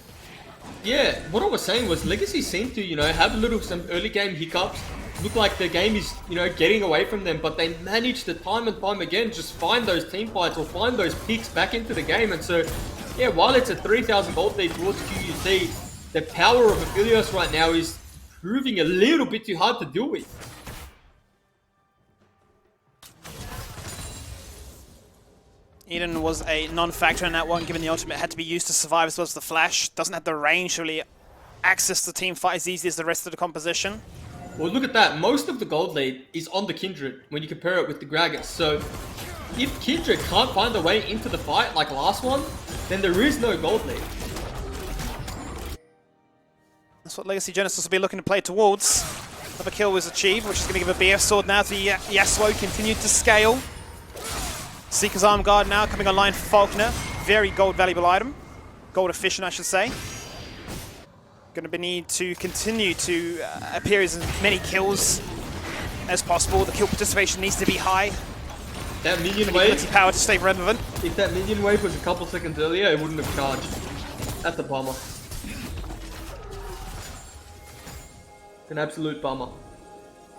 Yeah, what I was saying was Legacy seemed to, you know, have some early game hiccups. Look like the game is, you know, getting away from them, but they managed to time and time again just find those team fights or find those peaks back into the game. And so, yeah, while it's a 3,000 gold lead towards QUT, the power of Aphelios right now is proving a little bit too hard to deal with. Eden was a non-factor in that one, given the ultimate had to be used to survive as well as the flash. Doesn't have the range to really access the team fight as easy as the rest of the composition. Well, look at that. Most of the gold lead is on the Kindred when you compare it with the Gragas. So if Kindred can't find a way into the fight like last one, then there is no gold lead. That's what Legacy Genesis will be looking to play towards. Another kill was achieved, which is going to give a BF sword now to Yasuo. Continued to scale. Seeker's Arm Guard now coming online for Falconer. Very gold valuable item. Gold efficient, I should say. Going to need to continue to appear as many kills as possible. The kill participation needs to be high. That minion wave, power to stay relevant. If that minion wave was a couple seconds earlier, it wouldn't have charged. That's a bummer. It's an absolute bummer.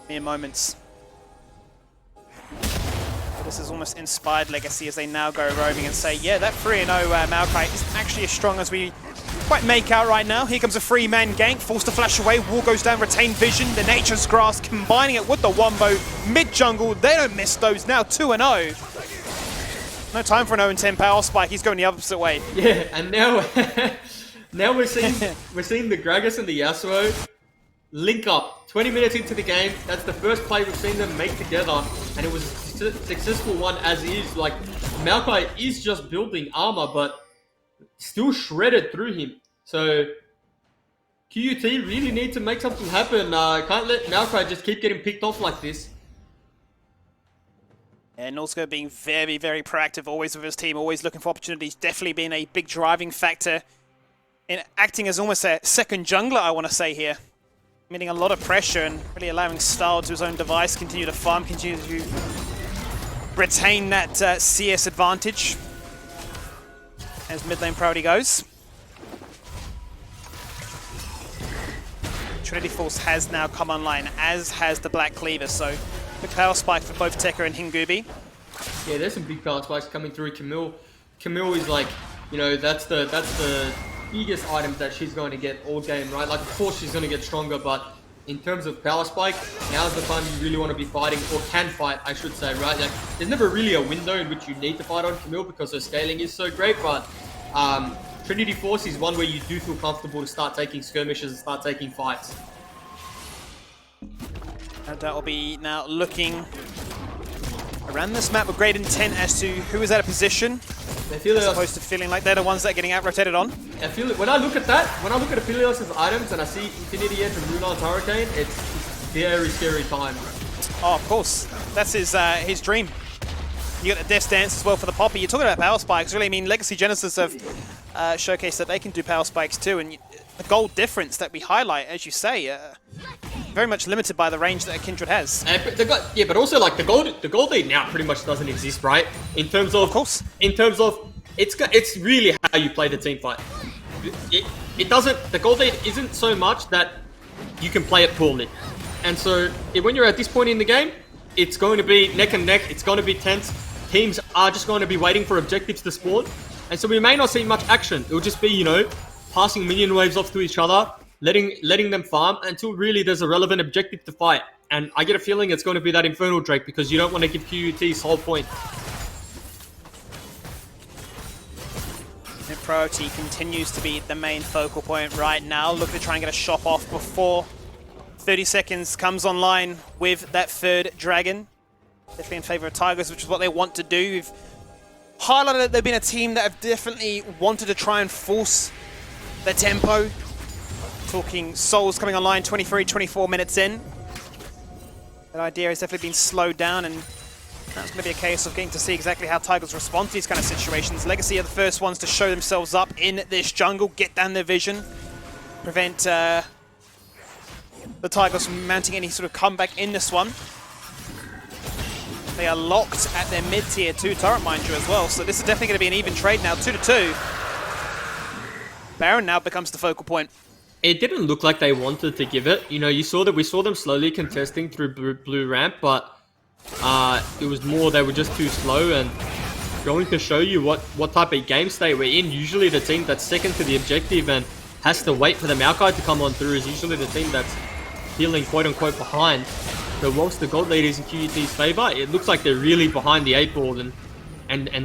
Mere moments. This is almost inspired Legacy as they now go roaming and say, yeah, that 3-0 Maokai isn't actually as strong as we quite make out right now. Here comes a 3-man gank, forced to flash away. Wall goes down, retained vision. The Nature's Grasp, combining it with the Wombo. Mid-jungle, they don't miss those. Now 2-0. No time for an 0-10 power spike. He's going the opposite way. Yeah, and now now we're seeing the Gragas and the Yasuo link up. 20 minutes into the game, that's the first play we've seen them make together, and it was a successful one as is. Like, Maokai is just building armor, but still shredded through him. So QUT really need to make something happen. Can't let Maokai just keep getting picked off like this. And also being very, very proactive, always with his team, always looking for opportunities, definitely being a big driving factor in acting as almost a second jungler, I want to say here. Meeting a lot of pressure and really allowing Style to his own device, continue to farm, continue to retain that CS advantage as mid lane priority goes. Trinity Force has now come online, as has the Black Cleaver, so big power spike for both Tekka and Hingubi. Yeah, there's some big power spikes coming through. Camille is like, you know, that's the biggest items that she's going to get all game, right? Like, of course she's going to get stronger, but in terms of power spike, now's the time you really want to be fighting, or can fight, I should say, right? Like, there's never really a window in which you need to fight on Camille because her scaling is so great, but Trinity Force is one where you do feel comfortable to start taking skirmishes and start taking fights. And that will be now looking around this map with great intent as to who is at a position. As opposed to feeling like they're the ones that are getting out-rotated on. I feel when I look at Aphelios' items and I see Infinity Edge and Runon's Hurricane, it's very scary time. Oh, of course. That's his dream. You got the Death Dance as well for the Poppy. You're talking about power spikes, really. I mean, Legacy Genesis have showcased that they can do power spikes too, and the gold difference that we highlight, as you say, very much limited by the range that a Kindred has. But also like the gold lead now pretty much doesn't exist, right? In terms of course. In terms of it's really how you play the team fight. It doesn't. The gold lead isn't so much that you can play it poorly, and so when you're at this point in the game, it's going to be neck and neck. It's going to be tense. Teams are just going to be waiting for objectives to spawn, and so we may not see much action. It will just be, you know, passing minion waves off to each other, letting them farm until really there's a relevant objective to fight. And I get a feeling it's going to be that Infernal Drake because you don't want to give QUT's whole point. priority continues to be the main focal point right now. Looking to try and get a shop off before 30 seconds comes online with that third dragon. Definitely in favor of Tigers, which is what they want to do. We've highlighted that they've been a team that have definitely wanted to try and force the tempo. Talking Souls coming online 23, 24 minutes in. That idea has definitely been slowed down, and that's going to be a case of getting to see exactly how Tigers respond to these kind of situations. Legacy are the first ones to show themselves up in this jungle, get down their vision, prevent the Tigers from mounting any sort of comeback in this one. They are locked at their mid-tier 2 turret, mind you, as well, so this is definitely going to be an even trade now, 2-2. Baron now becomes the focal point. It didn't look like they wanted to give it. You know, we saw them slowly contesting through blue ramp, but it was more they were just too slow, and going to show you what type of game state we're in. Usually the team that's second to the objective and has to wait for the Maokai to come on through is usually the team that's feeling quote-unquote behind. So whilst the gold lead is in QUT's favor, it looks like they're really behind the 8 ball, and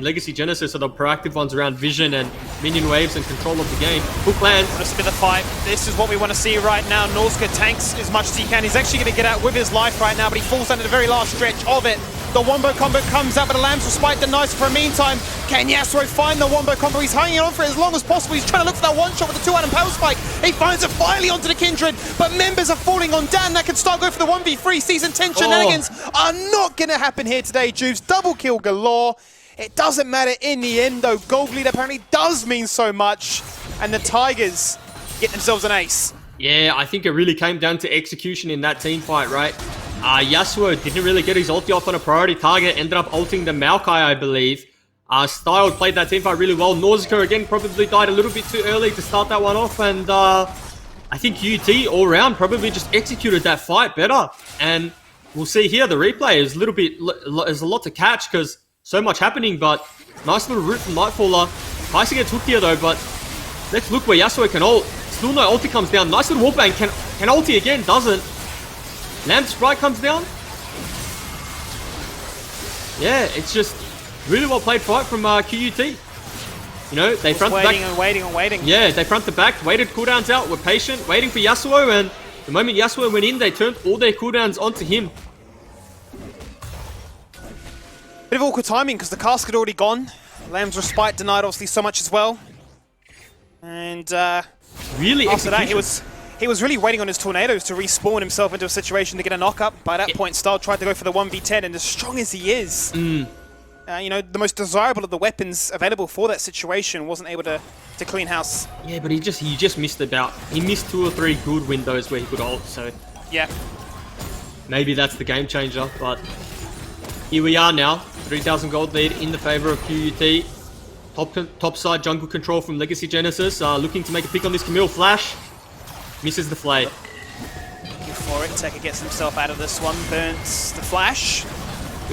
Legacy Genesis are the proactive ones around vision and minion waves and control of the game. Hook lands. This will be the fight. This is what we want to see right now. Norsca tanks as much as he can. He's actually going to get out with his life right now, but he falls down at the very last stretch of it. The wombo combo comes out, but the Lambs will spike the knives for a meantime. Can Yasuo find the wombo combo? He's hanging on for it as long as possible. He's trying to look for that one shot with the 2-item power spike. He finds it finally onto the Kindred, but members are falling on Dan. That can start going for the 1v3. Season 10 shenanigans are not going to happen here today, Juice. Double kill galore. It doesn't matter in the end, though. Gold lead apparently does mean so much, and the Tigers get themselves an ace. Yeah, I think it really came down to execution in that team fight, right? Yasuo didn't really get his ulti off on a priority target, ended up ulting the Maokai, I believe. Styled played that team fight really well. Nausicaa, again, probably died a little bit too early to start that one off, and I think UT all round probably just executed that fight better. And we'll see here, the replay is there's a lot to catch, because so much happening, but nice little root from Nightfaller. Tyson gets hooked here though, but let's look where Yasuo can ult. Still no ulti comes down. Nice little wallbang. Can ulti again, doesn't. Lamb Sprite comes down. Yeah, it's just really well played fight from QUT. You know, they front the back. Waiting. Yeah, they front the back, waited cooldowns out, were patient, waiting for Yasuo, and the moment Yasuo went in, they turned all their cooldowns onto him. Bit of awkward timing because the cask had already gone. Lamb's respite denied obviously so much as well. And really after that he was really waiting on his tornadoes to respawn himself into a situation to get a knock-up. By that point, Style tried to go for the 1v10, and as strong as he is, you know, the most desirable of the weapons available for that situation wasn't able to clean house. Yeah, but he just missed he missed 2 or 3 good windows where he could ult, so yeah. Maybe that's the game changer, but here we are now. 3,000 gold lead in the favor of QUT. Top side jungle control from Legacy Genesis. Looking to make a pick on this Camille. Flash. Misses the flay. For it, Tekka gets himself out of this one. Burns the flash.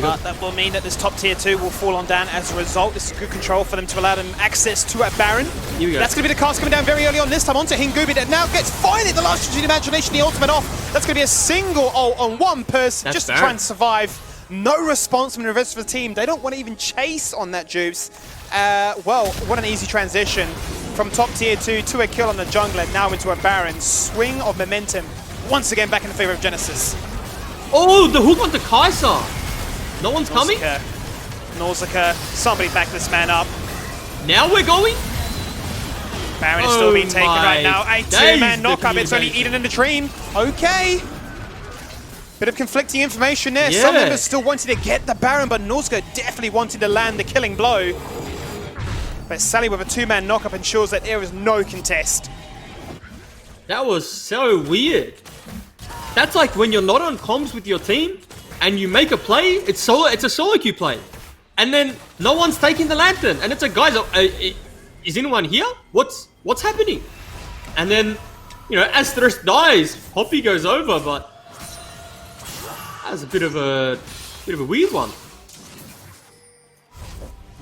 But that will mean that this top tier 2 will fall on Dan as a result. This is good control for them to allow them access to a Baron. Here we go. That's going to be the cast coming down very early on this time onto Hingubi that now gets finally the last of Imagination, the ultimate off. That's going to be a single ult on one person just to try and survive. No response from the rest of the team. They don't want to even chase on that Juice. Well, what an easy transition from top tier 2 to a kill on the jungler, now into a Baron. Swing of momentum once again back in the favor of Genesis. Oh, the hook onto Kai'Sa. No one's coming? Nausicaa, somebody back this man up. Now we're going? Baron is still being taken right now. A 2-man knockup. It's only Eden in the dream. Okay. Bit of conflicting information there. Yeah. Some members still wanted to get the Baron, but Nausicaa definitely wanted to land the killing blow. But Sally with a 2-man knockup ensures that there is no contest. That was so weird. That's like when you're not on comms with your team and you make a play, it's a solo queue play. And then no one's taking the lantern. And it's a guys, is anyone here? What's happening? And then, you know, as Thirst dies, Hoppy goes over, but that's a bit of a weird one.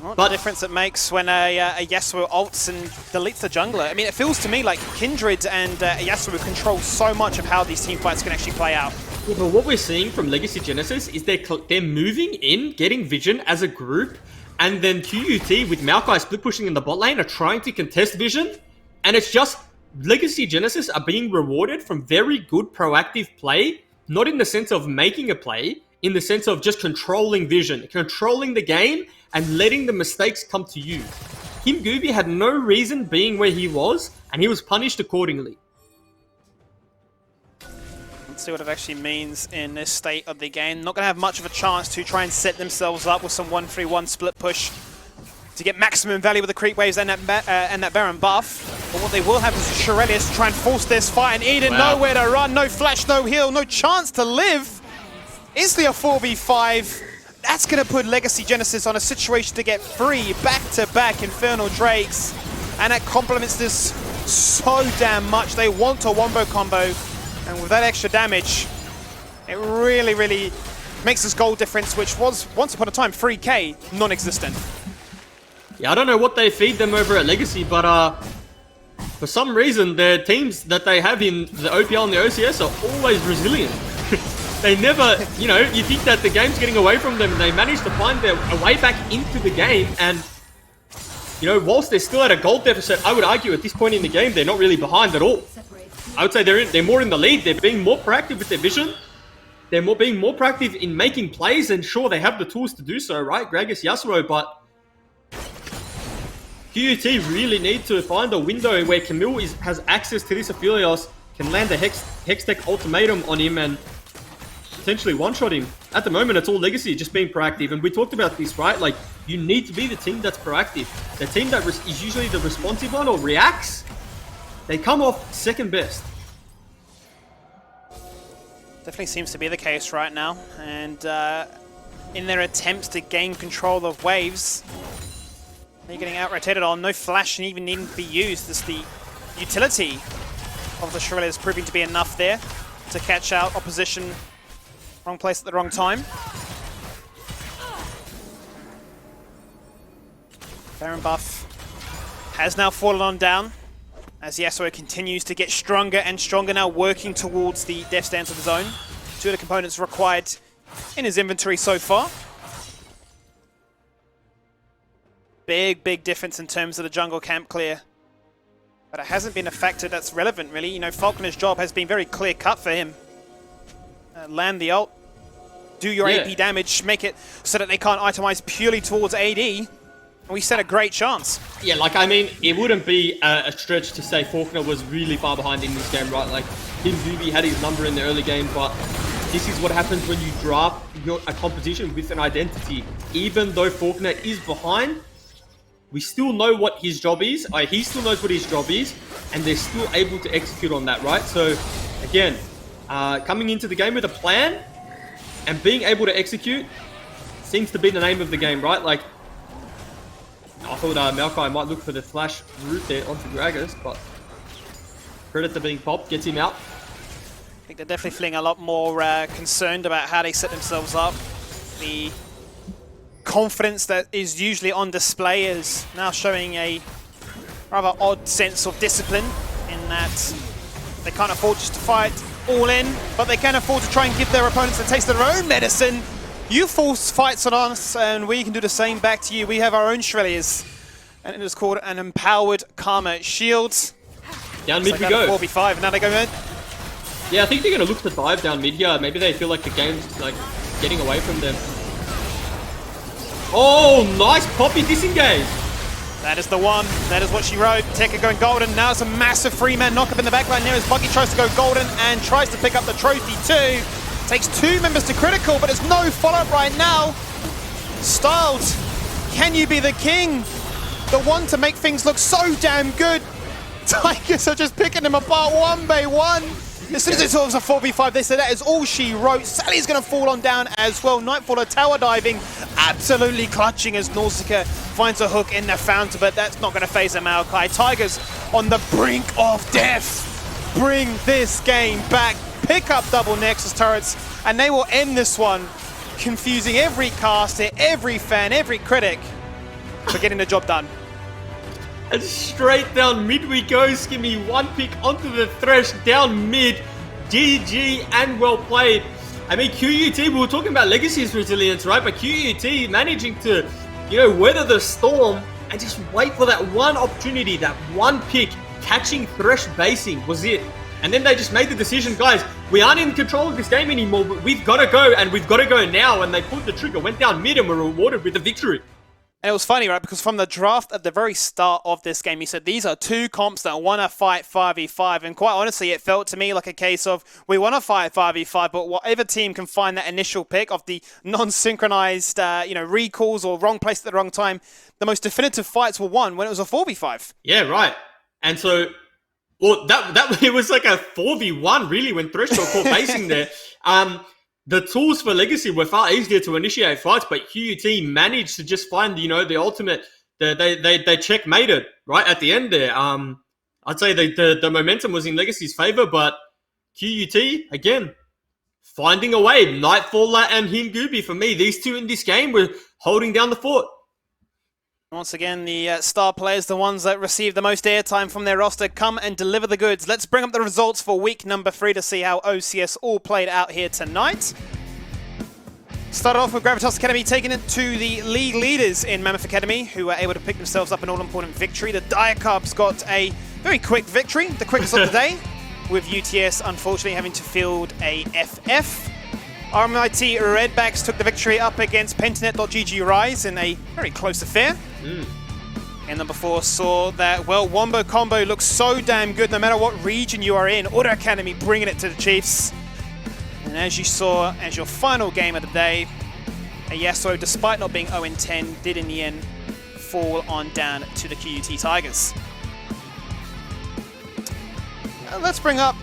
What the difference it makes when a Yasuo ults and deletes the jungler. I mean, it feels to me like Kindred and Yasuo control so much of how these team fights can actually play out. Yeah, but what we're seeing from Legacy Genesis is they're moving in, getting vision as a group, and then QUT with Maokai split pushing in the bot lane are trying to contest Vision, and it's just Legacy Genesis are being rewarded from very good proactive play, not in the sense of making a play, in the sense of just controlling Vision, controlling the game, and letting the mistakes come to you. Kim Gooby had no reason being where he was, and he was punished accordingly. Let's see what it actually means in this state of the game. Not going to have much of a chance to try and set themselves up with some 1-3-1 split push to get maximum value with the creep waves and that Baron buff. But what they will have is Shurelius to try and force this fight, and Eden nowhere to run, no flash, no heal, no chance to live. Instantly a 4v5. That's going to put Legacy Genesis on a situation to get 3 back-to-back Infernal Drakes. And that complements this so damn much. They want a wombo combo. And with that extra damage, it really, really makes this goal difference, which was, once upon a time, 3k, non-existent. Yeah, I don't know what they feed them over at Legacy, but for some reason, the teams that they have in the OPL and the OCS are always resilient. They never, you know, you think that the game's getting away from them, and they manage to find their way back into the game. And, you know, whilst they're still at a goal deficit, I would argue at this point in the game, they're not really behind at all. I would say they're more in the lead. They're being more proactive with their vision. They're being more proactive in making plays, and sure, they have the tools to do so, right? Gragas, Yasuo, but QUT really need to find a window where Camille has access to this Aphelios, can land a Hextech ultimatum on him, and potentially one-shot him. At the moment, it's all Legacy, just being proactive. And we talked about this, right? Like, you need to be the team that's proactive. The team that is usually the responsive one or reacts, they come off second best. Definitely seems to be the case right now. And in their attempts to gain control of waves, they're getting out-rotated on. No flash and even needing to be used. As the utility of the Shurelius is proving to be enough there to catch out opposition. Wrong place at the wrong time. Baron buff has now fallen on down as Yasuo continues to get stronger and stronger, now working towards the death stance of his own. 2 of the components required in his inventory so far. Big difference in terms of the jungle camp clear. But it hasn't been a factor that's relevant, really. You know, Falconer's job has been very clear-cut for him. Land the ult, do your AP damage, make it so that they can't itemize purely towards AD, and we stand a great chance. Yeah, like, I mean, it wouldn't be a stretch to say Falconer was really far behind in this game, right? Like, Kim Gooby had his number in the early game, but this is what happens when you draft a composition with an identity. Even though Falconer is behind, we still know what his job is. He still knows what his job is, and they're still able to execute on that, right? So, again, coming into the game with a plan and being able to execute seems to be the name of the game, right? Like, I thought Maokai might look for the flash route there onto Gragas, but credit to being popped, gets him out. I think they're definitely feeling a lot more concerned about how they set themselves up. The confidence that is usually on display is now showing a rather odd sense of discipline in that they can't afford just to fight all in, but they can afford to try and give their opponents a taste of their own medicine. You force fights on us, and we can do the same back to you. We have our own Shurelius, and it is called an Empowered Karma Shield. Down mid we go. 4v5, and now they go mid. Yeah, I think they're going to look to dive down mid here. Maybe they feel like the game's like getting away from them. Oh, nice Poppy disengage. That is the one. That is what she wrote. Tekka going golden. Now it's a massive 3-man knock-up in the backline there as Buggy tries to go golden and tries to pick up the trophy too. Takes 2 members to critical, but there's no follow-up right now. Styled, can you be the king? The one to make things look so damn good. Tigers are just picking them apart one by one. As soon as they saw it was a 4v5, they said that is all she wrote. Sally's going to fall on down as well. Nightfaller tower diving, absolutely clutching as Nausicaa finds a hook in the fountain, but that's not going to phase them out. Tigers on the brink of death. Bring this game back. Pick up double Nexus turrets, and they will end this one, confusing every caster, every fan, every critic for getting the job done. And straight down mid we go, Skimmy. 1 pick onto the Thresh, down mid. GG and well played. I mean, QUT, we were talking about Legacy's resilience, right? But QUT managing to weather the storm and just wait for that one opportunity, that one pick, catching Thresh basing was it. And then they just made the decision, guys, we aren't in control of this game anymore, but we've got to go, and we've got to go now. And they pulled the trigger, went down mid, and were rewarded with the victory. And it was funny, right? Because from the draft at the very start of this game, he said these are two comps that want to fight 5v5. And quite honestly, it felt to me like a case of we want to fight 5v5, but whatever team can find that initial pick of the non-synchronized, recalls or wrong place at the wrong time, the most definitive fights were won when it was a 4v5. Yeah, right. And so, well, that it was like a 4v1 really when Thresh got caught basing there. The tools for Legacy were far easier to initiate fights, but QUT managed to just find, the ultimate. They checkmated right at the end there. I'd say the momentum was in Legacy's favor, but QUT again finding a way. Nightfaller and Hingooby, for me, these two in this game were holding down the fort. Once again, the star players, the ones that receive the most airtime from their roster, come and deliver the goods. Let's bring up the results for week number 3 to see how OCS all played out here tonight. Started off with Gravitas Academy taking it to the league leaders in Mammoth Academy, who were able to pick themselves up an all-important victory. The Diacubs got a very quick victory, the quickest of the day, with UTS unfortunately having to field a FF. RMIT Redbacks took the victory up against Pentanet.gg Rise in a very close affair. And number 4 saw that, Wombo Combo looks so damn good no matter what region you are in. Order Academy bringing it to the Chiefs. And as you saw, as your final game of the day, Yasuo, despite not being 0-10, did in the end fall on down to the QUT Tigers. Let's bring up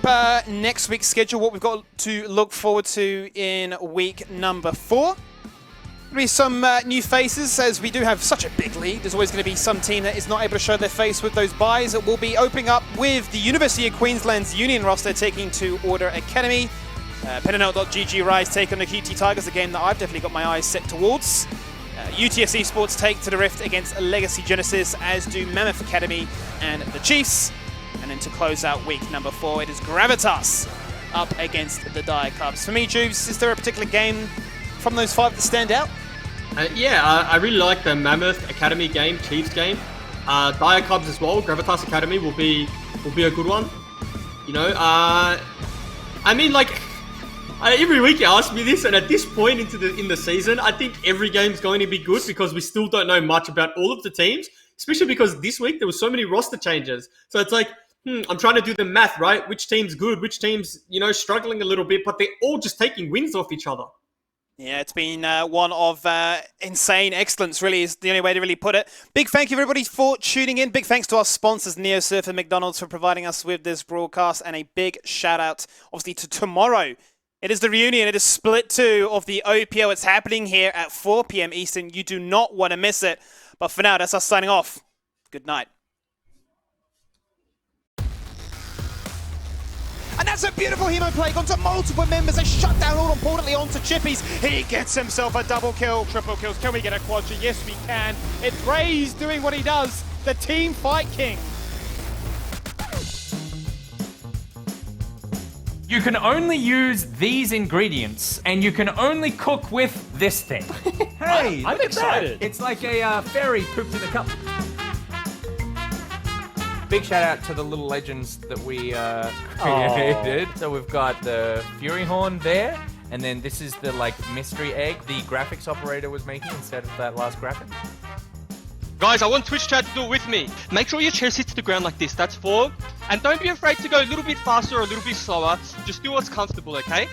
next week's schedule, what we've got to look forward to in week number 4. There'll be some new faces, as we do have such a big league. There's always going to be some team that is not able to show their face with those buys. It will be opening up with the University of Queensland's Union roster taking to Order Academy. Pentanel.gg Rise take on the QT Tigers, a game that I've definitely got my eyes set towards. UTS Esports take to the Rift against Legacy Genesis, as do Mammoth Academy and the Chiefs. And then to close out week number 4, it is Gravitas up against the Diacubs. For me, Jubes, is there a particular game from those 5 that stand out? I really like the Mammoth Academy game, Chiefs game. Diacubs as well. Gravitas Academy will be a good one. Every week you ask me this, and at this point in the season, I think every game's going to be good because we still don't know much about all of the teams, especially because this week there were so many roster changes. So it's like, I'm trying to do the math, right? Which team's good, which team's, struggling a little bit, but they're all just taking wins off each other. Yeah, it's been one of insane excellence, really, is the only way to really put it. Big thank you, everybody, for tuning in. Big thanks to our sponsors, NeoSurf and McDonald's, for providing us with this broadcast. And a big shout-out, obviously, to tomorrow. It is the reunion. It is split 2 of the OPL. It's happening here at 4 p.m. Eastern. You do not want to miss it. But for now, that's us signing off. Good night. And that's a beautiful Hemo Plague onto multiple members. They shut down all importantly onto Chippies. He gets himself a double kill. Triple kills. Can we get a quadra? Yes, we can. It's Raze doing what he does. The team fight king. You can only use these ingredients, and you can only cook with this thing. Hey, I'm excited. It's like a fairy pooped in a cup. Big shout out to the little legends that we created. So we've got the Fury Horn there, and then this is the mystery egg the graphics operator was making instead of that last graphic. Guys, I want Twitch chat to do it with me. Make sure your chest hits the ground like this, that's 4. And don't be afraid to go a little bit faster or a little bit slower. Just do what's comfortable, okay?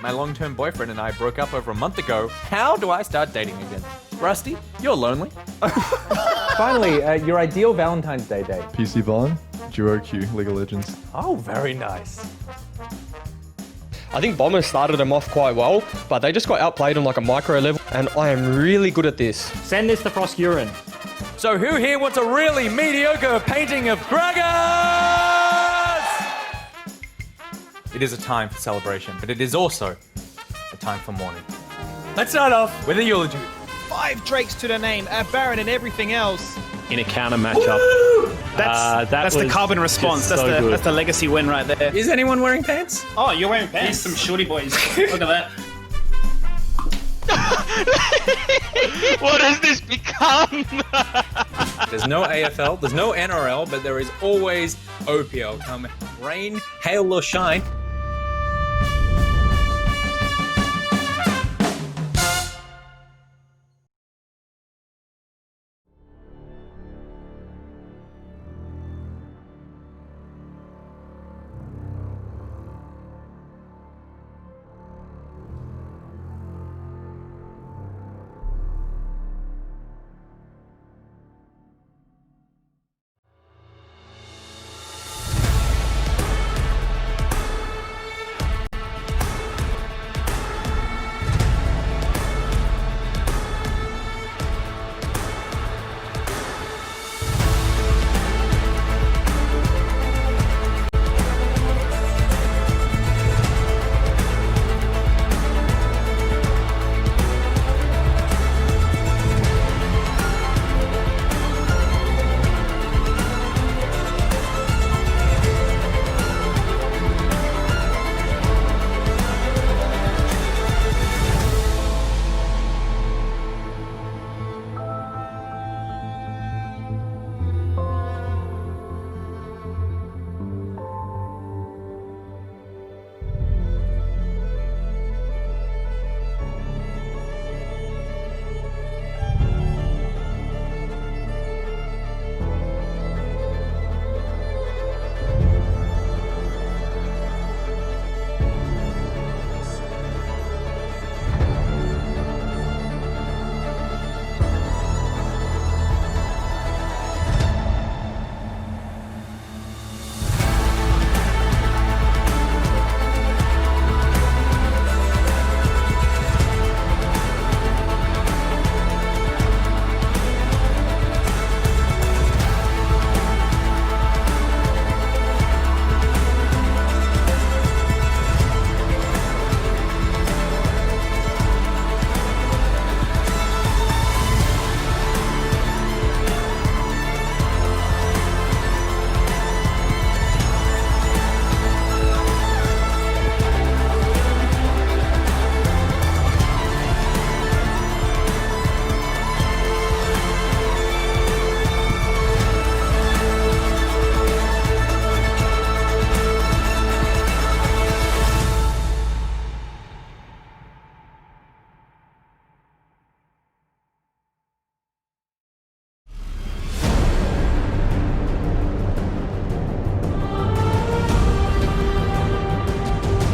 My long-term boyfriend and I broke up over a month ago. How do I start dating again? Rusty, you're lonely. Finally, your ideal Valentine's Day date. PC Vaughn, Duo Q, League of Legends. Oh, very nice. I think Bomber started them off quite well, but they just got outplayed on a micro level, and I am really good at this. Send this to Frost Urine. So who here wants a really mediocre painting of Gragas? It is a time for celebration, but it is also a time for mourning. Let's start off with a eulogy. 5 Drakes to the name, a Baron and everything else. In a counter matchup. That's the carbon response. That's the legacy win right there. Is anyone wearing pants? Oh, you're wearing pants? These some shorty boys. Look at that. What has this become? There's no AFL, there's no NRL, but there is always OPL. Come rain, hail or shine,